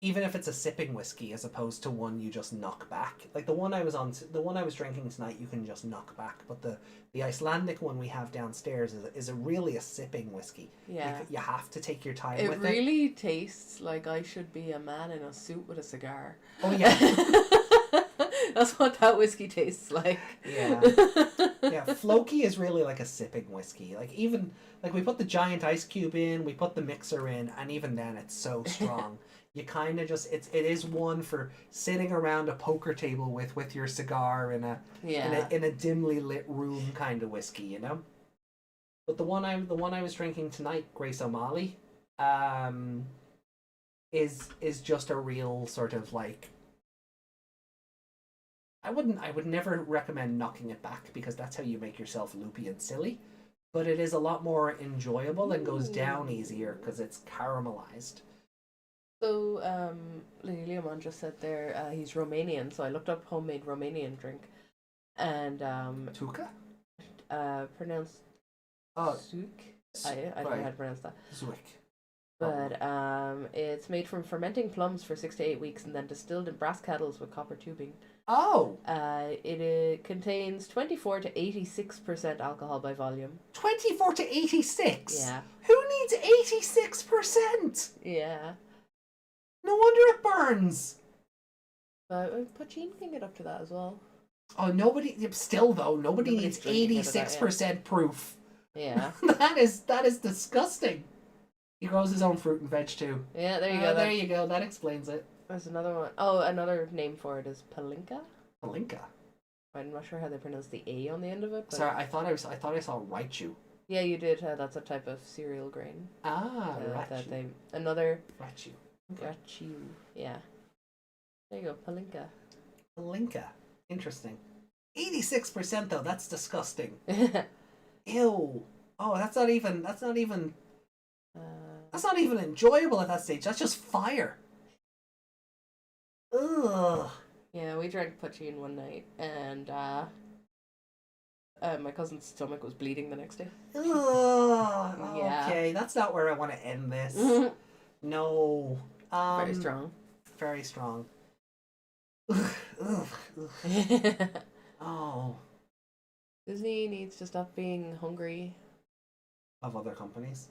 Even if it's a sipping whiskey as opposed to one you just knock back. Like the one I was drinking tonight, you can just knock back, but the Icelandic one we have downstairs is really a sipping whiskey. Yeah. You have to take your time It with really tastes like I should be a man in a suit with a cigar. Oh yeah. That's what that whiskey tastes like. Yeah. Yeah, Floki is really like a sipping whiskey. Like even like we put the giant ice cube in, we put the mixer in, and even then it's so strong. You kind of just it is one for sitting around a poker table with your cigar in a dimly lit room kind of whiskey, you know. But the one I was drinking tonight, Grace O'Malley, is just a real sort of like. I would never recommend knocking it back because that's how you make yourself loopy and silly. But it is a lot more enjoyable and goes down easier because it's caramelized. So, Leon just said there he's Romanian, so I looked up homemade Romanian drink, and Tuca? pronounced Oh, Suk. I don't know how to pronounce that. Zwick. But it's made from fermenting plums for 6 to 8 weeks and then distilled in brass kettles with copper tubing. Oh! It contains 24 to 86% alcohol by volume. 24 to 86? Yeah. Who needs 86%? Yeah. No wonder it burns. But Pachin can get up to that as well. Oh, nobody needs Nobody's drinking out of that, 86% proof. Yeah. That is disgusting. He grows his own fruit and veg too. Yeah, there you go. There you go. That explains it. There's another one. Oh, another name for it is palinka. Palinka. I'm not sure how they pronounce the A on the end of it. But Sorry, I thought I saw Raichu. yeah, you did. That's a type of cereal grain. Ah, That Raichu. another Raichu. Rachu. Yeah. There you go, palinka. Palinka. Interesting. 86% though. That's disgusting. uh, Ew. Oh, that's not even enjoyable at that stage. That's just fire. Ugh. yeah, we drank Pachin one night, and my cousin's stomach was bleeding the next day. Ugh. Yeah. Okay, that's not where I want to end this. No. Very strong. Very strong. Ugh, ugh, ugh. Oh. Disney needs to stop being hungry. Of other companies.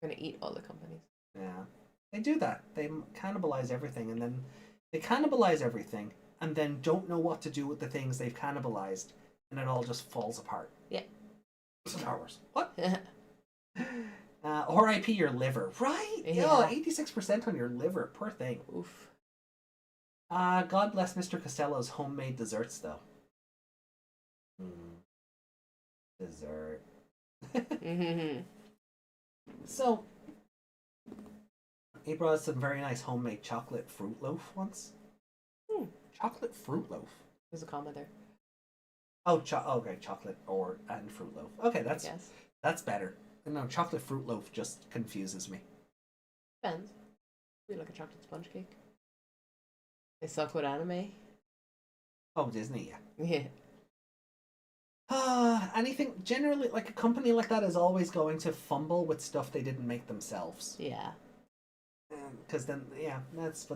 We're gonna eat all the companies. Yeah. They do that. They cannibalize everything and then don't know what to do with the things they've cannibalized, and it all just falls apart. Yeah. Star Wars. What? R.I.P. your liver. Right? Yeah. 86% on your liver. Poor thing. Oof. God bless Mr. Costello's homemade desserts, though. Dessert. So, he brought us some very nice homemade chocolate fruit loaf once. Chocolate fruit loaf. There's a comma there. Oh, okay, chocolate and fruit loaf. Okay, that's better. No, chocolate fruit loaf just confuses me. Depends. We like a chocolate sponge cake. They suck with anime. Oh, Disney, Yeah. Anything generally like a company like that is always going to fumble with stuff they didn't make themselves. Yeah. Because then, that's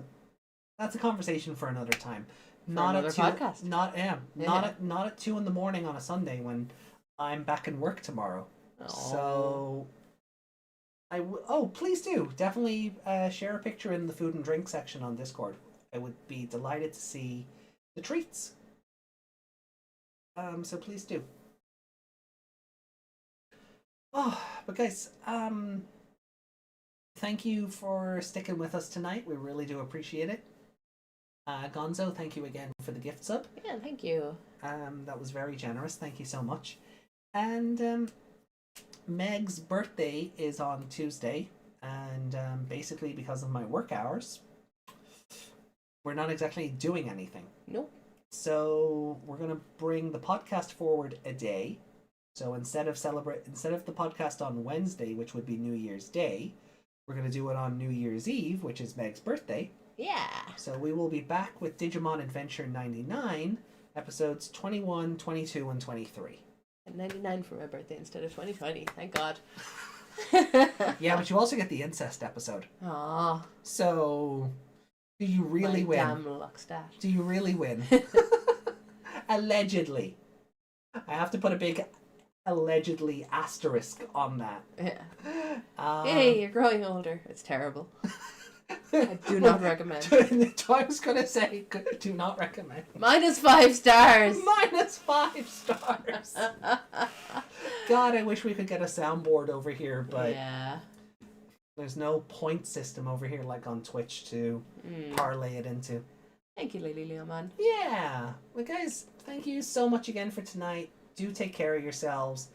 a conversation for another time. Not another podcast. Not at 2 a.m. on a Sunday when I'm back in work tomorrow. Oh. So please do definitely share a picture in the food and drink section on Discord. I would be delighted to see the treats. So please do. Oh, but guys, thank you for sticking with us tonight. We really do appreciate it. Gonzo, thank you again for the gift sub. Yeah, thank you. That was very generous. Thank you so much. And Meg's birthday is on Tuesday, and basically because of my work hours, we're not exactly doing anything. Nope. So we're gonna bring the podcast forward a day. So instead of the podcast on Wednesday, which would be New Year's Day, we're gonna do it on New Year's Eve, which is Meg's birthday. Yeah. So we will be back with Digimon Adventure 99, episodes 21, 22, and 23. And 99 for my birthday instead of 2020. Thank God. Yeah, but you also get the incest episode. Aww. So, do you really win? Damn Luckstat. Do you really win? Allegedly. I have to put a big allegedly asterisk on that. Yeah. Hey, you're growing older. It's terrible. I do not recommend. I was going to say, do not recommend. -5 stars. -5 stars. God, I wish we could get a soundboard over here, but yeah. There's no point system over here like on Twitch to parlay it into. Thank you, Leon. Yeah. Well, guys, thank you so much again for tonight. Do take care of yourselves.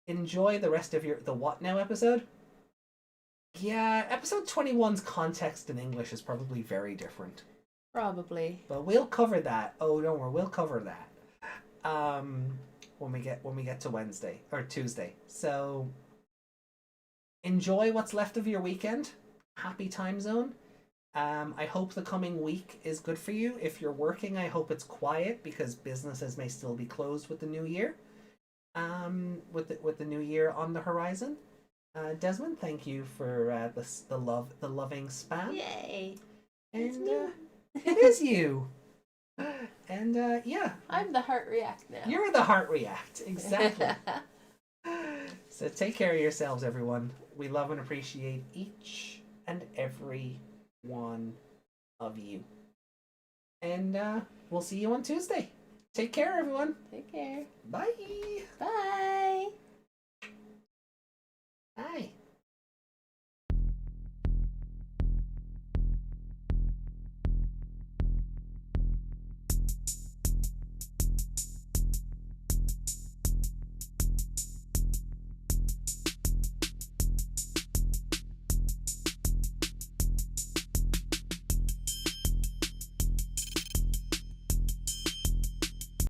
Enjoy the rest of the What Now episode. Yeah, episode 21's context in English is probably very different. Probably. But we'll cover that. Oh, don't worry, we'll cover that. When we get to Wednesday or Tuesday. So enjoy what's left of your weekend. Happy time zone. I hope the coming week is good for you. If you're working, I hope it's quiet because businesses may still be closed with the new year. With the new year on the horizon. Desmond, thank you for the loving spam. Yay! And it is you. And yeah, I'm the heart react now. you're the heart react, exactly. So take care of yourselves, everyone. We love and appreciate each and every one of you. And we'll see you on Tuesday. Take care, everyone. Take care. Bye. Bye. Bye.